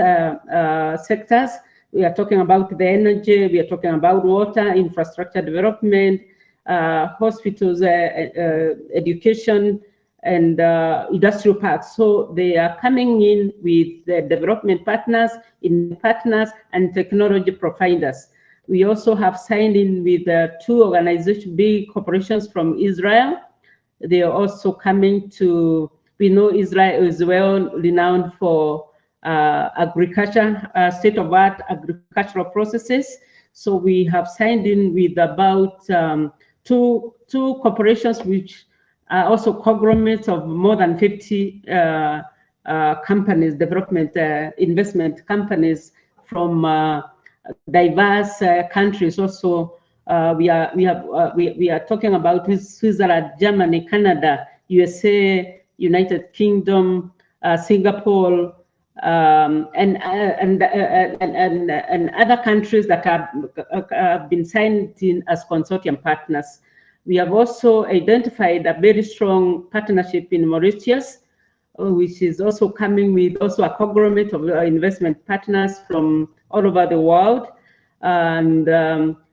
sectors. We are talking about the energy. We are talking about water, infrastructure development, hospitals, education, and industrial parks. So they are coming in with the development partners, and technology providers. We also have signed in with two organizations, big corporations from Israel. They are also coming to, we know Israel is well renowned for agriculture, state-of-art agricultural processes. So we have signed in with about two corporations, which are also conglomerates of more than 50 companies, development investment companies from diverse countries. Also, we are talking about Switzerland, Germany, Canada, USA, United Kingdom, Singapore, and other countries that have been signed in as consortium partners. We have also identified a very strong partnership in Mauritius, which is also coming with also a conglomerate of investment partners from all over the world. And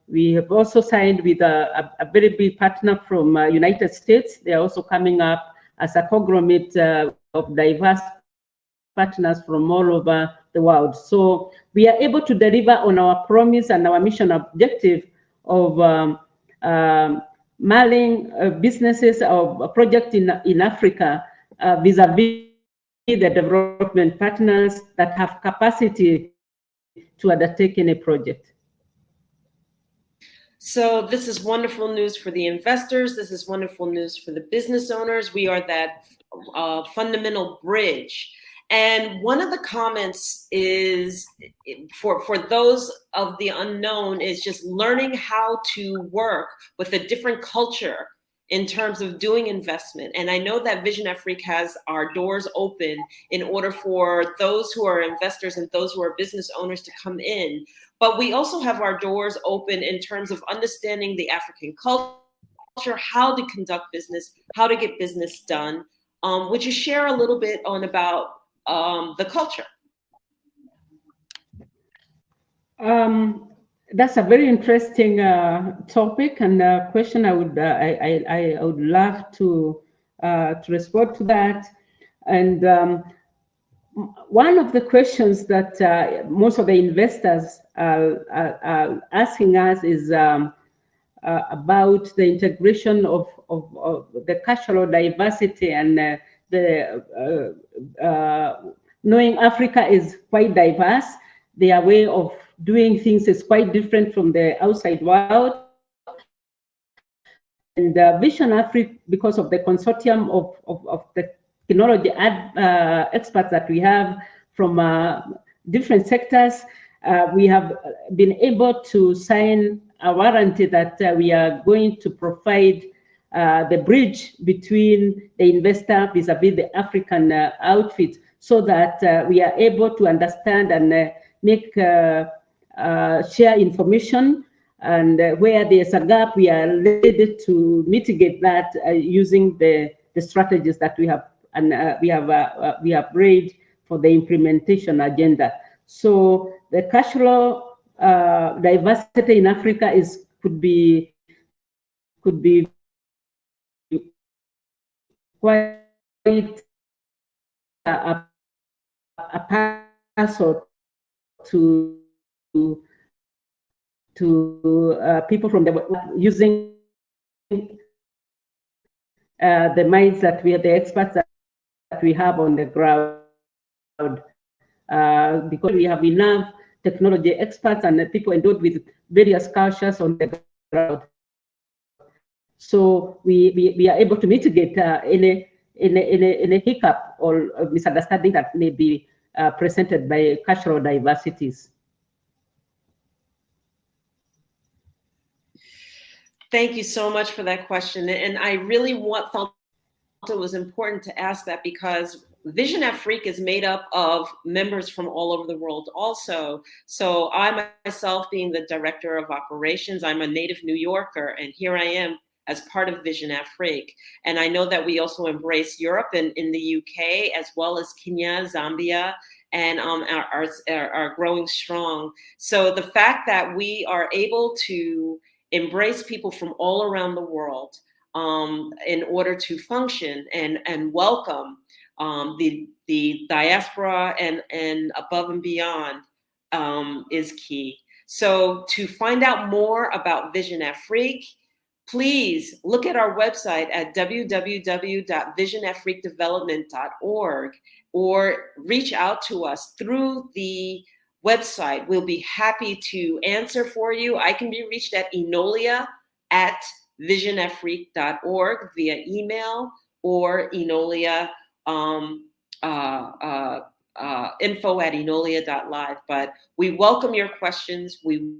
we have also signed with a very big partner from United States. They are also coming up as a conglomerate of diverse partners from all over the world. So we are able to deliver on our promise and our mission objective of marrying businesses of projects in Africa vis-a-vis the development partners that have capacity to undertake any project. So this is wonderful news for the investors. This is wonderful news for the business owners. We are that fundamental bridge. And one of the comments is for those of the unknown is just learning how to work with a different culture in terms of doing investment. And I know that Vision Afrique has our doors open in order for those who are investors and those who are business owners to come in. But we also have our doors open in terms of understanding the African culture, how to conduct business, how to get business done. Would you share a little bit on about the culture? That's a very interesting topic and question. I would love to respond to that. And one of the questions that most of the investors are asking us is about the integration of the cultural diversity and knowing Africa is quite diverse. Their way of doing things is quite different from the outside world. And Vision Africa, because of the consortium of the technology experts that we have from different sectors, we have been able to sign a warranty that we are going to provide the bridge between the investor vis-a-vis the African outfit, so that we are able to understand and make share information, and where there's a gap, we are ready to mitigate that using the strategies that we have, and we have laid for the implementation agenda. So the cash flow diversity in Africa could be quite a parcel to people from the using the minds that we are, the experts that we have on the ground, because we have enough technology experts and people endowed with various cultures on the ground. So we are able to mitigate any hiccup or misunderstanding that may be presented by cultural diversities. Thank you so much for that question. And I really felt it was important to ask that, because Vision Afrique is made up of members from all over the world also. So I myself, being the director of operations, I'm a native New Yorker, and here I am as part of Vision Afrique. And I know that we also embrace Europe and in the UK, as well as Kenya, Zambia, and are growing strong. So the fact that we are able to embrace people from all around the world in order to function and welcome the diaspora and above and beyond is key. So to find out more about Vision Afrique, please look at our website at www.visionafriquedevelopment.org, or reach out to us through the website. We'll be happy to answer for you. I can be reached at enolia@visionafrique.org via email, or Enolia info@enolia.live. But we welcome your questions. We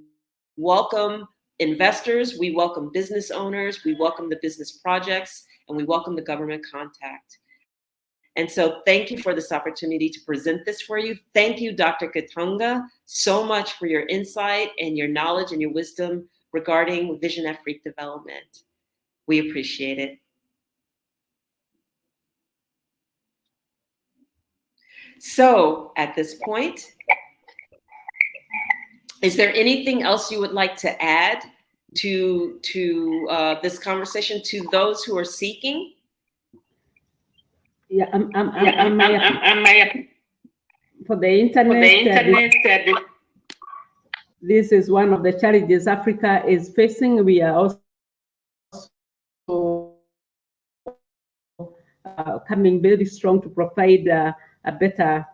welcome investors, we welcome business owners, we welcome the business projects, and we welcome the government contact. And so thank you for this opportunity to present this for you. Thank you, Dr. Katonga, so much for your insight and your knowledge and your wisdom regarding Vision Afrique development. We appreciate it. So at this point, is there anything else you would like to add to this conversation, to those who are seeking? Yeah, for the internet, this is one of the challenges Africa is facing. We are also coming very strong to provide a better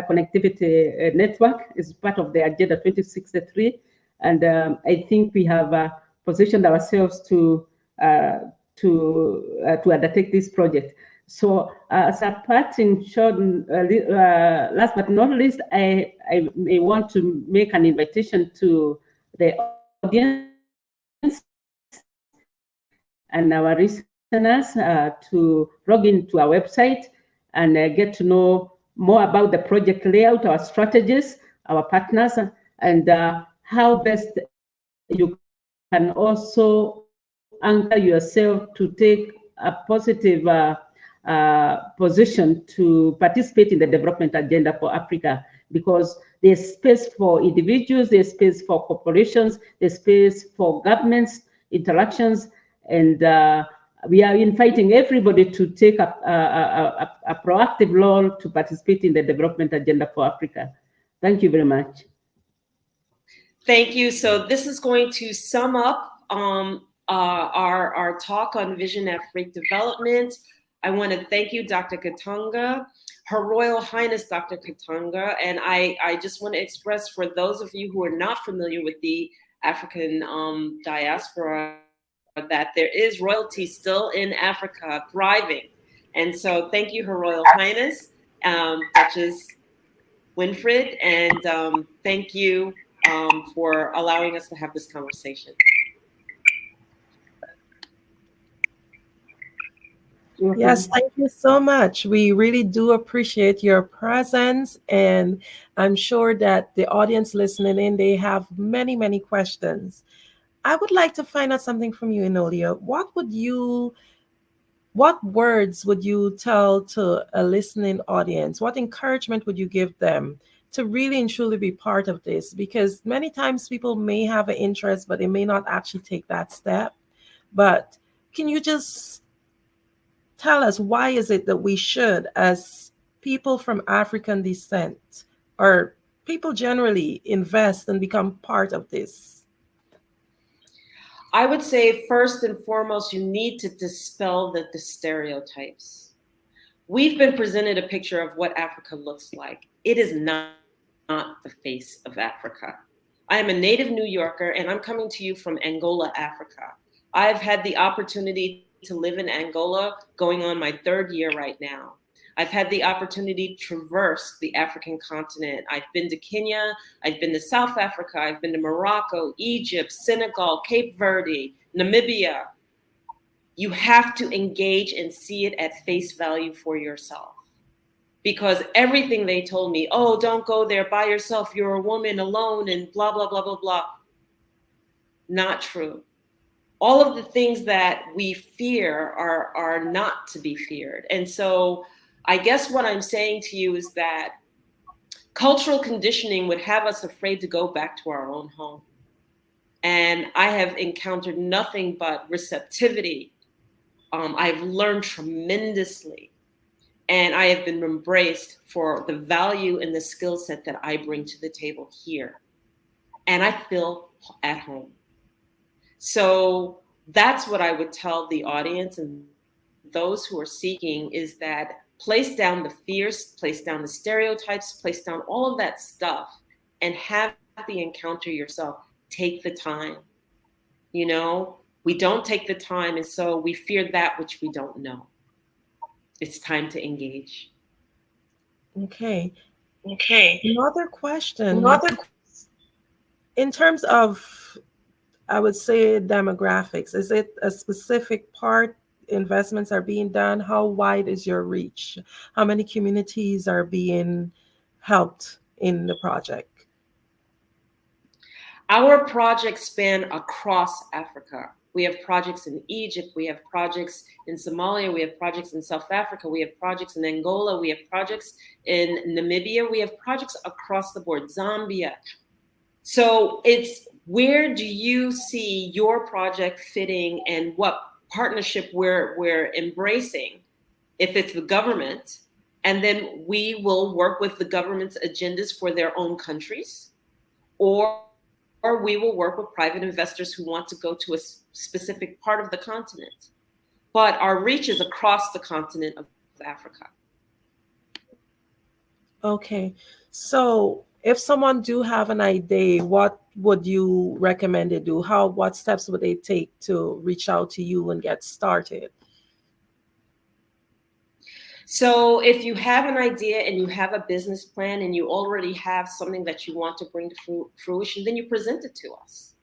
connectivity network as part of the Agenda 2063, and I think we have positioned ourselves to undertake this project. So as a parting shot, last but not least, I may want to make an invitation to the audience and our listeners to log into our website and get to know more about the project layout, our strategies, our partners, and how best you can also anchor yourself to take a positive position to participate in the development agenda for Africa, because there's space for individuals, there's space for corporations, there's space for governments, interactions, and we are inviting everybody to take a proactive role to participate in the development agenda for Africa. Thank you very much. Thank you. So this is going to sum up our talk on Vision Afrique development. I want to thank you, Dr. Katanga, Her Royal Highness Dr. Katanga. And I just want to express for those of you who are not familiar with the African diaspora that there is royalty still in Africa thriving. And so thank you, Her Royal Highness, Duchess Winfred, and thank you for allowing us to have this conversation. Yes, thank you so much. We really do appreciate your presence, and I'm sure that the audience listening in, they have many, many questions. I would like to find out something from you, Enolia. What words would you tell to a listening audience? What encouragement would you give them to really and truly be part of this? Because many times people may have an interest, but they may not actually take that step. But can you just tell us, why is it that we should, as people from African descent, or people generally, invest and become part of this? I would say first and foremost, you need to dispel the stereotypes. We've been presented a picture of what Africa looks like. It is not the face of Africa. I am a native New Yorker, and I'm coming to you from Angola, Africa. I've had the opportunity to live in Angola, going on my 3rd year right now. I've had the opportunity to traverse the African continent. I've been to Kenya, I've been to South Africa, I've been to Morocco, Egypt, Senegal, Cape Verde, Namibia. You have to engage and see it at face value for yourself. Because everything they told me, oh, don't go there by yourself, you're a woman alone, and blah, blah, blah, blah, blah. Not true. All of the things that we fear are not to be feared. And so I guess what I'm saying to you is that cultural conditioning would have us afraid to go back to our own home. And I have encountered nothing but receptivity. I've learned tremendously. And I have been embraced for the value and the skill set that I bring to the table here. And I feel at home. So that's what I would tell the audience and those who are seeking, is that place down the fears, place down the stereotypes, place down all of that stuff, and have the encounter yourself. Take the time. You know, we don't take the time, and so we fear that which we don't know. It's time to engage. Okay. Another question. In terms of, I would say, demographics, is it a specific part investments are being done? How wide is your reach? How many communities are being helped in the project? Our projects span across Africa. We have projects in Egypt, we have projects in Somalia, we have projects in South Africa, we have projects in Angola, we have projects in Namibia, we have projects across the board, Zambia. So it's, where do you see your project fitting and what partnership we're embracing? If it's the government, and then we will work with the government's agendas for their own countries, or we will work with private investors who want to go to a specific part of the continent. But our reach is across the continent of Africa. Okay, so if someone do have an idea, what would you recommend they do? What steps would they take to reach out to you and get started? So if you have an idea and you have a business plan and you already have something that you want to bring to fruition, then you present it to us.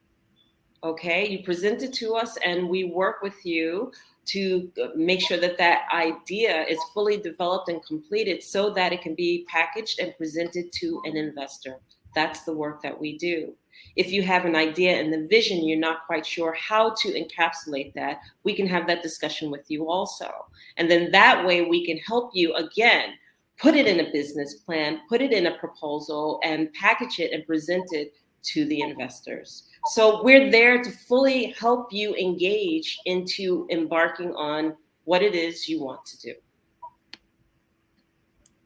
Okay, you present it to us and we work with you to make sure that that idea is fully developed and completed so that it can be packaged and presented to an investor. That's the work that we do. If you have an idea and the vision, you're not quite sure how to encapsulate that, we can have that discussion with you also. And then that way we can help you, again, put it in a business plan, put it in a proposal, and package it and present it to the investors. So we're there to fully help you engage into embarking on what it is you want to do.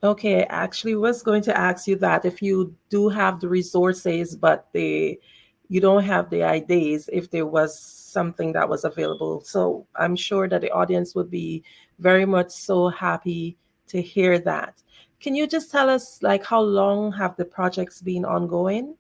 Okay, I actually was going to ask you that if you do have the resources, but you you don't have the ideas if there was something that was available. So I'm sure that the audience would be very much so happy to hear that. Can you just tell us, like, how long have the projects been ongoing?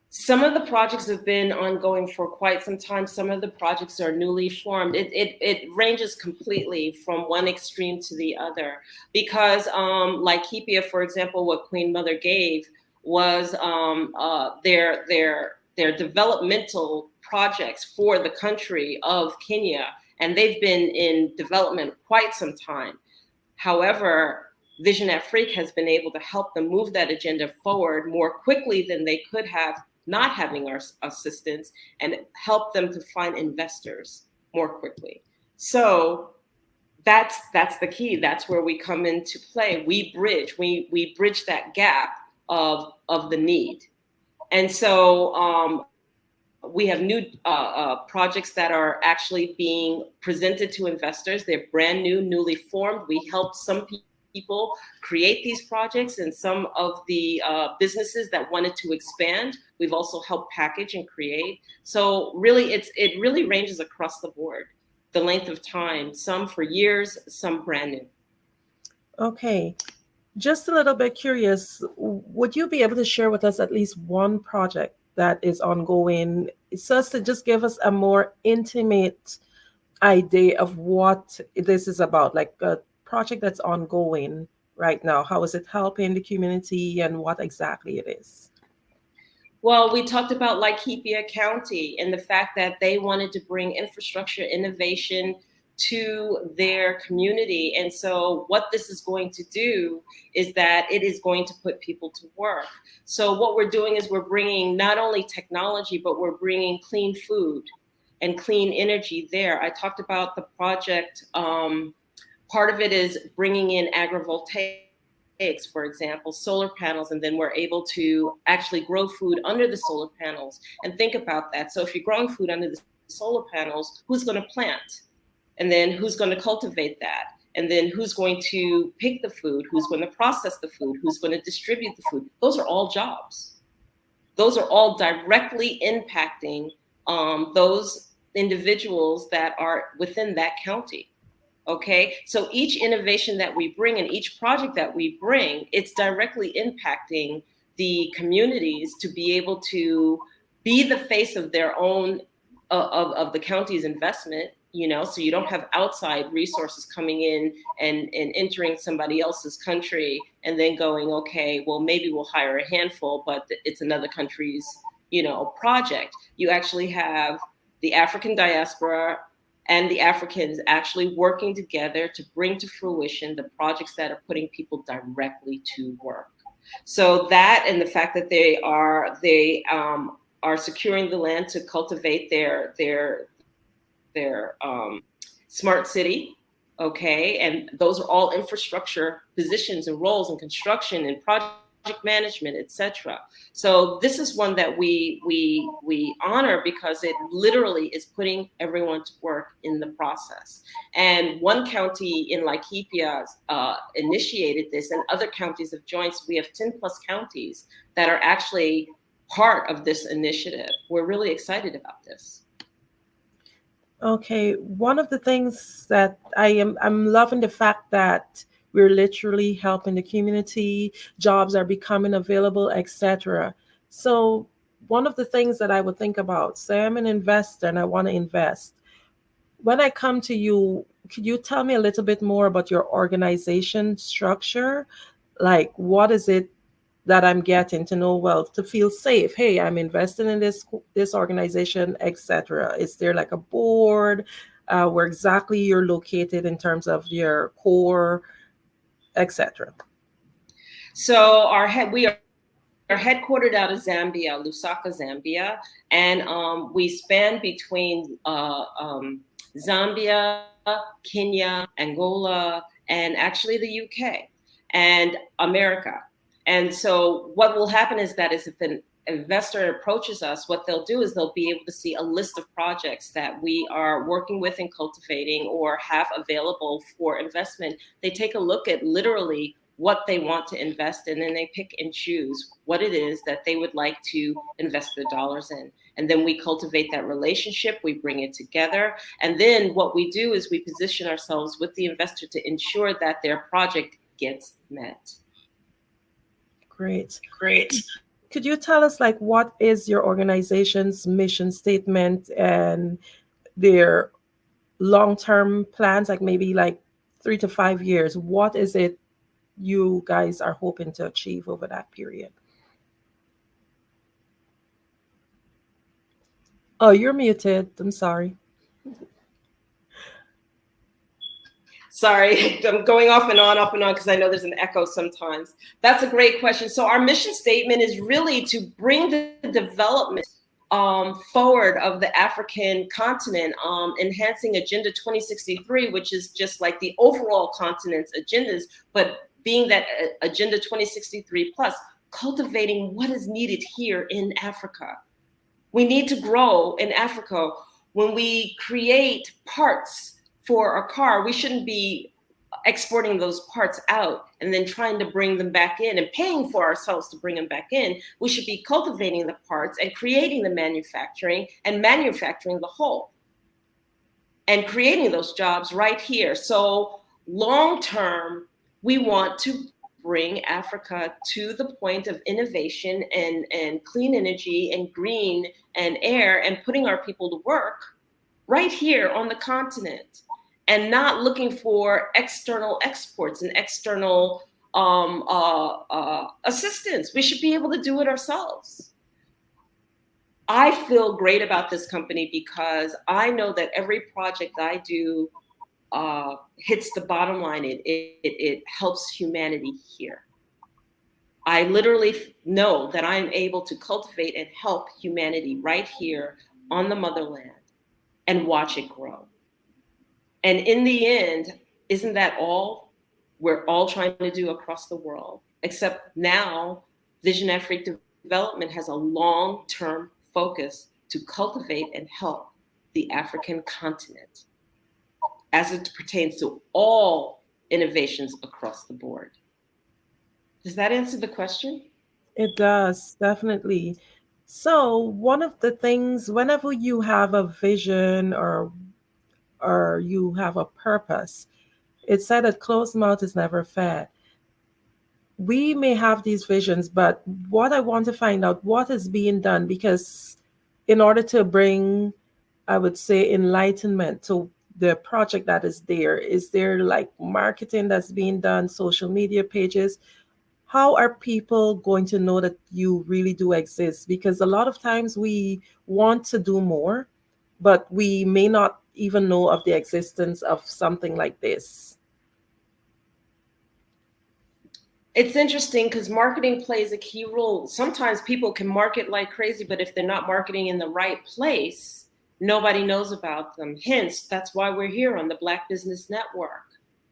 Some of the projects have been ongoing for quite some time. Some of the projects are newly formed. It ranges completely from one extreme to the other, because like Hepia, for example, what Queen Mother gave was their developmental projects for the country of Kenya, and they've been in development quite some time. However, Vision Afrique has been able to help them move that agenda forward more quickly than they could have not having our assistance, and help them to find investors more quickly. So that's the key. That's where we come into play. We bridge that gap of the need. And so we have new projects that are actually being presented to investors. They're brand new, newly formed. We helped some people create these projects, and some of the businesses that wanted to expand, we've also helped package and create. So really, it really ranges across the board, the length of time, some for years, some brand new. Okay. Just a little bit curious, would you be able to share with us at least one project that is ongoing, so as to just give us a more intimate idea of what this is about, like a project that's ongoing right now? How is it helping the community, and what exactly it is? Well, we talked about Laikipia County and the fact that they wanted to bring infrastructure innovation to their community. And so what this is going to do is that it is going to put people to work. So what we're doing is we're bringing not only technology, but we're bringing clean food and clean energy there. I talked about the project. Part of it is bringing in agrivoltaics, for example, solar panels, and then we're able to actually grow food under the solar panels. And think about that. So if you're growing food under the solar panels, who's going to plant? And then who's going to cultivate that? And then who's going to pick the food? Who's going to process the food? Who's going to distribute the food? Those are all jobs. Those are all directly impacting those individuals that are within that county. Okay, so each innovation that we bring and each project that we bring, it's directly impacting the communities to be able to be the face of their own, of the county's investment, you know, so you don't have outside resources coming in and entering somebody else's country and then going, okay, well, maybe we'll hire a handful, but it's another country's, you know, project. You actually have the African diaspora and the Africans actually working together to bring to fruition the projects that are putting people directly to work. So that, and the fact that they are securing the land to cultivate their smart city, okay, and those are all infrastructure positions and roles in construction and project management, etc. So this is one that we honor because it literally is putting everyone to work in the process. And one county in Laikipia initiated this, and other counties have joined. So we have 10 plus counties that are actually part of this initiative. We're really excited about this. Okay, one of the things that I'm loving the fact that we're literally helping the community, jobs are becoming available, etc. So one of the things that I would think about, say I'm an investor and I want to invest. When I come to you, could you tell me a little bit more about your organization structure? Like, what is it that I'm getting to know, well, to feel safe? Hey, I'm investing in this organization, etc. Is there like a board where exactly you're located in terms of your core, etc.? So we are headquartered out of Zambia, Lusaka, Zambia, and we span between Zambia, Kenya, Angola, and actually the UK and America. And so what will happen is that if an investor approaches us, what they'll do is they'll be able to see a list of projects that we are working with and cultivating or have available for investment. They take a look at literally what they want to invest in, and they pick and choose what it is that they would like to invest their dollars in. And then we cultivate that relationship, we bring it together. And then what we do is we position ourselves with the investor to ensure that their project gets met. Great. Could you tell us, like, what is your organization's mission statement and their long-term plans, like maybe like 3 to 5 years? What is it you guys are hoping to achieve over that period? Oh, you're muted. I'm sorry. Sorry, I'm going off and on because I know there's an echo sometimes. That's a great question. So our mission statement is really to bring the development forward of the African continent, enhancing Agenda 2063, which is just like the overall continent's agendas, but being that Agenda 2063 plus, cultivating what is needed here in Africa. We need to grow in Africa. When we create parts for a car, we shouldn't be exporting those parts out and then trying to bring them back in and paying for ourselves to bring them back in. We should be cultivating the parts and creating the manufacturing and manufacturing the whole and creating those jobs right here. So long term, we want to bring Africa to the point of innovation and clean energy and green and air and putting our people to work right here on the continent, and not looking for external exports and external assistance. We should be able to do it ourselves. I feel great about this company because I know that every project I do hits the bottom line. It helps humanity here. I literally know that I'm able to cultivate and help humanity right here on the motherland and watch it grow. And in the end, isn't that all we're all trying to do across the world? Except now, Vision Afrique Development has a long-term focus to cultivate and help the African continent as it pertains to all innovations across the board. Does that answer the question? It does, definitely. So one of the things, whenever you have a vision or you have a purpose, it's said that closed mouth is never fed. We may have these visions, but what I want to find out, what is being done? Because in order to bring, I would say, enlightenment to the project that is there like marketing that's being done, social media pages? How are people going to know that you really do exist? Because a lot of times we want to do more, but we may not even know of the existence of something like this. It's interesting because marketing plays a key role. Sometimes people can market like crazy, but if they're not marketing in the right place, nobody knows about them. Hence, that's why we're here on the Black Business Network,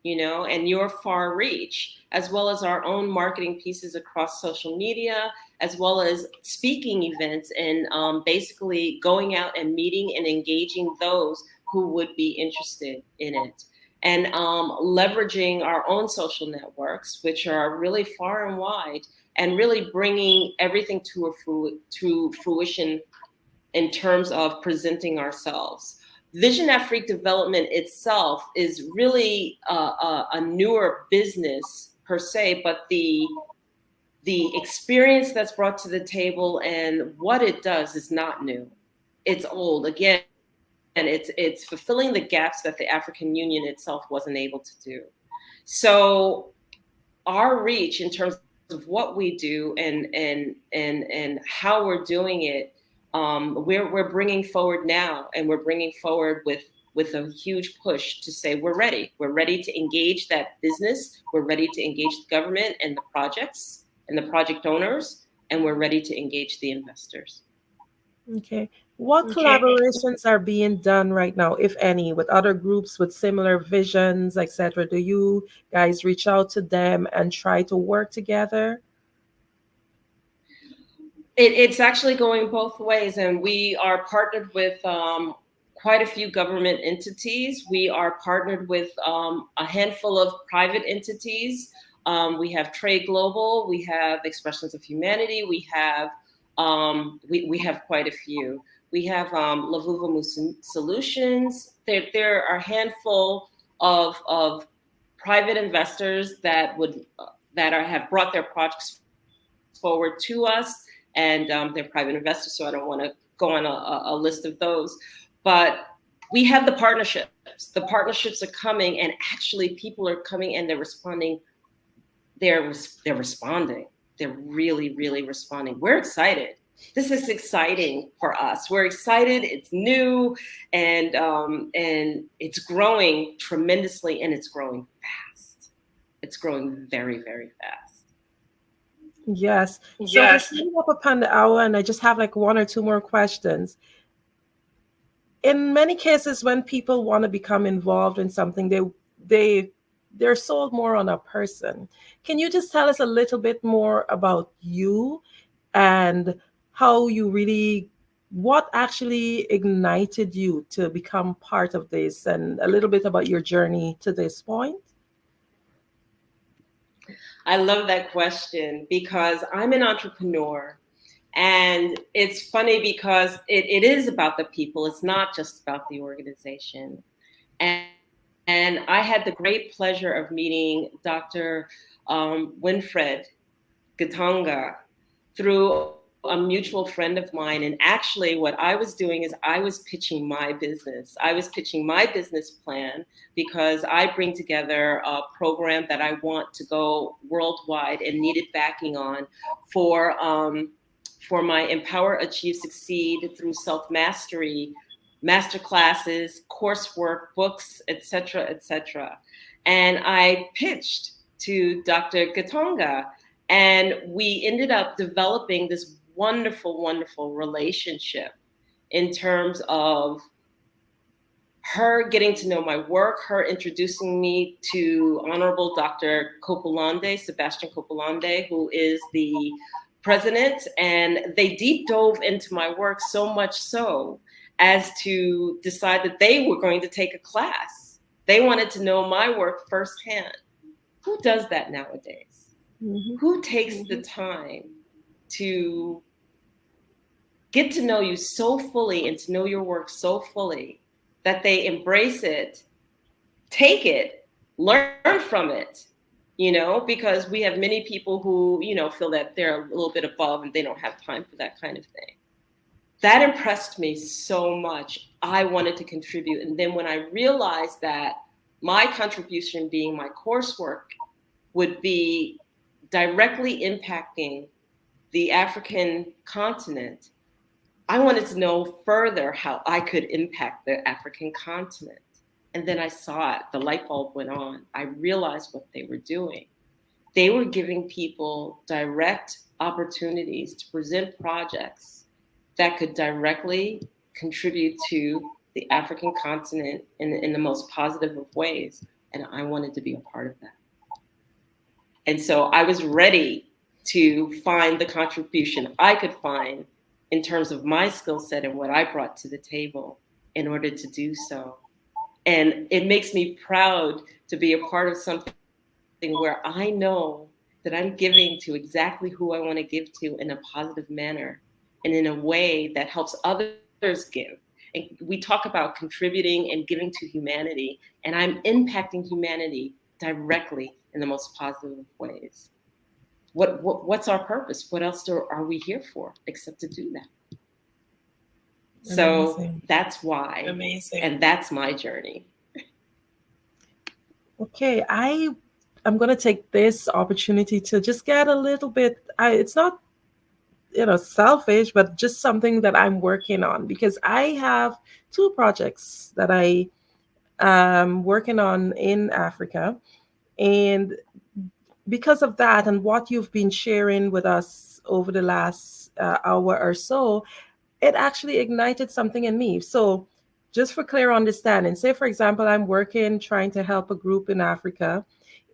and your far reach, as well as our own marketing pieces across social media, as well as speaking events and basically going out and meeting and engaging those who would be interested in it. And leveraging our own social networks, which are really far and wide, and really bringing everything to fruition in terms of presenting ourselves. Vision Afrique Development itself is really a newer business per se, but the experience that's brought to the table and what it does is not new. It's old. Again, and it's fulfilling the gaps that the African Union itself wasn't able to do. So our reach in terms of what we do and how we're doing it, we're bringing forward now, and we're bringing forward with a huge push to say we're ready. We're ready to engage that business. We're ready to engage the government and the projects and the project owners, and we're ready to engage the investors. Okay. What collaborations are being done right now, if any, with other groups with similar visions, etc.? Do you guys reach out to them and try to work together? It's actually going both ways, and we are partnered with quite a few government entities. We are partnered with a handful of private entities. We have Trade Global. We have Expressions of Humanity. We have quite a few. We have Lavuva Solutions. There are a handful of private investors that have brought their projects forward to us, and they're private investors, so I don't want to go on a list of those. But we have the partnerships. The partnerships are coming, and actually people are coming and they're responding. They're responding. They're really, really responding. We're excited. This is exciting for us. We're excited. It's new, and it's growing tremendously, and it's growing fast. It's growing very, very fast. Yes. So just coming up upon the hour, and I just have like one or two more questions. In many cases, when people want to become involved in something, they're sold more on a person. Can you just tell us a little bit more about you and how you what actually ignited you to become part of this, and a little bit about your journey to this point? I love that question because I'm an entrepreneur, and it's funny because it is about the people. It's not just about the organization. And I had the great pleasure of meeting Dr. Winfred Gatonga through a mutual friend of mine. And actually what I was doing is I was pitching my business. I was pitching my business plan because I bring together a program that I want to go worldwide and needed backing on for my Empower, Achieve, Succeed through self-mastery, masterclasses, coursework, books, etc., etc. And I pitched to Dr. Gatonga, and we ended up developing this wonderful, wonderful relationship in terms of her getting to know my work, her introducing me to Honorable Dr. Copolande, Sebastian Copolande, who is the president, and they deep dove into my work so much so as to decide that they were going to take a class. They wanted to know my work firsthand. Who does that nowadays? Mm-hmm. Who takes the time to get to know you so fully and to know your work so fully that they embrace it, take it, learn from it, because we have many people who, feel that they're a little bit above and they don't have time for that kind of thing. That impressed me so much. I wanted to contribute. And then when I realized that my contribution being my coursework would be directly impacting the African continent, I wanted to know further how I could impact the African continent. And then I saw it, the light bulb went on. I realized what they were doing. They were giving people direct opportunities to present projects that could directly contribute to the African continent in the most positive of ways. And I wanted to be a part of that. And so I was ready to find the contribution I could find in terms of my skill set and what I brought to the table in order to do so. And it makes me proud to be a part of something where I know that I'm giving to exactly who I want to give to in a positive manner and in a way that helps others give. And we talk about contributing and giving to humanity, and I'm impacting humanity directly in the most positive of ways. What's our purpose? What else are we here for except to do that? So amazing. That's why. Amazing. And that's my journey. Okay, I'm going to take this opportunity to just get a little bit, it's not, selfish, but just something that I'm working on, because I have 2 projects that I am working on in Africa. And because of that and what you've been sharing with us over the last hour or so, it actually ignited something in me. So just for clear understanding, say, for example, I'm trying to help a group in Africa,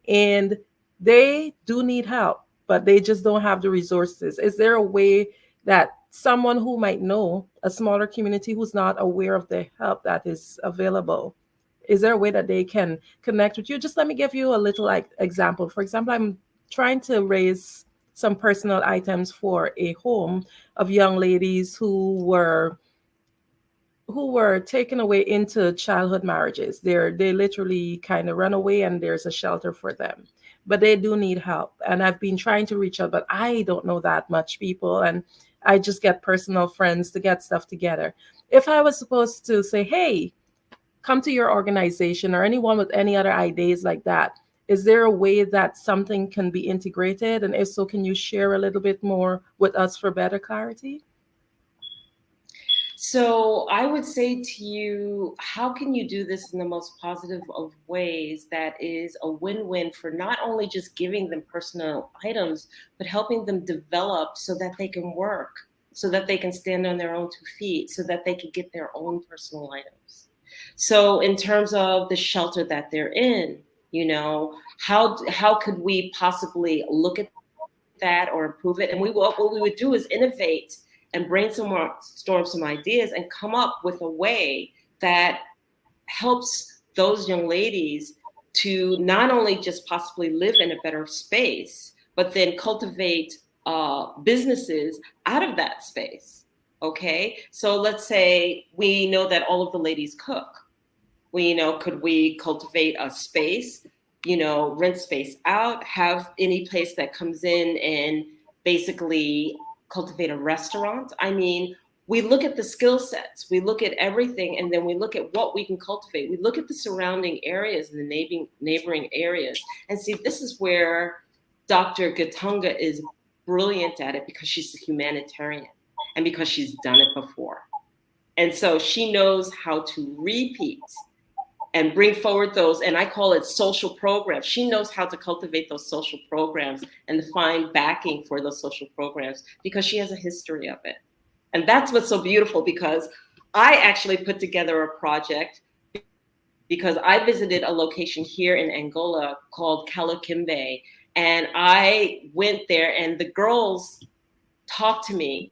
and they do need help, but they just don't have the resources. Is there a way that someone who might know a smaller community who's not aware of the help that is available, is there a way that they can connect with you? Just let me give you a little example. For example, I'm trying to raise some personal items for a home of young ladies who were taken away into childhood marriages. They literally kind of run away, and there's a shelter for them, but they do need help. And I've been trying to reach out, but I don't know that much people, and I just get personal friends to get stuff together. If I was supposed to say, hey, come to your organization, or anyone with any other ideas like that, is there a way that something can be integrated? And if so, can you share a little bit more with us for better clarity? So I would say to you, how can you do this in the most positive of ways that is a win-win for not only just giving them personal items, but helping them develop so that they can work, so that they can stand on their own 2 feet, so that they can get their own personal items. So in terms of the shelter that they're in, how could we possibly look at that or improve it? And what we would do is innovate and brainstorm some ideas and come up with a way that helps those young ladies to not only just possibly live in a better space, but then cultivate businesses out of that space. Okay, so let's say we know that all of the ladies cook. Could we cultivate a space, rent space out, have any place that comes in and basically cultivate a restaurant? I mean, we look at the skill sets, we look at everything, and then we look at what we can cultivate. We look at the surrounding areas and the neighboring areas and see, this is where Dr. Gatunga is brilliant at it, because she's a humanitarian and because she's done it before. And so she knows how to repeat and bring forward those, and I call it social programs. She knows how to cultivate those social programs and to find backing for those social programs because she has a history of it. And that's what's so beautiful, because I actually put together a project because I visited a location here in Angola called Kalokimbe, and I went there and the girls talked to me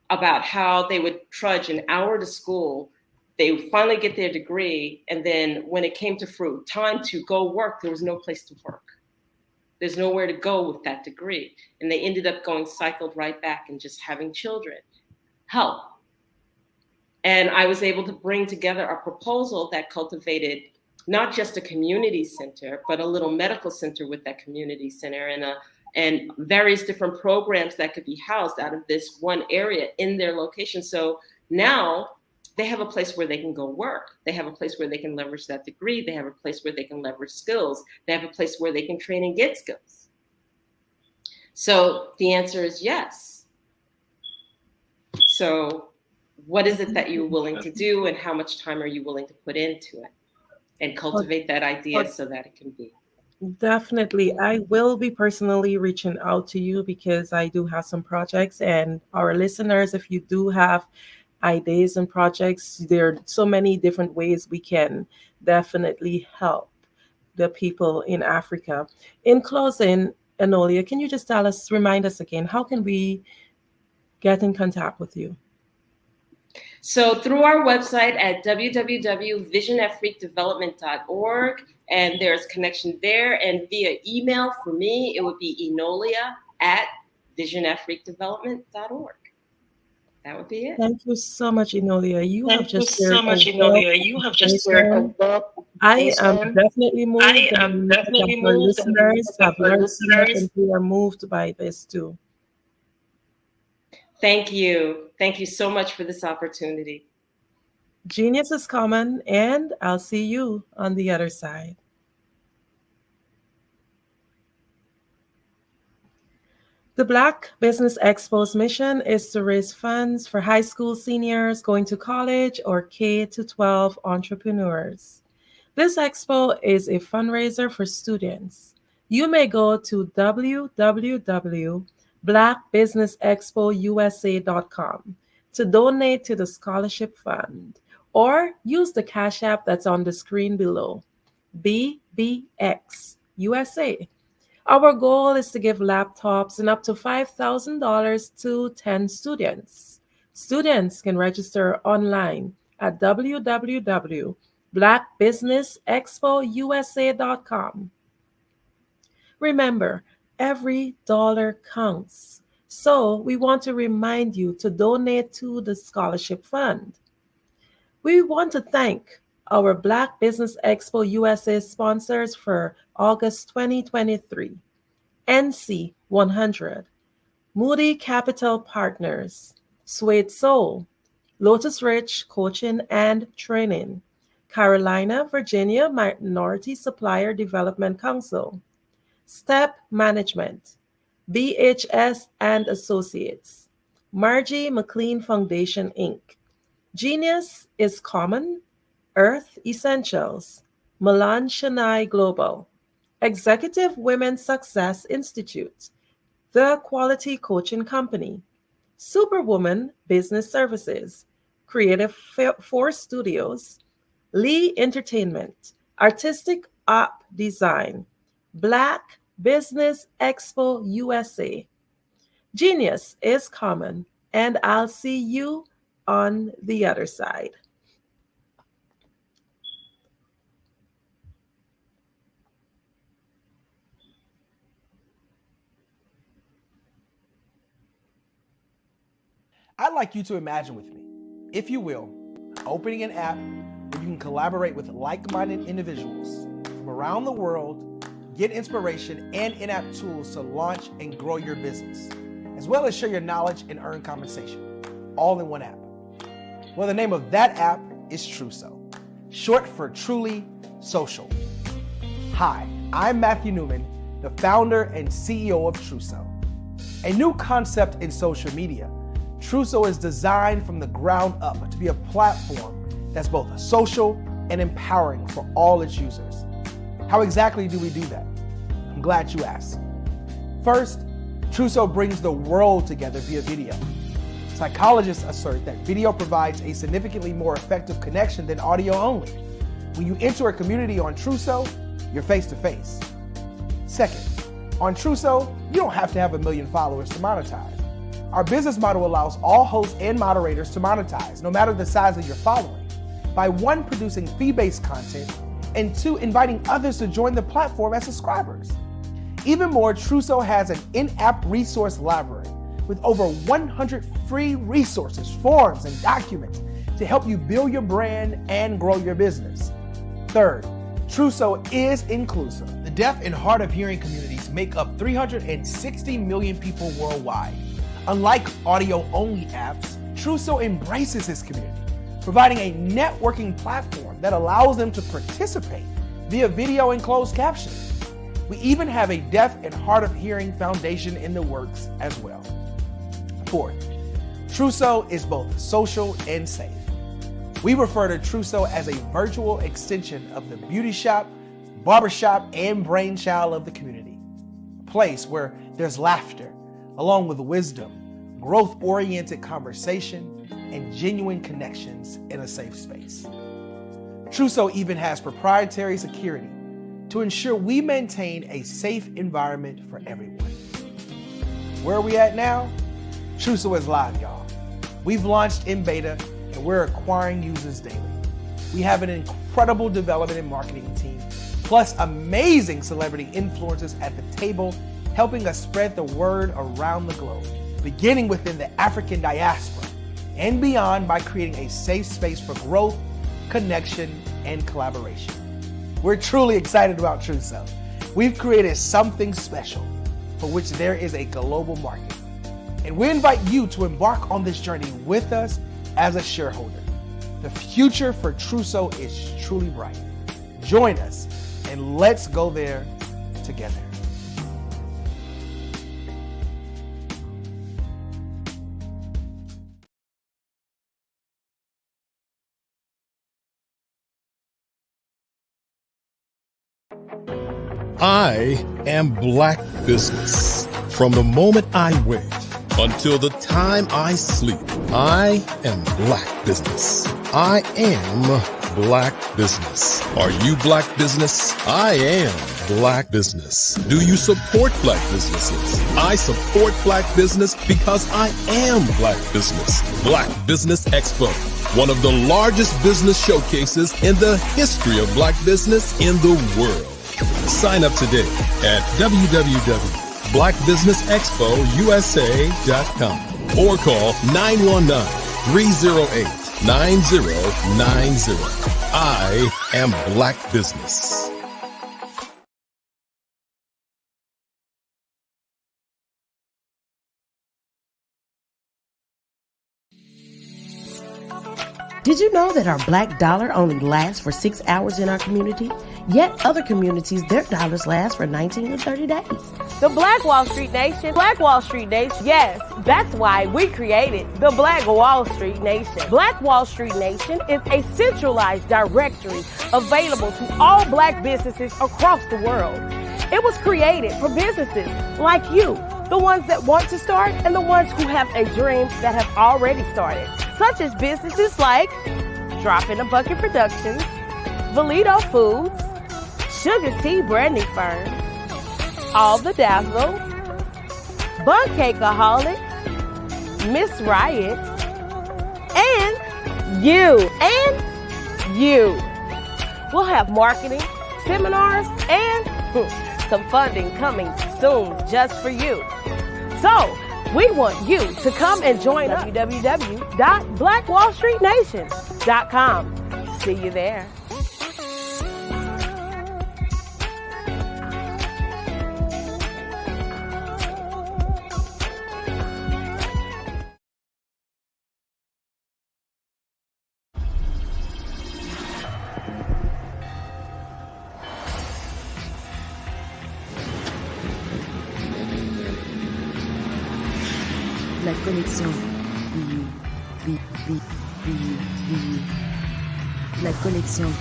about how they would trudge an hour to school. They would finally get their degree, and then when it came to time to go work, there was no place to work. There's nowhere to go with that degree. And they ended up cycled right back and just having children. Help. And I was able to bring together a proposal that cultivated not just a community center, but a little medical center with that community center, and various different programs that could be housed out of this one area in their location. So now they have a place where they can go work. They have a place where they can leverage that degree. They have a place where they can leverage skills. They have a place where they can train and get skills. So the answer is yes. So what is it that you're willing to do, and how much time are you willing to put into it and cultivate that idea so that it can be? Definitely. I will be personally reaching out to you because I do have some projects, and our listeners, if you do have ideas and projects, there are so many different ways we can definitely help the people in Africa. In closing, Enolia, can you just remind us again, how can we get in contact with you? So through our website at www.visionafreakdevelopment.org, and there's connection there, and via email for me, it would be enolia@visionafreakdevelopment.org. That would be it. Thank you so much, Enolia. You have just shared a wealth. I am definitely moved. Our listeners have learned so much, and we are moved by this too. Thank you. Thank you so much for this opportunity. Genius is common, and I'll see you on the other side. The Black Business Expo's mission is to raise funds for high school seniors going to college or K-12 entrepreneurs. This expo is a fundraiser for students. You may go to www.blackbusinessexpousa.com to donate to the scholarship fund, or use the Cash App that's on the screen below, BBX USA. Our goal is to give laptops and up to $5,000 to 10 students. Students can register online at www.blackbusinessexpo.com blackbusinessexpousa.com. Remember, every dollar counts. So we want to remind you to donate to the scholarship fund. We want to thank our Black Business Expo USA sponsors for August 2023. NC 100, Moody Capital Partners, Suede Soul, Lotus Rich Coaching and Training, Carolina, Virginia Minority Supplier Development Council, Step Management, BHS and Associates, Margie McLean Foundation, Inc., Genius is Common, Earth Essentials, Milan Chennai Global, Executive Women's Success Institute, The Quality Coaching Company, Superwoman Business Services, Creative Force Studios, Lee Entertainment, Artistic Op Design, Black Business Expo USA. Genius is Common, and I'll see you on the other side. I'd like you to imagine with me, if you will, opening an app where you can collaborate with like-minded individuals from around the world, get inspiration and in-app tools to launch and grow your business, as well as share your knowledge and earn compensation, all in one app. Well, the name of that app is Truso, short for Truly Social. Hi, I'm Matthew Newman, the founder and CEO of Truso. A new concept in social media, Truso is designed from the ground up to be a platform that's both social and empowering for all its users. How exactly do we do that? I'm glad you asked. First, Truso brings the world together via video. Psychologists assert that video provides a significantly more effective connection than audio only. When you enter a community on Truso, you're face-to-face. Second, on Truso, you don't have to have 1 million followers to monetize. Our business model allows all hosts and moderators to monetize, no matter the size of your following, by 1, producing fee-based content, and 2, inviting others to join the platform as subscribers. Even more, Truso has an in-app resource library with over 100 free resources, forms, and documents to help you build your brand and grow your business. Third, Truso is inclusive. The deaf and hard of hearing communities make up 360 million people worldwide. Unlike audio-only apps, Truso embraces this community, providing a networking platform that allows them to participate via video and closed captioning. We even have a deaf and hard of hearing foundation in the works as well. Fourth, Truso is both social and safe. We refer to Truso as a virtual extension of the beauty shop, barbershop, and brainchild of the community. A place where there's laughter, along with wisdom, growth-oriented conversation, and genuine connections in a safe space. Truso even has proprietary security to ensure we maintain a safe environment for everyone. Where are we at now? Truso is live, y'all. We've launched in beta and we're acquiring users daily. We have an incredible development and marketing team, plus amazing celebrity influencers at the table, helping us spread the word around the globe, beginning within the African diaspora and beyond by creating a safe space for growth, connection, and collaboration. We're truly excited about Truso. We've created something special for which there is a global market. And we invite you to embark on this journey with us as a shareholder. The future for Truso is truly bright. Join us and let's go there together. I am Black business. From the moment I wake until the time I sleep, I am Black business. I am Black business. Are you Black business? I am Black business. Do you support Black businesses? I support Black business because I am Black business. Black Business Expo. one of the largest business showcases in the history of black business in the world. Sign up today at www.blackbusinessexpousa.com or call 919-308-9090. I am Black Business. Did you know that our black dollar only lasts for 6 hours in our community? Yet other communities, their dollars last for 19 to 30 days. The Black Wall Street Nation. Black Wall Street Nation. Yes, that's why we created the Black Wall Street Nation. Black Wall Street Nation is a centralized directory available to all black businesses across the world. It was created for businesses like you, the ones that want to start and the ones who have a dream that have already started, such as businesses like Drop in a Bucket Productions, Valito Foods, Sugar Tea Brandy Firm, All the Dazzle, Bun Cakeaholic, Miss Riot, and you. We'll have marketing, seminars, and some funding coming soon just for you. So, we want you to come and join us. www.blackwallstreetnation.com. See you there. La connexion. La connexion.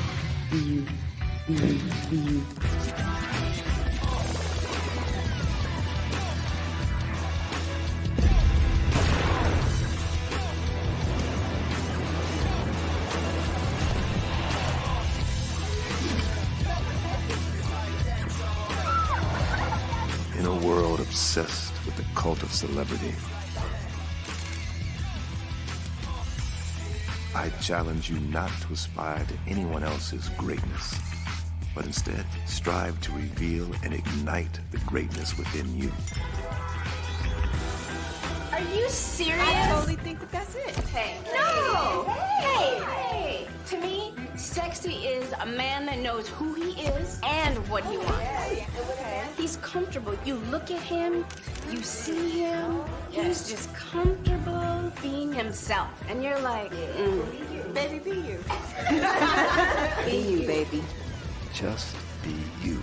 In a world obsessed with the cult of celebrity, I challenge you not to aspire to anyone else's greatness, but instead strive to reveal and ignite the greatness within you. Are you serious? I totally think that's it. Hey. No! Hey! To me, sexy is a man that knows who he is and what he wants. Okay. He's comfortable. You look at him, you see him, he's just comfortable being himself. And you're like, Baby, be you. be you, baby. Just be you.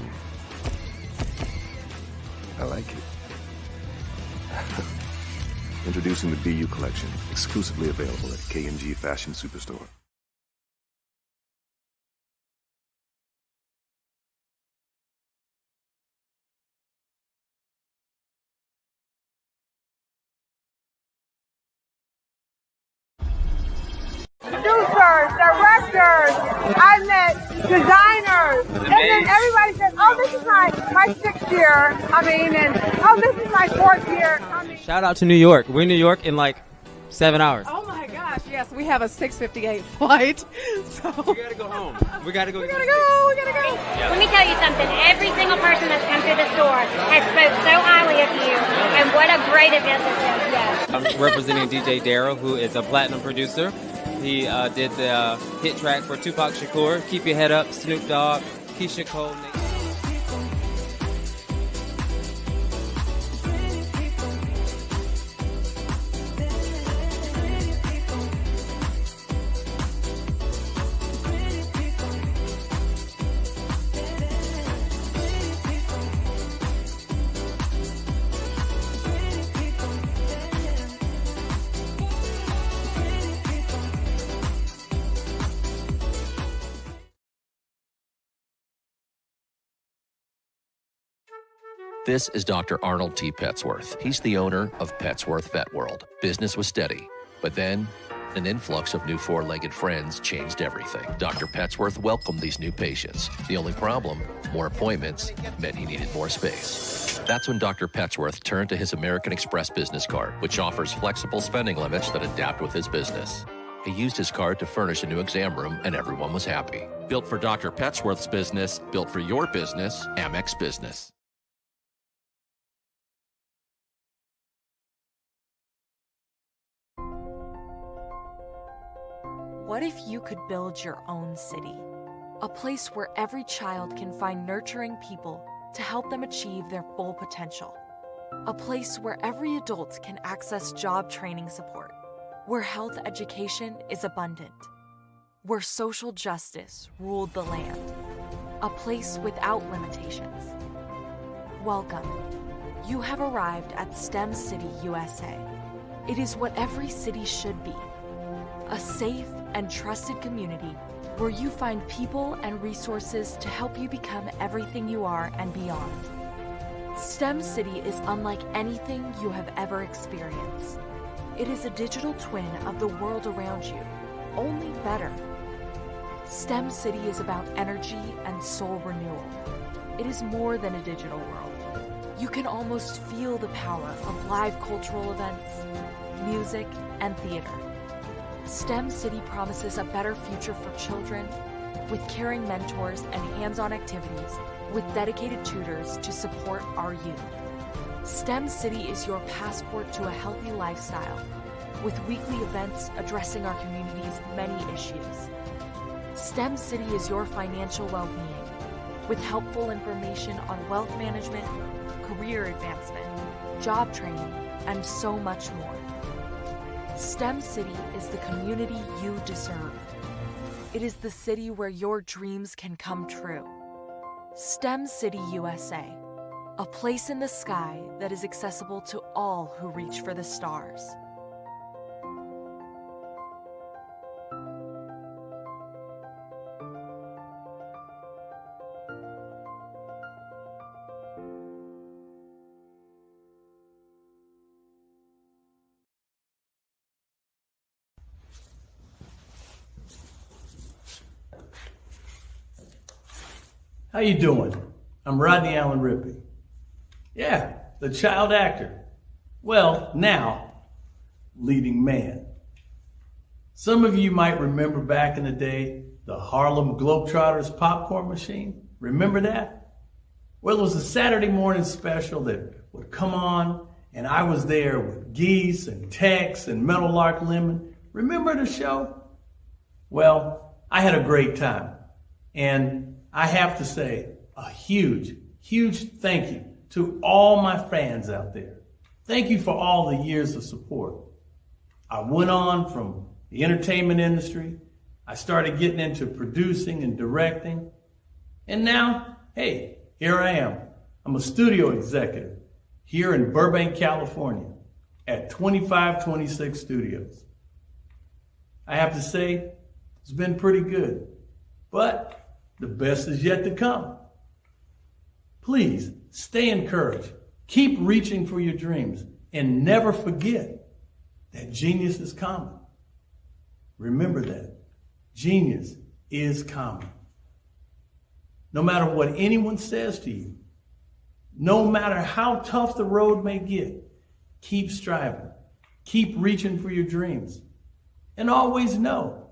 I like it. Introducing the Be You collection, exclusively available at K&G Fashion Superstore. Producers, directors, I met designers, and then everybody says, oh, this is my 6th year, and oh, this is my 4th year. Shout out to New York. We're in New York in like 7 hours. Oh my gosh, yes, we have a 6:58 flight, so. We gotta go home. We gotta go. We gotta go. Yeah. Let me tell you something. Every single person that's come through the store has spoke so highly of you, and what a great event this is. Yes. I'm representing DJ Darryl, who is a platinum producer. He did the hit track for Tupac Shakur, Keep Your Head Up, Snoop Dogg, Keisha Cole. This is Dr. Arnold T. Petsworth. He's the owner of Petsworth Vet World. Business was steady, but then an influx of new four-legged friends changed everything. Dr. Petsworth welcomed these new patients. The only problem, more appointments, meant he needed more space. That's when Dr. Petsworth turned to his American Express business card, which offers flexible spending limits that adapt with his business. He used his card to furnish a new exam room, and everyone was happy. Built for Dr. Petsworth's business, built for your business, Amex Business. What if you could build your own city? A place where every child can find nurturing people to help them achieve their full potential. A place where every adult can access job training support. Where health education is abundant. Where social justice ruled the land. A place without limitations. Welcome. You have arrived at STEM City, USA. It is what every city should be. A safe and trusted community where you find people and resources to help you become everything you are and beyond. STEM City is unlike anything you have ever experienced. It is a digital twin of the world around you, only better. STEM City is about energy and soul renewal. It is more than a digital world. You can almost feel the power of live cultural events, music, and theater. STEM City promises a better future for children with caring mentors and hands-on activities with dedicated tutors to support our youth. STEM City is your passport to a healthy lifestyle with weekly events addressing our community's many issues. STEM City is your financial well-being with helpful information on wealth management, career advancement, job training, and so much more. STEM City is the community you deserve. It is the city where your dreams can come true. STEM City USA, a place in the sky that is accessible to all who reach for the stars. How you doing? I'm Rodney Allen Rippey. Yeah, the child actor. Well, now, leading man. Some of you might remember back in the day, the Harlem Globetrotters popcorn machine. Remember that? Well, it was a Saturday morning special that would come on, and I was there with Geese and Tex and Meadowlark Lemon. Remember the show? Well, I had a great time. And I have to say a huge, huge thank you to all my fans out there. Thank you for all the years of support. I went on from the entertainment industry. I started getting into producing and directing. And now, hey, here I am. I'm a studio executive here in Burbank, California at 2526 Studios. I have to say, it's been pretty good, but the best is yet to come. Please stay encouraged. Keep reaching for your dreams and never forget that genius is common. Remember that. Genius is common. No matter what anyone says to you, no matter how tough the road may get, keep striving. Keep reaching for your dreams. And always know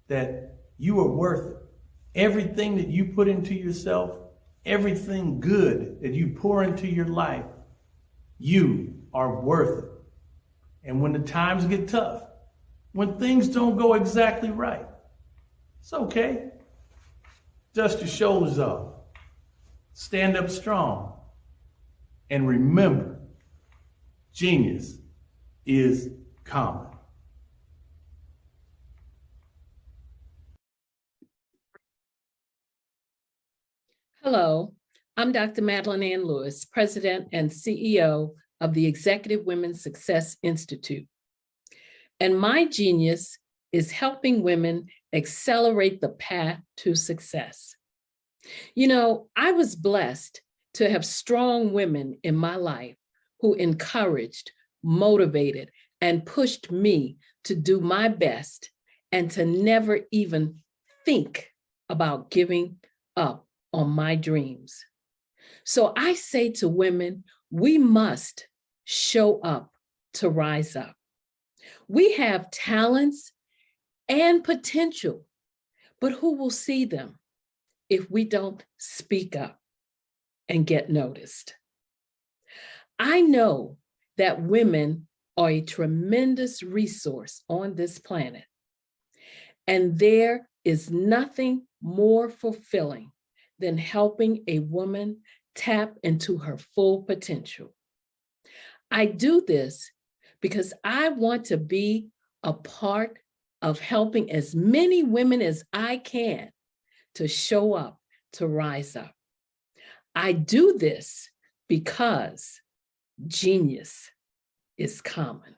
that you are worth it. Everything that you put into yourself, everything good that you pour into your life, you are worth it. And when the times get tough, when things don't go exactly right, it's okay. Dust your shoulders off. Stand up strong. And remember, genius is common. Hello, I'm Dr. Madeline Ann Lewis, President and CEO of the Executive Women's Success Institute. And my genius is helping women accelerate the path to success. You know, I was blessed to have strong women in my life who encouraged, motivated, and pushed me to do my best and to never even think about giving up on my dreams. So I say to women, we must show up to rise up. We have talents and potential. But who will see them if we don't speak up and get noticed? I know that women are a tremendous resource on this planet, and there is nothing more fulfilling than helping a woman tap into her full potential. I do this because I want to be a part of helping as many women as I can to show up, to rise up. I do this because genius is common.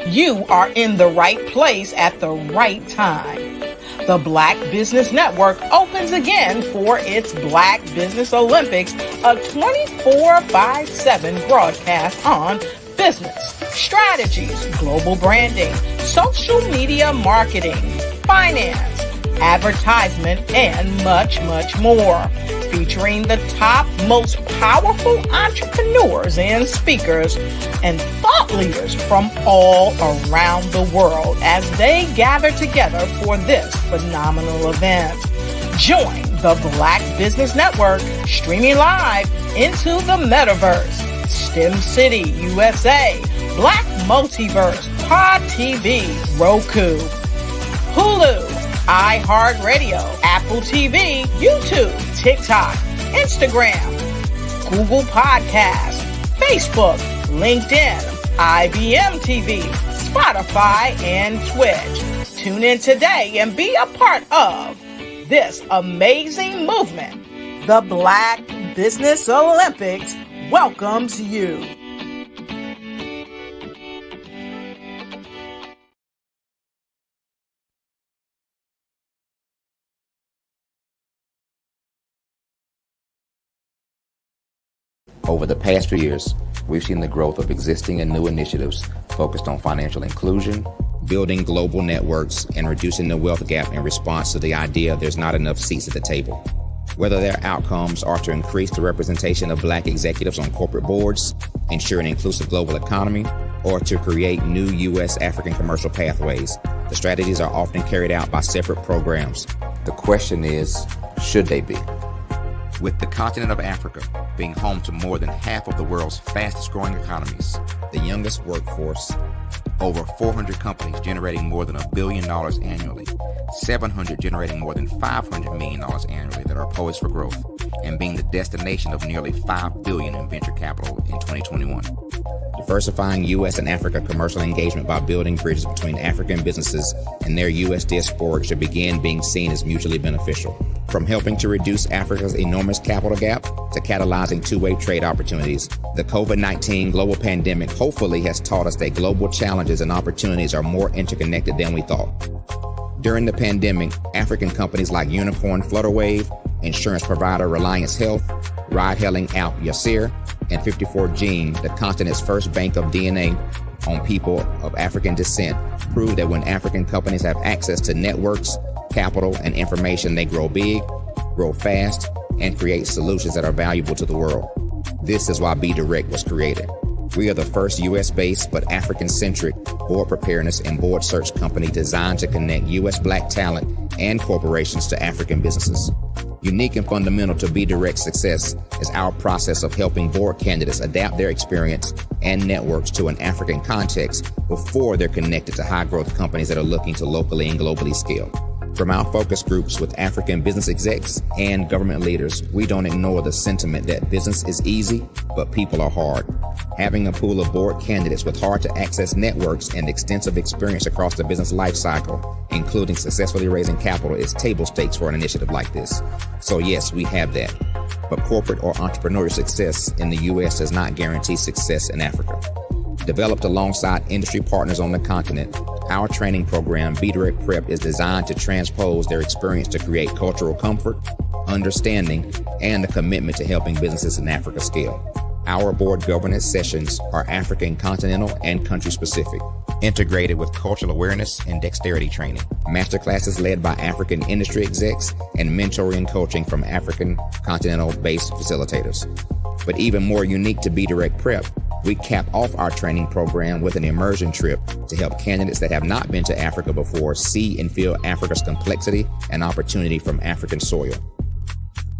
You are in the right place at the right time. The Black Business Network opens again for its Black Business Olympics, a 24/7 broadcast on business, strategies, global branding, social media marketing, finance, advertisement, and much, much more. Featuring the top, most powerful entrepreneurs and speakers and thought leaders from all around the world as they gather together for this phenomenal event. Join the Black Business Network streaming live into the metaverse, STEM City, USA, Black Multiverse, Pod TV, Roku, Hulu, iHeartRadio, Apple TV, YouTube, TikTok, Instagram, Google Podcasts, Facebook, LinkedIn, IBM TV, Spotify, and Twitch. Tune in today and be a part of this amazing movement. The Black Business Olympics welcomes you. Over the past few years, we've seen the growth of existing and new initiatives focused on financial inclusion, building global networks, and reducing the wealth gap in response to the idea there's not enough seats at the table. Whether their outcomes are to increase the representation of Black executives on corporate boards, ensure an inclusive global economy, or to create new U.S. African commercial pathways, the strategies are often carried out by separate programs. The question is, should they be? With the continent of Africa being home to more than half of the world's fastest growing economies, the youngest workforce, over 400 companies generating more than $1 billion annually, 700 generating more than $500 million annually that are poised for growth, and being the destination of nearly $5 billion in venture capital in 2021. Diversifying U.S. and Africa commercial engagement by building bridges between African businesses and their U.S. diaspora should begin being seen as mutually beneficial. From helping to reduce Africa's enormous capital gap to catalyzing two-way trade opportunities, the COVID-19 global pandemic hopefully has taught us that global challenges and opportunities are more interconnected than we thought. During the pandemic, African companies like Unicorn Flutterwave, insurance provider Reliance Health, ride-hailing app Yasir, and 54Gene, the continent's first bank of DNA on people of African descent, proved that when African companies have access to networks, capital, and information, they grow big, grow fast, and create solutions that are valuable to the world. This is why Be Direct was created. We are the first U.S.-based but African-centric board preparedness and board search company designed to connect U.S. Black talent and corporations to African businesses. Unique and fundamental to Be Direct's success is our process of helping board candidates adapt their experience and networks to an African context before they're connected to high-growth companies that are looking to locally and globally scale. From our focus groups with African business execs and government leaders, we don't ignore the sentiment that business is easy, but people are hard. Having a pool of board candidates with hard-to-access networks and extensive experience across the business lifecycle, including successfully raising capital, is table stakes for an initiative like this. So yes, we have that. But corporate or entrepreneurial success in the U.S. does not guarantee success in Africa. Developed alongside industry partners on the continent, our training program, Be Direct Prep, is designed to transpose their experience to create cultural comfort, understanding, and a commitment to helping businesses in Africa scale. Our board governance sessions are African continental and country specific, integrated with cultural awareness and dexterity training, masterclasses led by African industry execs, and mentoring and coaching from African continental-based facilitators. But even more unique to Be Direct Prep, we cap off our training program with an immersion trip to help candidates that have not been to Africa before see and feel Africa's complexity and opportunity from African soil.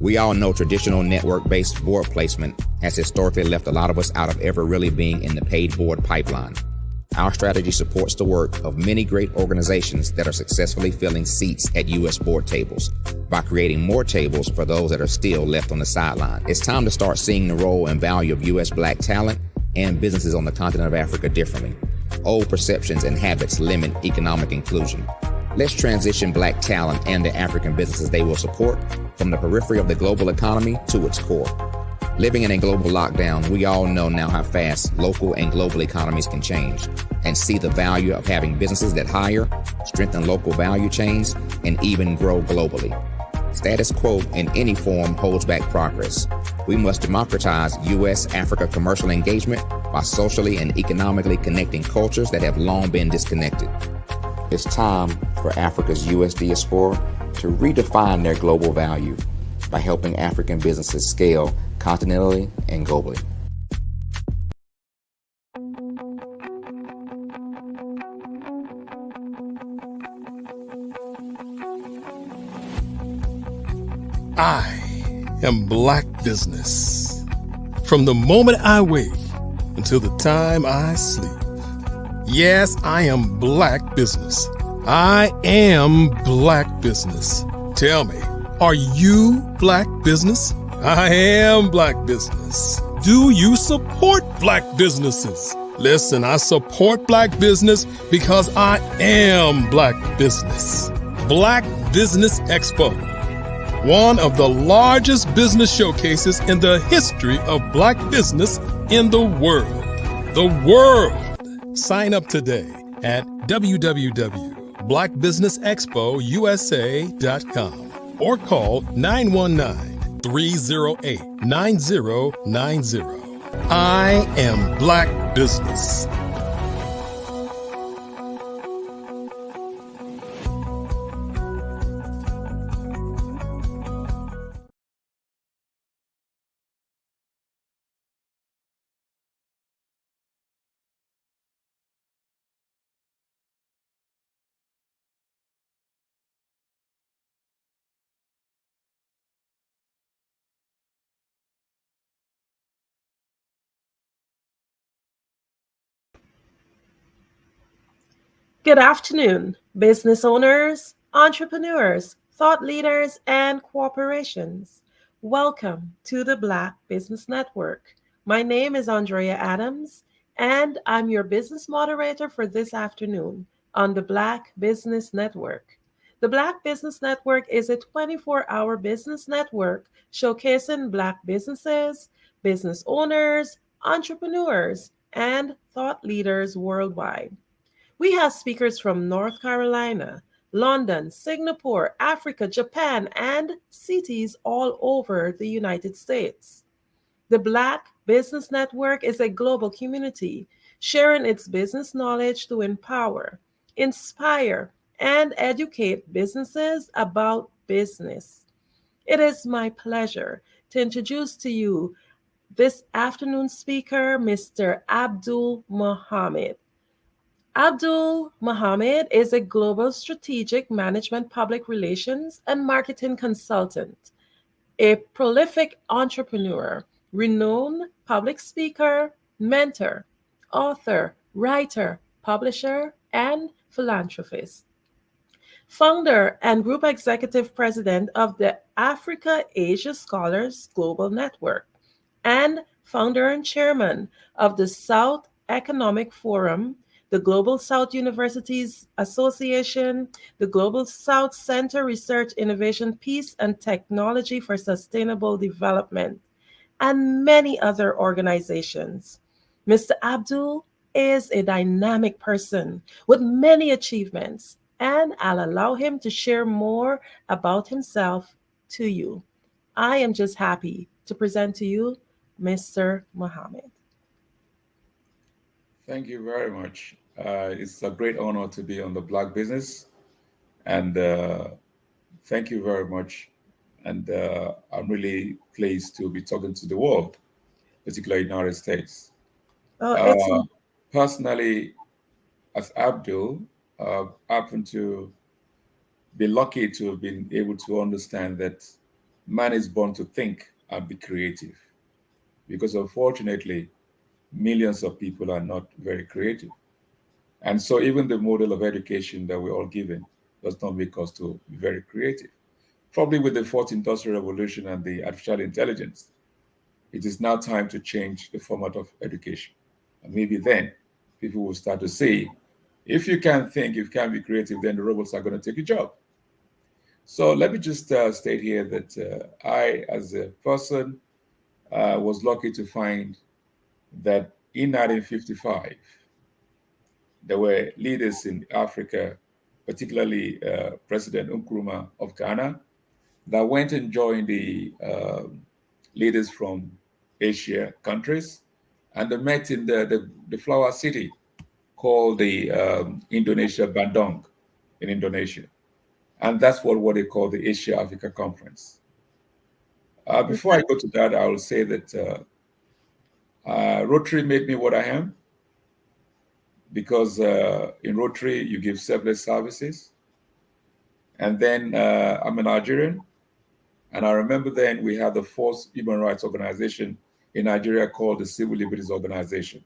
We all know traditional network-based board placement has historically left a lot of us out of ever really being in the paid board pipeline. Our strategy supports the work of many great organizations that are successfully filling seats at U.S. board tables by creating more tables for those that are still left on the sideline. It's time to start seeing the role and value of U.S. Black talent and businesses on the continent of Africa differently. Old perceptions and habits limit economic inclusion. Let's transition Black talent and the African businesses they will support from the periphery of the global economy to its core. Living in a global lockdown, we all know now how fast local and global economies can change, and see the value of having businesses that hire, strengthen local value chains, and even grow globally. Status quo in any form holds back progress. We must democratize U.S.-Africa commercial engagement by socially and economically connecting cultures that have long been disconnected. It's time for Africa's U.S. diaspora to redefine their global value by helping African businesses scale continentally and globally. I am Black business. From the moment I wake until the time I sleep. Yes, I am Black business. I am Black business. Tell me, are you Black business? I am Black business. Do you support Black businesses? Listen, I support Black business because I am Black business. Black Business Expo, one of the largest business showcases in the history of Black business in the world. The world. Sign up today at www.blackbusinessexpousa.com or call 919-308-9090. I am Black business. Good afternoon, business owners, entrepreneurs, thought leaders, and corporations. Welcome to the Black Business Network. My name is Andrea Adams, and I'm your business moderator for this afternoon on the Black Business Network. The Black Business Network is a 24-hour business network showcasing Black businesses, business owners, entrepreneurs, and thought leaders worldwide. We have speakers from North Carolina, London, Singapore, Africa, Japan, and cities all over the United States. The Black Business Network is a global community sharing its business knowledge to empower, inspire, and educate businesses about business. It is my pleasure to introduce to you this afternoon's speaker, Mr. Abdul Mohammed. Abdul Mohammed is a global strategic management, public relations, and marketing consultant, a prolific entrepreneur, renowned public speaker, mentor, author, writer, publisher, and philanthropist. Founder and group executive president of the Africa Asia Scholars Global Network, and founder and chairman of the South Economic Forum, the Global South Universities Association, the Global South Center Research Innovation Peace and Technology for Sustainable Development, and many other organizations. Mr. Abdul is a dynamic person with many achievements, and I'll allow him to share more about himself to you. I am just happy to present to you Mr. Muhammad. Thank you very much. It's a great honor to be on the Black Business, and thank you very much. And I'm really pleased to be talking to the world, particularly United States. Oh, it's Personally, as Abdul, happen to be lucky to have been able to understand that man is born to think and be creative. Because unfortunately, millions of people are not very creative. And so even the model of education that we're all given does not make us to be very creative. Probably with the fourth industrial revolution and the artificial intelligence, it is now time to change the format of education. And maybe then people will start to say, if you can't think, if you can't be creative, then the robots are going to take your job. So let me just state here that I, as a person, was lucky to find that in 1955, there were leaders in Africa, particularly President Nkrumah of Ghana, that went and joined the leaders from Asia countries, and they met in the flower city called the Indonesia Bandung in Indonesia. And that's what they call the Asia-Africa Conference. Before I go to that, I will say that Rotary made me what I am, because in Rotary, you give selfless services. And then I'm a Nigerian. And I remember then we had the first human rights organization in Nigeria called the Civil Liberties Organization.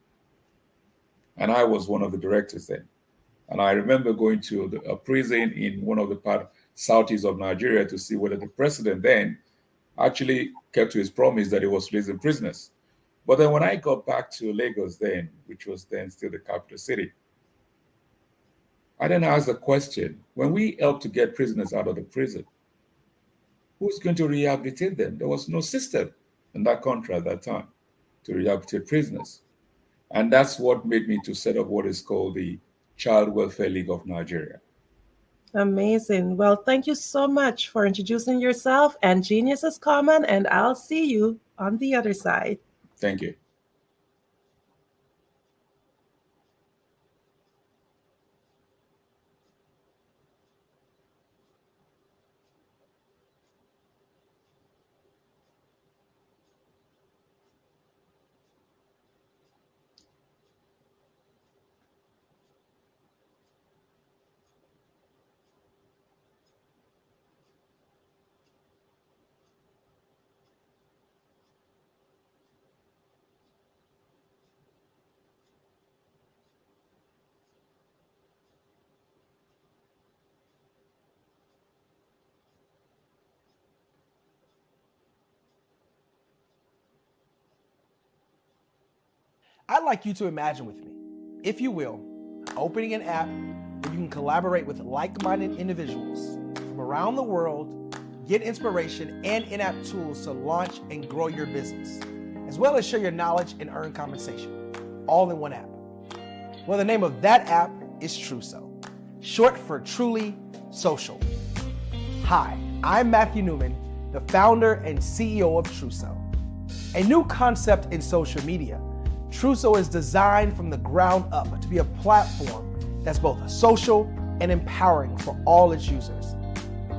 And I was one of the directors then. And I remember going to a prison in one of the southeast of Nigeria to see whether the president then actually kept to his promise that he was releasing prisoners. But then when I got back to Lagos then, which was then still the capital city, I then asked the question, when we helped to get prisoners out of the prison, who's going to rehabilitate them? There was no system in that country at that time to rehabilitate prisoners. And that's what made me to set up what is called the Child Welfare League of Nigeria. amazing. Well, thank you so much for introducing yourself, and genius is common, and I'll see you on the other side. Thank you. I'd like you to imagine with me, if you will, opening an app where you can collaborate with like-minded individuals from around the world, get inspiration and in-app tools to launch and grow your business, as well as share your knowledge and earn compensation, all in one app. Well, the name of that app is Truso, short for Truly Social. Hi, I'm Matthew Newman, the founder and CEO of Truso, a new concept in social media. Truso is designed from the ground up to be a platform that's both social and empowering for all its users.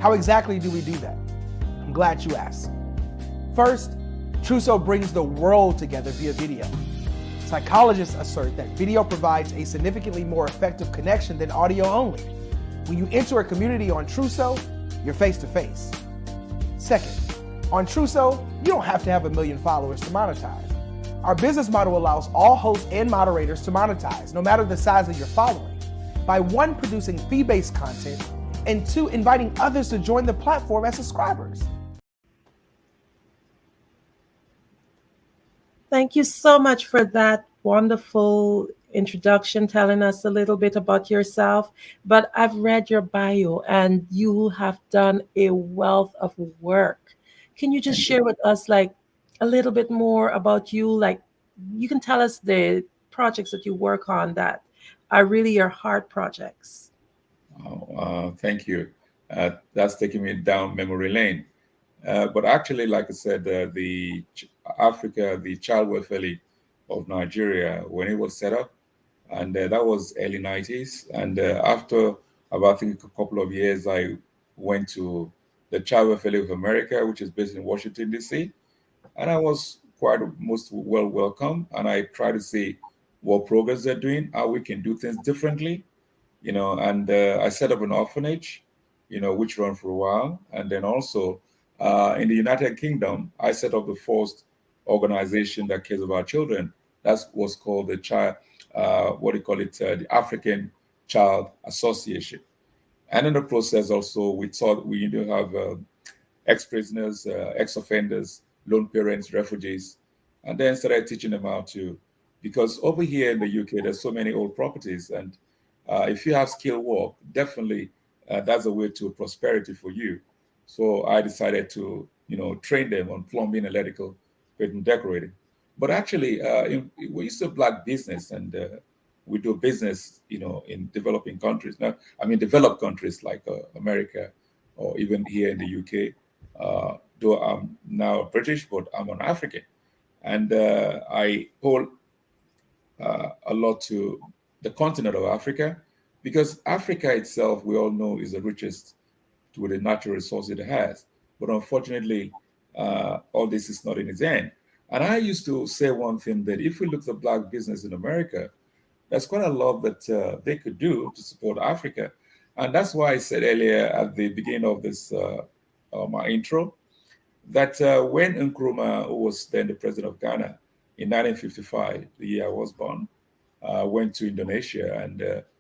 How exactly do we do that? I'm glad you asked. First, Truso brings the world together via video. Psychologists assert that video provides a significantly more effective connection than audio only. When you enter a community on Truso, you're face to face. Second, on Truso, you don't have to have 1 million followers to monetize. Our business model allows all hosts and moderators to monetize, no matter the size of your following, by 1, producing fee-based content, and 2, inviting others to join the platform as subscribers. Thank you so much for that wonderful introduction, telling us a little bit about yourself. But I've read your bio, and you have done a wealth of work. Can you just share with us, like, a little bit more about you? Like, you can tell us the projects that you work on that are really your heart projects. Thank you. That's taking me down memory lane. But actually, like I said, Africa, the Child Welfare League of Nigeria, when it was set up, and that was early 90s. And after about, I think, a couple of years, I went to the Child Welfare League of America, which is based in Washington, D.C., and I was quite most well welcome. And I try to see what progress they're doing, how we can do things differently, and I set up an orphanage, which ran for a while. And then also in the United Kingdom, I set up the first organization that cares about children. That was called the the African Child Association. And in the process also, we thought we need to have ex-prisoners, ex-offenders, lone parents, refugees, and then started teaching them how to, because over here in the UK, there's so many old properties, and if you have skilled work, definitely that's a way to prosperity for you. So I decided to, train them on plumbing, electrical, painting, decorating. But actually, we used to black business, and we do business, in developing countries. Now, I mean, developed countries like America, or even here in the UK. Though I'm now British, but I'm an African, and I hold a lot to the continent of Africa, because Africa itself, we all know, is the richest with the natural resources it has. But unfortunately, all this is not in its end. And I used to say one thing, that if we look at black business in America, there's quite a lot that they could do to support Africa. And that's why I said earlier at the beginning of this, my intro, that when Nkrumah, who was then the president of Ghana in 1955, the year I was born, went to Indonesia and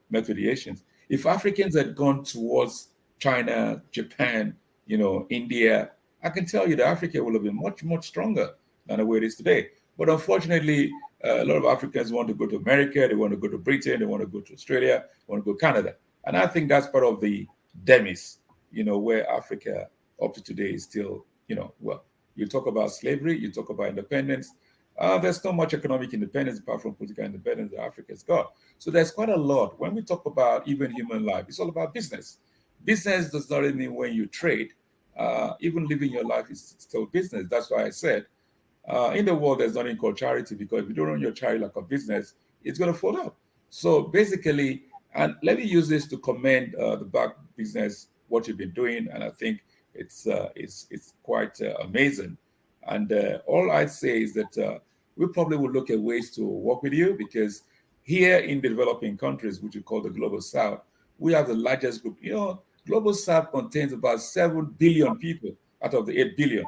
met with the Asians. If Africans had gone towards China, Japan, India, I can tell you that Africa would have been much, much stronger than the way it is today. But unfortunately, a lot of Africans want to go to America, they want to go to Britain, they want to go to Australia, they want to go to Canada. And I think that's part of the demise, where Africa up to today is still, well, you talk about slavery, you talk about independence. There's not much economic independence apart from political independence that Africa's got. So there's quite a lot. When we talk about even human life, it's all about business. Business does not mean when you trade, even living your life is still business. That's why I said, in the world, there's nothing called charity, because if you don't run your charity like a business, it's going to fall out. So basically, and let me use this to commend the back business, what you've been doing, and I think it's quite amazing. And all I'd say is that we probably will look at ways to work with you, because here in the developing countries, which we call the Global South, we have the largest group. Global South contains about 7 billion people out of the 8 billion.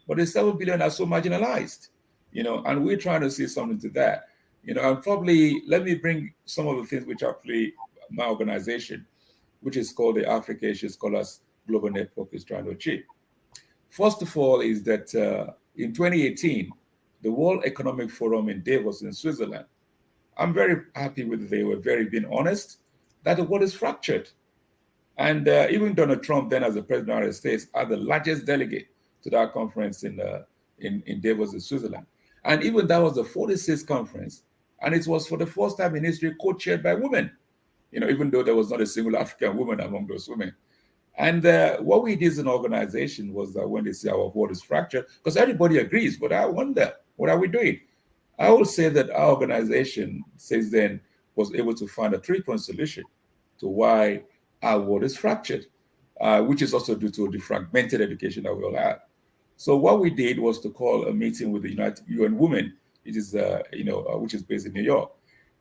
But the 7 billion are so marginalized, and we're trying to see something to that. And probably let me bring some of the things which actually my organization, which is called the Africa Asia Scholars Global Network, is trying to achieve. First of all is that in 2018, the World Economic Forum in Davos in Switzerland, I'm very happy with it. They were very being honest that the world is fractured. And even Donald Trump, then as the president of the United States, are the largest delegate to that conference in Davos in Switzerland. And even that was the 46th conference, and it was for the first time in history co-chaired by women, even though there was not a single African woman among those women. And what we did as an organization was that when they say our world is fractured, because everybody agrees, but I wonder, what are we doing? I will say that our organization since then was able to find a 3-point solution to why our world is fractured, which is also due to the fragmented education that we all have. So what we did was to call a meeting with the United UN Women, which is which is based in New York,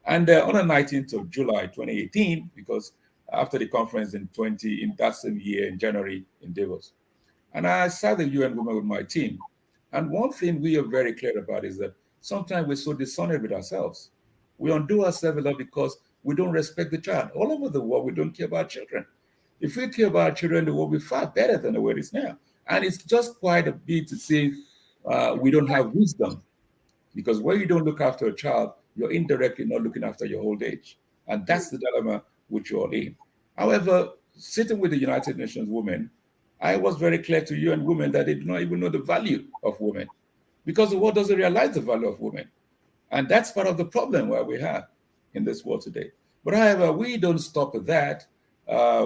and on the 19th of July 2018, because after the conference in that same year in January in Davos, and I sat the UN Women with my team, and one thing we are very clear about is that sometimes we're so dishonored with ourselves. We undo ourselves a lot because we don't respect the child. All over the world, we don't care about children. If we care about children, the world will be far better than the way it is now. And it's just quite a bit to say we don't have wisdom, because when you don't look after a child, you're indirectly not looking after your old age. And that's the dilemma which you're in. However, sitting with the United Nations women, I was very clear to UN women that they do not even know the value of women, because the world doesn't realize the value of women. And that's part of the problem where we have in this world today. But however, we don't stop at that.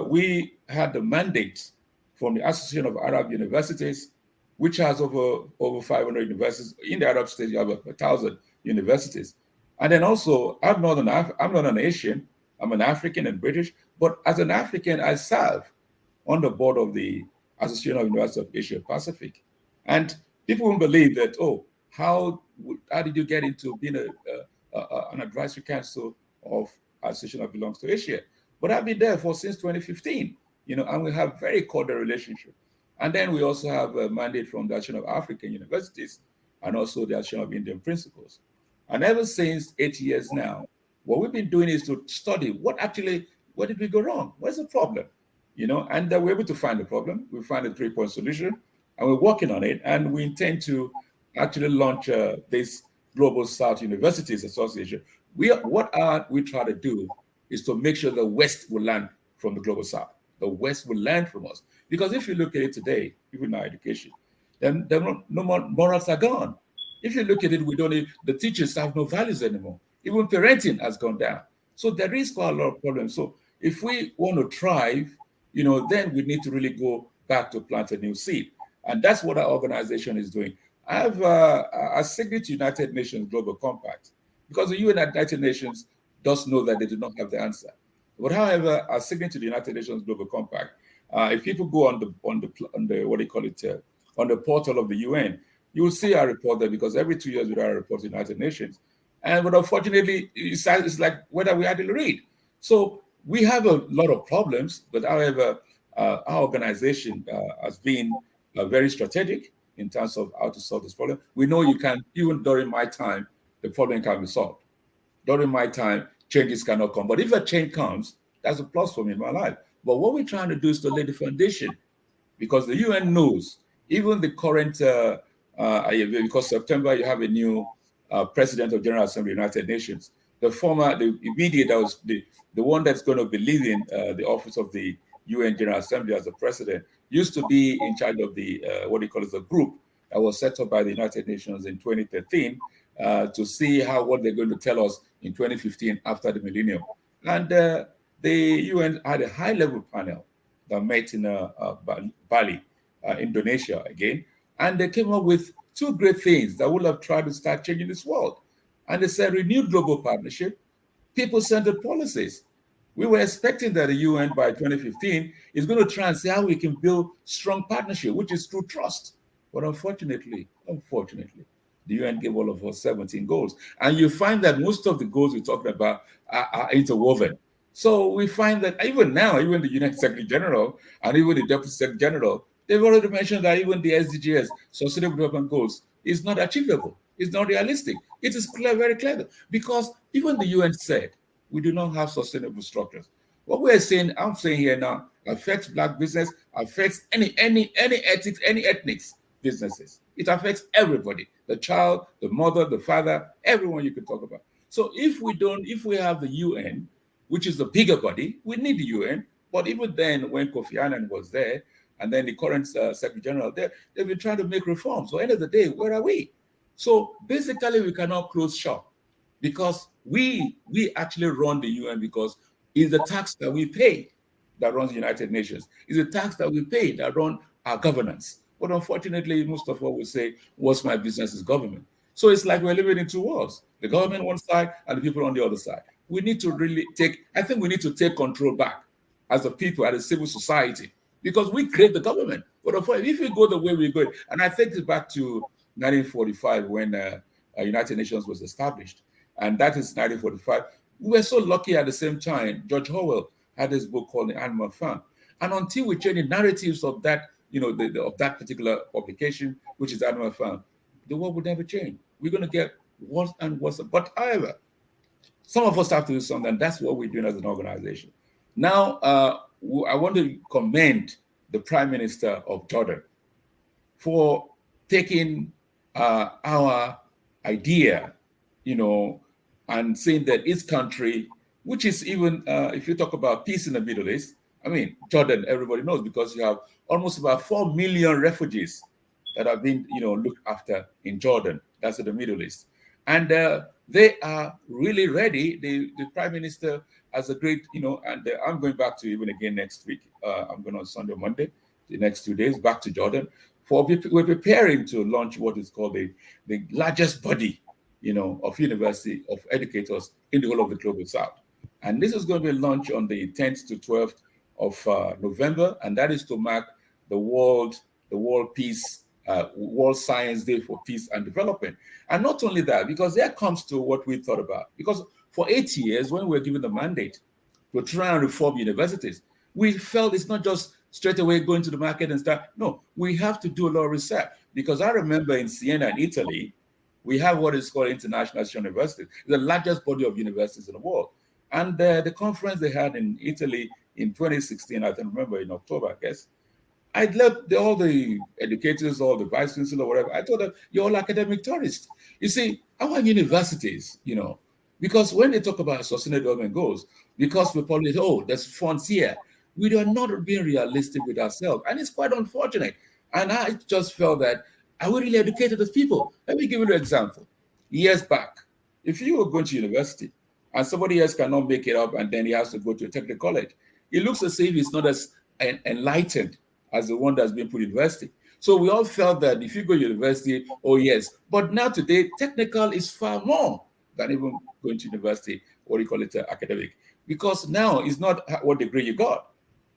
We had the mandate from the Association of Arab Universities, which has over 500 universities. In the Arab states, you have 1,000 universities. And then also, I'm not an Asian. I'm an African and British. But as an African, I serve on the board of the Association of Universities of Asia Pacific. And people won't believe that, oh, how did you get into being an advisory council of association that belongs to Asia? But I've been there since 2015, and we have very cordial relationship. And then we also have a mandate from the Association of African Universities and also the Association of Indian Principals. And ever since 8 years now, what we've been doing is to study where did we go wrong? Where's the problem? And we're able to find the problem. We find a 3-point solution, and we're working on it. And we intend to actually launch this Global South Universities Association. What we try to do is to make sure the West will learn from the Global South. The West will learn from us. Because if you look at it today, even in our education, then no more morals are gone. If you look at it, the teachers have no values anymore. Even parenting has gone down. So there is quite a lot of problems. So if we want to thrive, then we need to really go back to plant a new seed. And that's what our organization is doing. I have a signed to United Nations Global Compact, because the United Nations does know that they do not have the answer. But however, a signed to the United Nations Global Compact, if people go on the what do you call it, on the portal of the UN, you will see our report there, because every 2 years we write a report to the United Nations. But unfortunately, it's like whether we hardly read. So we have a lot of problems, but however, our organization has been very strategic in terms of how to solve this problem. We know even during my time, the problem can be solved. During my time, changes cannot come. But if a change comes, that's a plus for me in my life. But what we're trying to do is to lay the foundation, because the UN knows, even the current, because September you have a new president of General Assembly of the United Nations. The immediate, that was the one that's going to be leading the office of the UN General Assembly as the president, used to be in charge of the, the group that was set up by the United Nations in 2013 to see what they're going to tell us in 2015 after the millennium. And the UN had a high-level panel that met in Bali, Indonesia again, and they came up with 2 great things that would have tried to start changing this world. And they said renewed global partnership, people-centered policies. We were expecting that the UN by 2015 is going to try and see how we can build strong partnership, which is through trust. But unfortunately, the UN gave all of us 17 goals. And you find that most of the goals we're talking about are interwoven. So we find that even now, even the United Secretary General and even the Deputy Secretary General, they've already mentioned that even the SDGs, Sustainable Development Goals, is not achievable. It's not realistic. It is very clever, because even the UN said we do not have sustainable structures. What we're saying, I'm saying here now, affects Black business, affects any ethics, any ethnic businesses. It affects everybody, the child, the mother, the father, everyone you can talk about. So if we have the UN, which is the bigger body, we need the UN. But even then, when Kofi Annan was there, and then the current Secretary General there, they've been trying to make reforms. So at the end of the day, where are we? So basically, we cannot close shop, because we actually run the UN, because it's the tax that we pay that runs the United Nations. It's the tax that we pay that run our governance. But unfortunately, most of what we say, what's my business is government. So it's like we're living in 2 worlds, the government on one side and the people on the other side. We need to really we need to take control back as a people, as a civil society, because we create the government. But if we go the way we're going, and I think it's back to 1945 when United Nations was established, and that is 1945. We were so lucky at the same time. George Orwell had this book called The Animal Farm, and until we change the narratives of that, of that particular publication, which is Animal Farm, the world would never change. We're going to get worse and worse. But however, some of us have to do something, and that's what we're doing as an organization. Now, I want to commend the Prime Minister of Jordan for taking our idea, and saying that his country, which is even, if you talk about peace in the Middle East, I mean, Jordan, everybody knows, because you have almost about 4 million refugees that have been, looked after in Jordan. That's in the Middle East. And they are really ready. The Prime Minister has a great, and I'm going back to even again next week. I'm going on Sunday, Monday, the next 2 days, back to Jordan we're preparing to launch what is called the largest body, of university of educators in the whole of the global south. And this is going to be launched on the 10th to 12th of November, and that is to mark the World Peace, World Science Day for Peace and Development. And not only that, because there comes to what we thought about. Because for 8 years, when we were given the mandate to try and reform universities, we felt it's not just straight away going to the market and start. No, we have to do a lot of research. Because I remember in Siena, in Italy, we have what is called International University, the largest body of universities in the world. And the conference they had in Italy in 2016, I can remember in October, I guess, I left all the educators, all the vice chancellor, whatever. I told them, you're all academic tourists. You see, our universities, because when they talk about sustainable development goals, because we probably, there's funds here, we are not being realistic with ourselves. And it's quite unfortunate. And I just felt that, are we really educated as people? Let me give you an example. Years back, if you were going to university and somebody else cannot make it up and then he has to go to a technical college, it looks as if he's not as enlightened as the one that's been put in university. So we all felt that if you go to university, oh yes. But now today, technical is far more than even going to university, what do you call it, academic. Because now it's not what degree you got.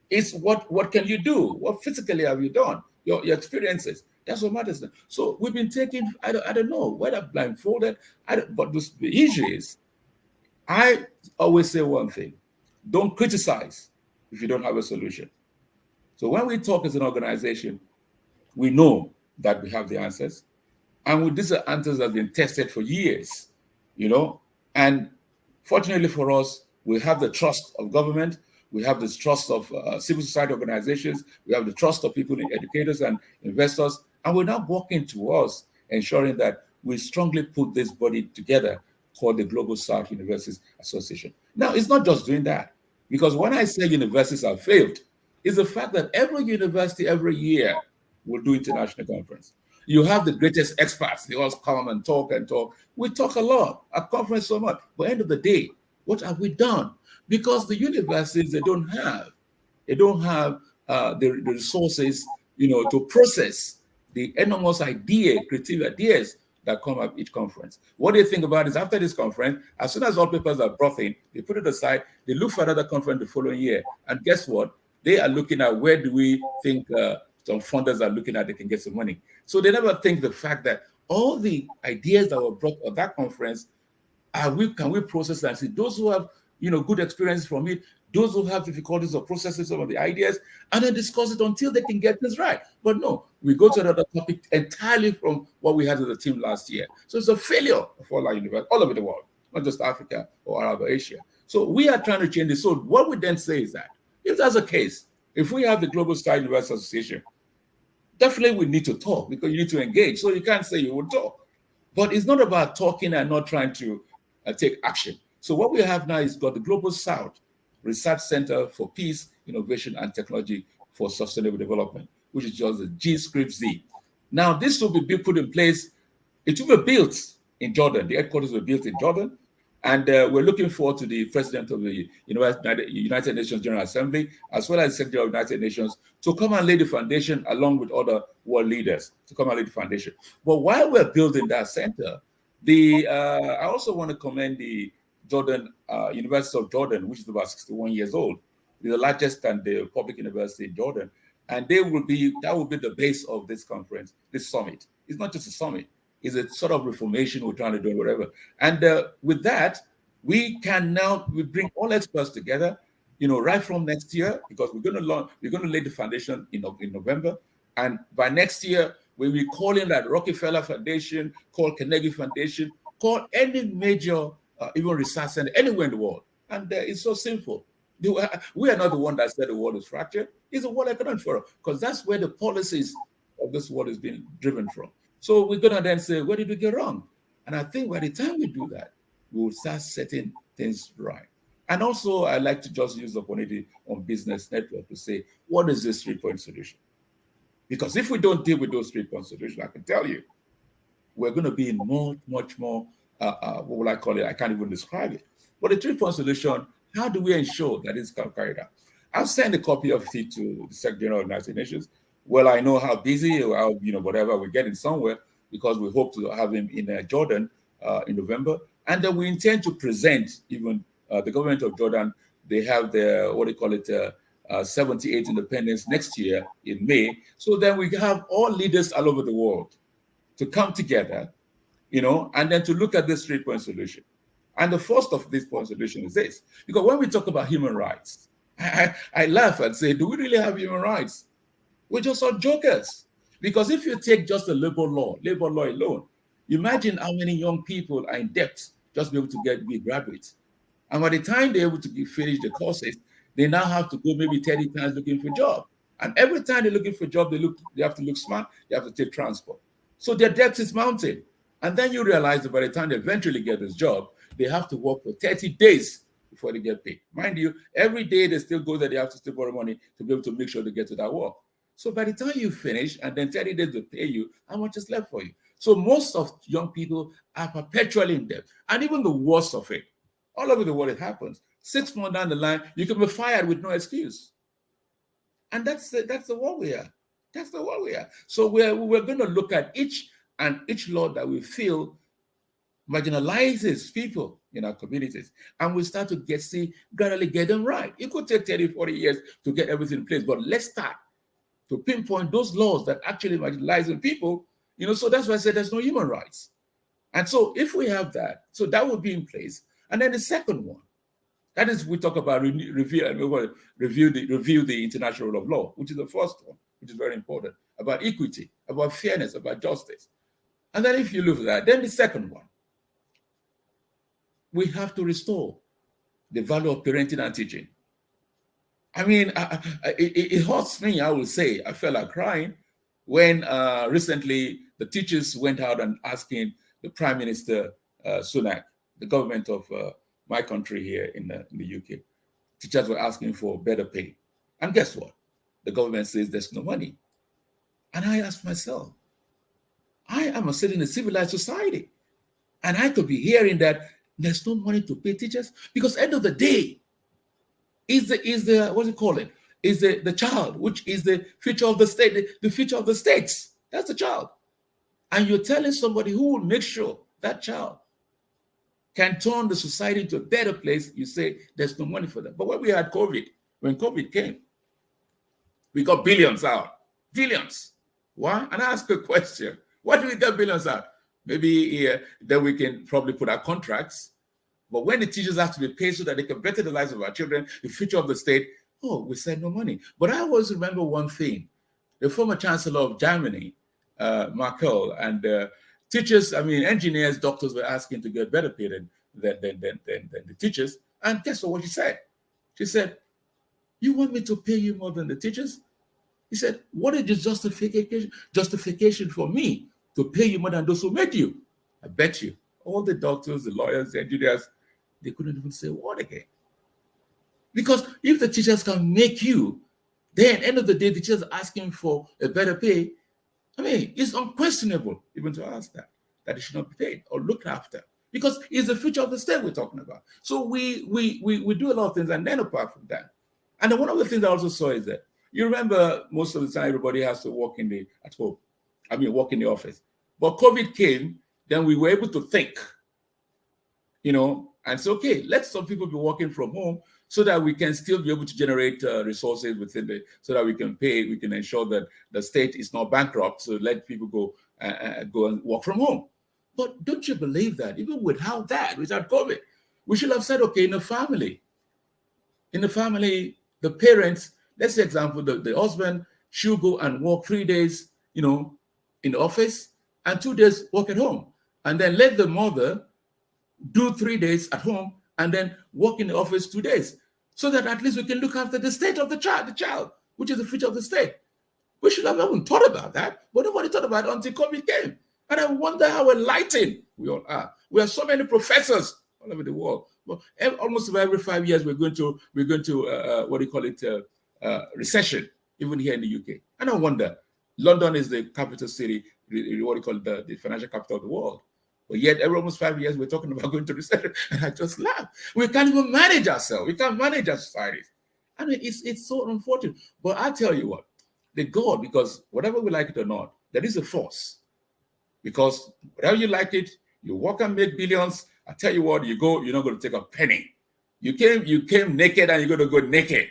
It's what can you do? What physically have you done? Your experiences. That's what matters now. So we've been taking, I don't know, whether blindfolded, but the issue is, I always say one thing, don't criticize if you don't have a solution. So when we talk as an organization, we know that we have the answers. And with these answers that have been tested for years, and fortunately for us, we have the trust of government, we have the trust of civil society organizations, we have the trust of people, educators and investors, and we're now working towards ensuring that we strongly put this body together called the Global South Universities Association. Now, it's not just doing that, because when I say universities have failed, it's the fact that every university every year will do international conference. You have the greatest experts, they all come and talk and talk. We talk a lot at conference so much, but at the end of the day, what have we done? Because the universities, they don't have the resources, to process the enormous creative ideas that come up each conference. What they think about is after this conference, as soon as all papers are brought in, they put it aside, they look for another conference the following year. And guess what? They are looking at where do we think some funders are looking at they can get some money. So they never think the fact that all the ideas that were brought at that conference, can we process and see those who have good experience from it, those who have difficulties of processing some of the ideas, and then discuss it until they can get this right. But no, we go to another topic entirely from what we had as a team last year. So it's a failure of all our universities all over the world, not just Africa or Arab or Asia. So we are trying to change this. So what we then say is that if that's the case, if we have the Global Star University Association, definitely we need to talk because you need to engage. So you can't say you will talk. But it's not about talking and not trying to take action. So what we have now is got the Global South Research Center for Peace, Innovation, and Technology for Sustainable Development, which is just the G-Z. Now, this will be put in place. It will be built in Jordan. The headquarters were built in Jordan. And we're looking forward to the president of the United Nations General Assembly, as well as the Secretary of the United Nations, to come and lay the foundation along with other world leaders to come and lay the foundation. But while we're building that center, I also want to commend the University of Jordan, which is about 61 years old, the largest and the public university in Jordan. And that will be the base of this conference, this summit. It's not just a summit. It's a sort of reformation we're trying to do, whatever. And with that, we bring all experts together, right from next year, because we're going to lay the foundation in November. And by next year, we'll be calling that Rockefeller Foundation, call Carnegie Foundation, call any major even research center anywhere in the world. And it's so simple. We are not the one that said the world is fractured. It's the World Economic Forum, because that's where the policies of this world is being driven from. So we're going to then say, where did we get wrong? And I think by the time we do that, we will start setting things right. And also, I like to just use the opportunity on Business Network to say, what is this 3-point solution? Because if we don't deal with those 3-point solutions, I can tell you, we're going to be in much more, what will I call it? I can't even describe it. But the 3-point solution, how do we ensure that it's carried out? I've sent a copy of it to the Secretary of the United Nations. Well, I know how busy, or how, whatever, we're getting somewhere because we hope to have him in Jordan in November. And then we intend to present even the government of Jordan. They have their, 78th independence next year in May. So then we have all leaders all over the world to come together, and then to look at this 3-point solution. And the first of this point solution is this. Because when we talk about human rights, I laugh and say, do we really have human rights? We're just all jokers. Because if you take just the labor law alone, imagine how many young people are in debt just to be able to be graduates. And by the time they're able to finish the courses, they now have to go maybe 30 times looking for a job. And every time they're looking for a job, they have to look smart, they have to take transport. So their debt is mounting. And then you realize that by the time they eventually get this job, they have to work for 30 days before they get paid. Mind you, every day they still go there, they have to still borrow money to be able to make sure they get to that work. So by the time you finish and then 30 days to pay you, how much is left for you? So most of young people are perpetually in debt. And even the worst of it, all over the world it happens. 6 months down the line, you can be fired with no excuse. And that's the world we are. That's the world we are. So we're going to look at each law that we feel marginalizes people in our communities. And we start to gradually get them right. It could take 30, 40 years to get everything in place, but let's start to pinpoint those laws that actually marginalize people, so that's why I said there's no human rights. And so if we have that, so that would be in place. And then the second one, that is, we talk about review the international rule of law, which is the first one, which is very important, about equity, about fairness, about justice. And then if you look at that, then the second one, we have to restore the value of parenting and teaching. I mean, it hurts me, I will say. I felt like crying when recently the teachers went out and asking the Prime Minister Sunak, the government of my country here in the UK, teachers were asking for better pay. And guess what? The government says there's no money. And I asked myself, I am a citizen in a civilized society. And I could be hearing that there's no money to pay teachers because end of the day, is the what do you call it? Is the child, which is the future of the state, the future of the states. That's the child. And you're telling somebody who will make sure that child can turn the society into a better place, you say there's no money for them. But when we had COVID, when COVID came, we got billions out. Billions. Why? And I ask a question. Why do we get billions out? Maybe then we can probably put our contracts. But when the teachers have to be paid so that they can better the lives of our children, the future of the state, we said no money. But I always remember one thing. The former chancellor of Germany, Merkel, and teachers, engineers, doctors were asking to get better pay than the teachers. And guess what she said? She said, you want me to pay you more than the teachers? He said, what is the justification for me to pay you more than those who made you? I bet you all the doctors, the lawyers, the engineers, they couldn't even say a word again. Because if the teachers can make you, then at the end of the day, the teachers are asking for a better pay. It's unquestionable even to ask that it should not be paid or looked after. Because it's the future of the state we're talking about. So we do a lot of things. And then apart from that, and then one of the things I also saw is that, you remember most of the time everybody has to work in the office. But COVID came, then we were able to think, and say, okay, let some people be working from home so that we can still be able to generate resources so that we can pay, we can ensure that the state is not bankrupt, so let people go and work from home. But don't you believe that even without COVID, we should have said, okay, in the family, the parents, let's say example, the husband should go and work 3 days, in the office and 2 days work at home. And then let the mother do 3 days at home and then work in the office 2 days. So that at least we can look after the state of the child, which is the future of the state. We should have even thought about that, but nobody thought about it until COVID came. And I wonder how enlightened we all are. We have so many professors all over the world. But almost every 5 years we're going to recession, even here in the UK. And I wonder, London is the capital city, the financial capital of the world. But yet, every almost 5 years, we're talking about going to recession. And I just laugh. We can't even manage ourselves. We can't manage our societies. It's so unfortunate. But I tell you what, the God, because whatever we like it or not, there is a force. Because whatever you like it, you work and make billions. I tell you what, you go, you're not going to take a penny. You came naked and you're going to go naked.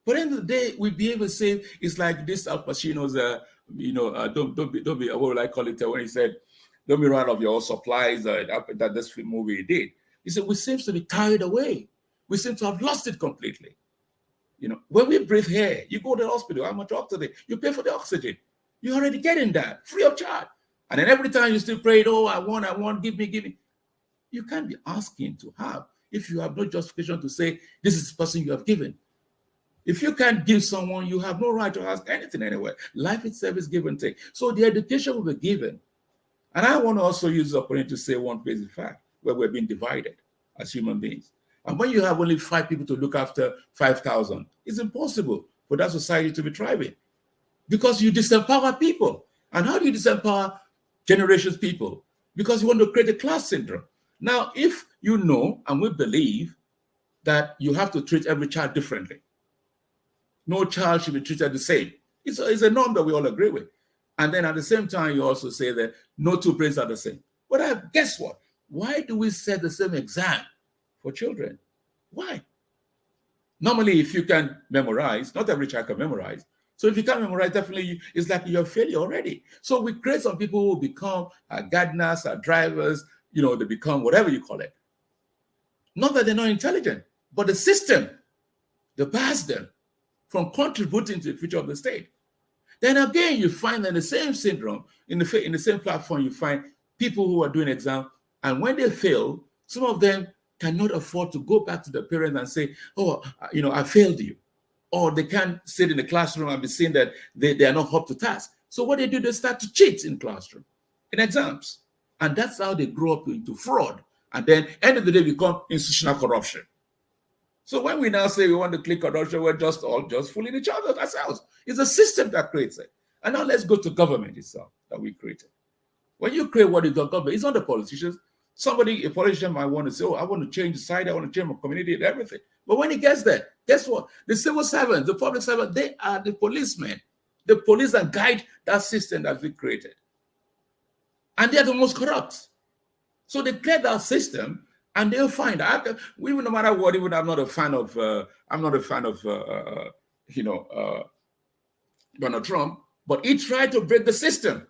But at the end of the day, we be able to say, it's like this Al Pacino's, don't be, what will I call it, when he said, don't be run of your supplies, that this movie he did. He said, we seem to be carried away. We seem to have lost it completely. When we breathe air, you go to the hospital, how much oxygen? You pay for the oxygen. You're already getting that, free of charge. And then every time you still pray, oh, I want, give me. You can't be asking to have if you have no justification to say, this is the person you have given. If you can't give someone, you have no right to ask anything anywhere. Life itself is give and take. So the education will be given. And I want to also use the opportunity to say one basic fact, where we're being divided as human beings. And when you have only 5 people to look after 5,000, it's impossible for that society to be thriving because you disempower people. And how do you disempower generations people? Because you want to create a class syndrome. Now, if you know, and we believe that you have to treat every child differently, no child should be treated the same. It's a norm that we all agree with. And then at the same time, you also say that no two brains are the same. But guess what? Why do we set the same exam for children? Why? Normally, if you can memorize, not every child can memorize. So if you can't memorize, definitely it's like you're a failure already. So we create some people who become gardeners, drivers, they become whatever you call it. Not that they're not intelligent, but the system, they bars them from contributing to the future of the state. Then again, you find that the same syndrome, in the same platform, you find people who are doing exams, and when they fail, some of them cannot afford to go back to their parents and say, oh, I failed you. Or they can't sit in the classroom and be seen that they are not up to task. So what they do, they start to cheat in classroom, in exams. And that's how they grow up into fraud. And then end of the day, become institutional corruption. So when we now say we want to click corruption, we're just fooling each other ourselves. It's a system that creates it. And now let's go to government itself that we created. When you create what is the government, it's not the politicians. A politician might want to say, oh, I want to change the society, I want to change my community and everything. But when he gets there, guess what? The civil servants, the public servants, they are the policemen. The police and guide that system that we created. And they are the most corrupt. So they create that system, and they'll find even no matter what. Even I'm not a fan of Donald Trump, but he tried to break the system,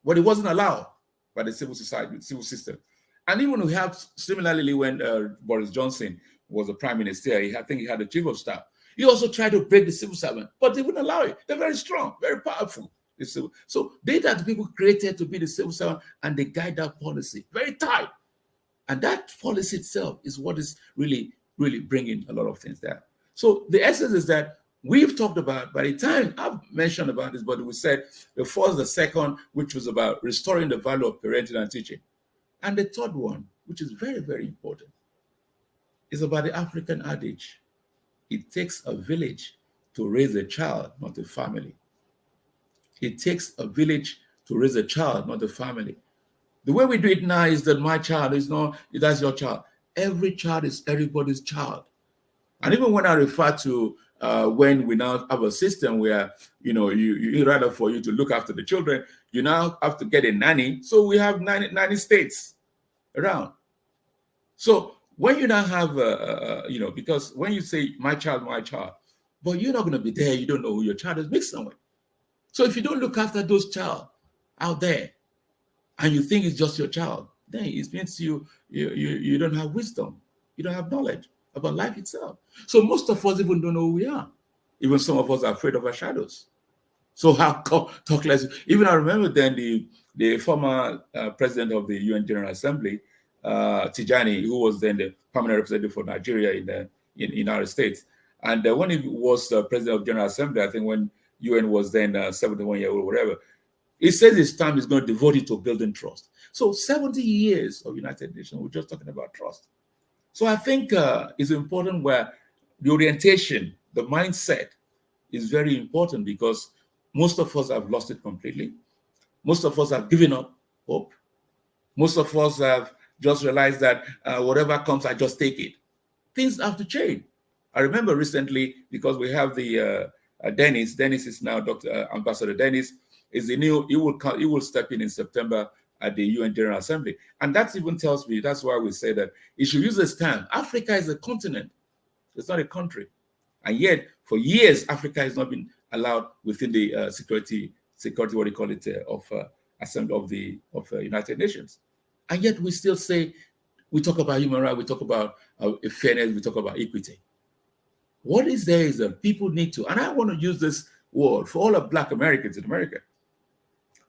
but it wasn't allowed by the civil society, the civil system. And even we have similarly when Boris Johnson was the prime minister, I think he had a chief of staff. He also tried to break the civil servant, but they wouldn't allow it. They're very strong, very powerful. So they are the people created to be the civil servant, and they guide that policy very tight. And that policy itself is what is really, really bringing a lot of things there. So the essence is that we've talked about, by the time I've mentioned about this, but we said the first, the second, which was about restoring the value of parenting and teaching. And the third one, which is very, very important, is about the African adage. It takes a village to raise a child, not a family. It takes a village to raise a child, not a family. The way we do it now is that my child is not, that's your child. Every child is everybody's child. And even when I refer to when we now have a system where, you rather for you to look after the children, you now have to get a nanny. So we have 90 states around. So when you now have, because when you say my child, but you're not going to be there, you don't know who your child is mixed with. So if you don't look after those child out there, and you think it's just your child, then it means you don't have wisdom. You don't have knowledge about life itself. So most of us even don't know who we are. Even some of us are afraid of our shadows. So how talk less? Even I remember then the former president of the UN General Assembly, Tijani, who was then the permanent representative for Nigeria in the United States. And when he was president of General Assembly, I think when UN was then 71 years old or whatever, he says his time is going to devote it to building trust. So 70 years of United Nations, we're just talking about trust. So I think it's important where the orientation, the mindset is very important, because most of us have lost it completely. Most of us have given up hope. Most of us have just realized that whatever comes, I just take it. Things have to change. I remember recently, because we have the Dennis. Dennis is now Dr. Ambassador Dennis is the new. He will step in September at the UN General Assembly, and that even tells me that's why we say that he should use this term. Africa is a continent; it's not a country, and yet for years Africa has not been allowed within the security what do you call it of Assembly of the United Nations, and yet we still say we talk about human rights, we talk about fairness, we talk about equity. What is there is that people need to, and I want to use this word for all of Black Americans in America,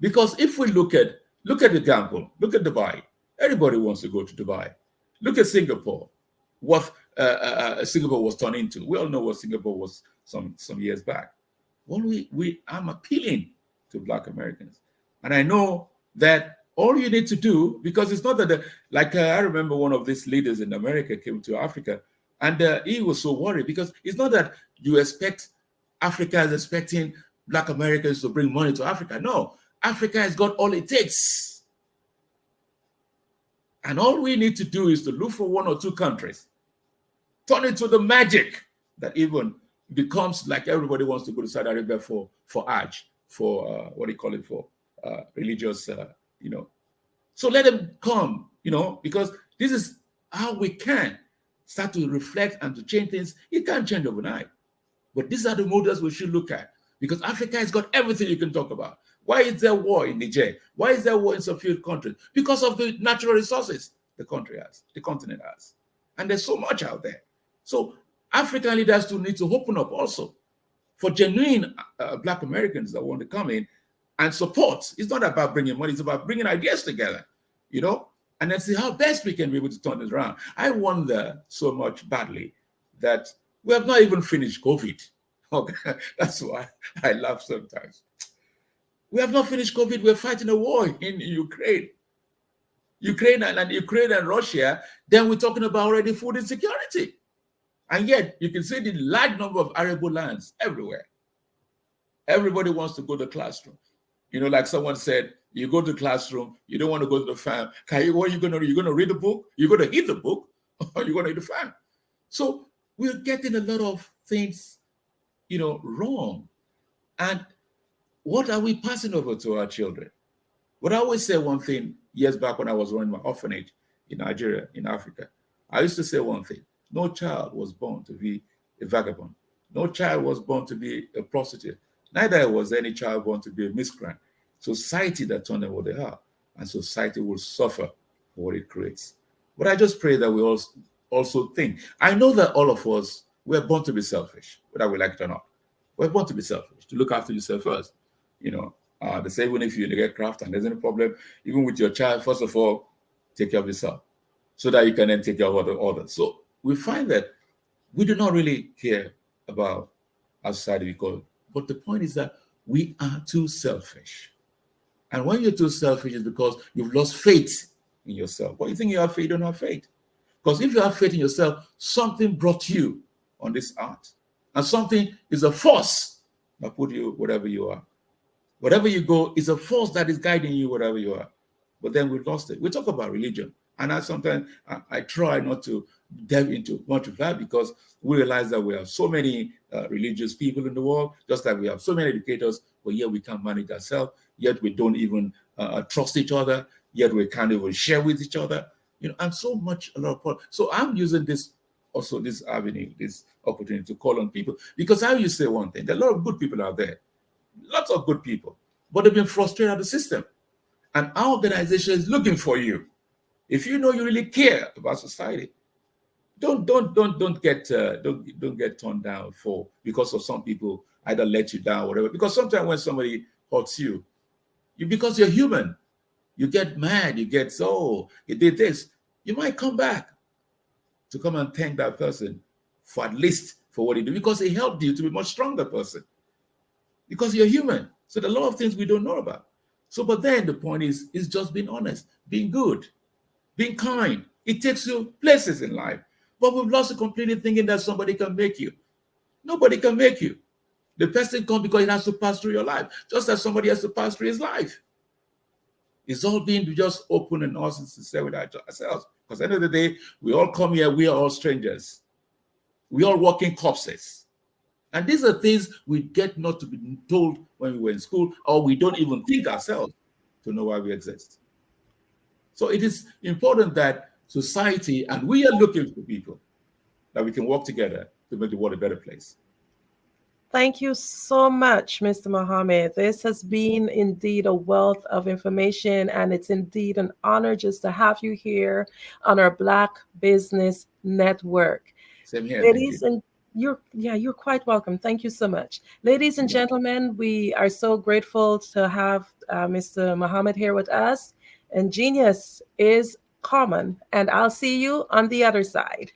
because if we look at the example, look at Dubai. Everybody wants to go to Dubai. Look at Singapore. What Singapore was turned into. We all know what Singapore was some years back. Well, I'm appealing to Black Americans, and I know that all you need to do, because it's not that I remember one of these leaders in America came to Africa, and he was so worried because it's not that you expect Africa is expecting Black Americans to bring money to Africa. No, Africa has got all it takes. And all we need to do is to look for one or two countries, turn it to the magic that even becomes like everybody wants to go to Saudi Arabia for Hajj, for for religious, So let them come, because this is how we can start to reflect and to change things. It can't change overnight. But these are the models we should look at, because Africa has got everything you can talk about. Why is there war in Niger? Why is there war in some few countries? Because of the natural resources the continent has. And there's so much out there. So African leaders do need to open up also for genuine Black Americans that want to come in and support. It's not about bringing money, it's about bringing ideas together, and then see how best we can be able to turn this around. I wonder so much badly that we have not even finished COVID. Okay, that's why I laugh sometimes. We have not finished COVID. We're fighting a war in Ukraine. Ukraine and Russia, then we're talking about already food insecurity. And yet, you can see the large number of arable lands everywhere. Everybody wants to go to the classroom. Like someone said, you go to the classroom, you don't want to go to the farm. What are you going to do? You're going to read the book? You're going to eat the book? Or you're going to eat the farm? So we're getting a lot of things, wrong. And what are we passing over to our children? But I always say one thing years back when I was running my orphanage in Nigeria, in Africa. I used to say one thing. No child was born to be a vagabond. No child was born to be a prostitute. Neither was any child born to be a miscreant. Society that turned them what they are. And society will suffer for what it creates. But I just pray that we also think. I know that all of us, we're born to be selfish, whether we like it or not. We're born to be selfish, to look after yourself first. They say even if you're in a aircraft and there's any problem, even with your child, first of all, take care of yourself so that you can then take care of others. So we find that we do not really care about our society, but the point is that we are too selfish. And when you're too selfish, it's because you've lost faith in yourself. What you think you have faith, you don't have faith. Because if you have faith in yourself, something brought you on this earth. And something is a force that put you wherever you are. Wherever you go is a force that is guiding you wherever you are. But then we've lost it. We talk about religion. And I try not to delve into much of that, because we realize that we have so many religious people in the world, just like we have so many educators, but yet we can't manage ourselves, yet we don't even trust each other, yet we can't even share with each other, and so much, a lot of problems. So I'm using this avenue, this opportunity to call on people, because I used to say one thing, there are a lot of good people out there, lots of good people, but they've been frustrated at the system. And our organization is looking for you. If you know you really care about society, don't get turned down because of some people either let you down or whatever. Because sometimes when somebody hurts you, because you're human, you get mad, you get, he did this. You might come back to come and thank that person for at least for what he did, because he helped you to be a much stronger person. Because you're human. So there are a lot of things we don't know about. So, but then the point is just being honest, being good, being kind. It takes you places in life. But we've lost completely thinking that somebody can make you. Nobody can make you. The person comes because it has to pass through your life, just as somebody has to pass through his life. It's all being just open and honest and sincere with ourselves. Because at the end of the day, we all come here, we are all strangers. We all walking corpses. And these are things we get not to be told when we were in school, or we don't even think ourselves to know why we exist. So it is important that society, and we are looking for people that we can work together to make the world a better place. Thank you so much, Mr. Mohammed. This has been indeed a wealth of information, and it's indeed an honor just to have you here on our Black Business Network. Same here. Ladies and you're quite welcome. Thank you so much. Ladies and gentlemen, we are so grateful to have Mr. Mohammed here with us. And genius is common, and I'll see you on the other side.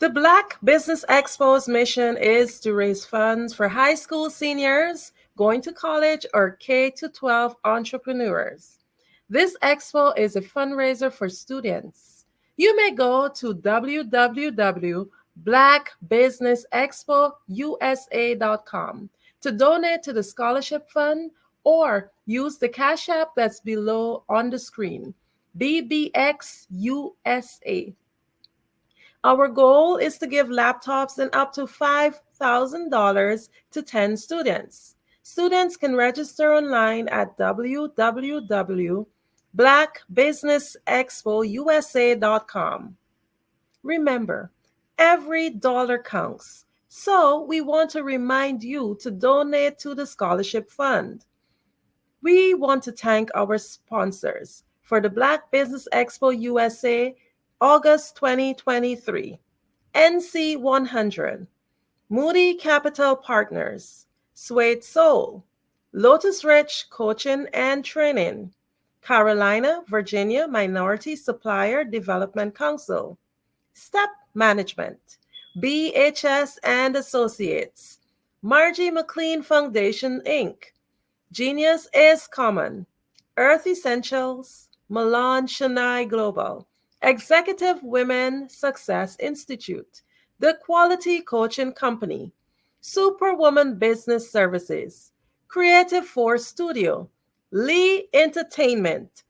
The Black Business Expo's mission is to raise funds for high school seniors going to college or K-12 entrepreneurs. This expo is a fundraiser for students. You may go to www.blackbusinessexpousa.com to donate to the scholarship fund, or use the Cash App that's below on the screen, BBXUSA. Our goal is to give laptops and up to $5,000 to 10 students. Students can register online at www.blackbusinessexpousa.com. Remember, every dollar counts, so we want to remind you to donate to the scholarship fund. We want to thank our sponsors for the Black Business Expo USA August 2023, NC 100, Moody Capital Partners, Suede Soul, Lotus Rich Coaching and Training, Carolina, Virginia Minority Supplier Development Council, Step Management, BHS and Associates, Margie McLean Foundation, Inc., Genius is Common, Earth Essentials, Milan Shania Global, Executive Women Success Institute, The Quality Coaching Company, Superwoman Business Services, Creative Force Studio, Lee Entertainment,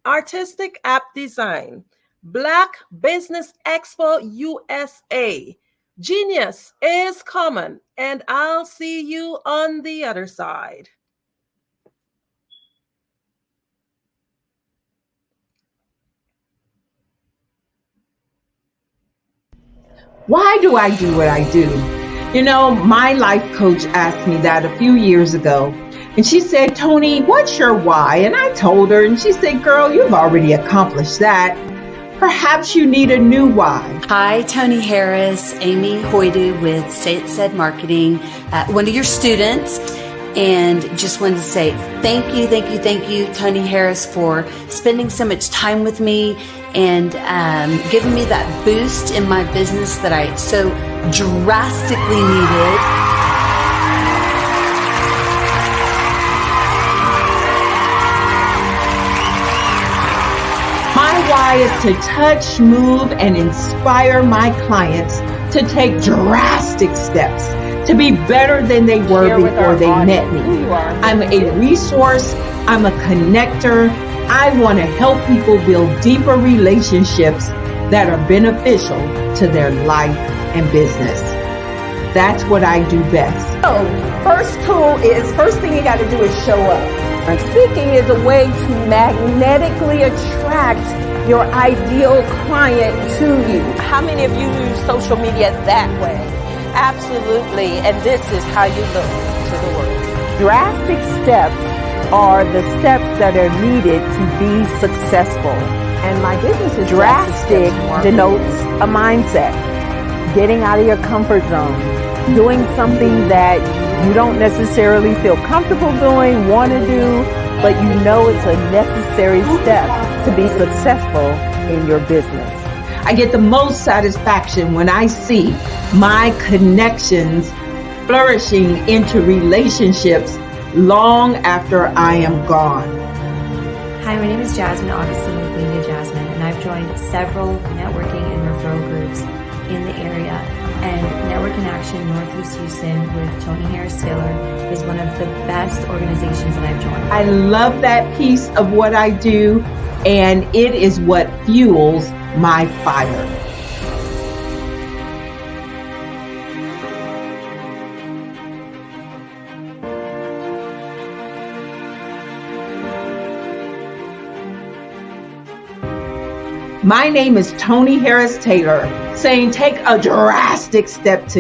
Artistic App Design, Black Business Expo USA. Genius is common, and I'll see you on the other side. Why do I do what I do? You know, my life coach asked me that a few years ago, and she said, Tony, what's your why? And I told her, and she said, girl, you've already accomplished that. Perhaps you need a new why. Hi, Tony Harris, Amy Hoydu with Say It Said Marketing, one of your students. And just wanted to say thank you, Tony Harris, for spending so much time with me and giving me that boost in my business that I so drastically needed. My why is to touch, move, and inspire my clients to take drastic steps to be better than they were before they met me. I'm a resource. I'm a connector. I want to help people build deeper relationships that are beneficial to their life and business. That's what I do best. So, first thing you got to do is show up. And speaking is a way to magnetically attract your ideal client to you. How many of you use social media that way? Absolutely, and this is how you look to the world. Drastic steps are the steps that are needed to be successful. And my business is drastic denotes a mindset. Getting out of your comfort zone. Doing something that you don't necessarily feel comfortable doing, want to do, but you know it's a necessary step to be successful in your business. I get the most satisfaction when I see my connections flourishing into relationships long after I am gone. Hi, my name is Jasmine Augustine with Media Jasmine, and I've joined several networking and referral groups in the area. And Network in Action Northeast Houston with Tony Harris Taylor is one of the best organizations that I've joined. I love that piece of what I do. and it is what fuels my fire. My name is Toni Harris Taylor, saying take a drastic step today.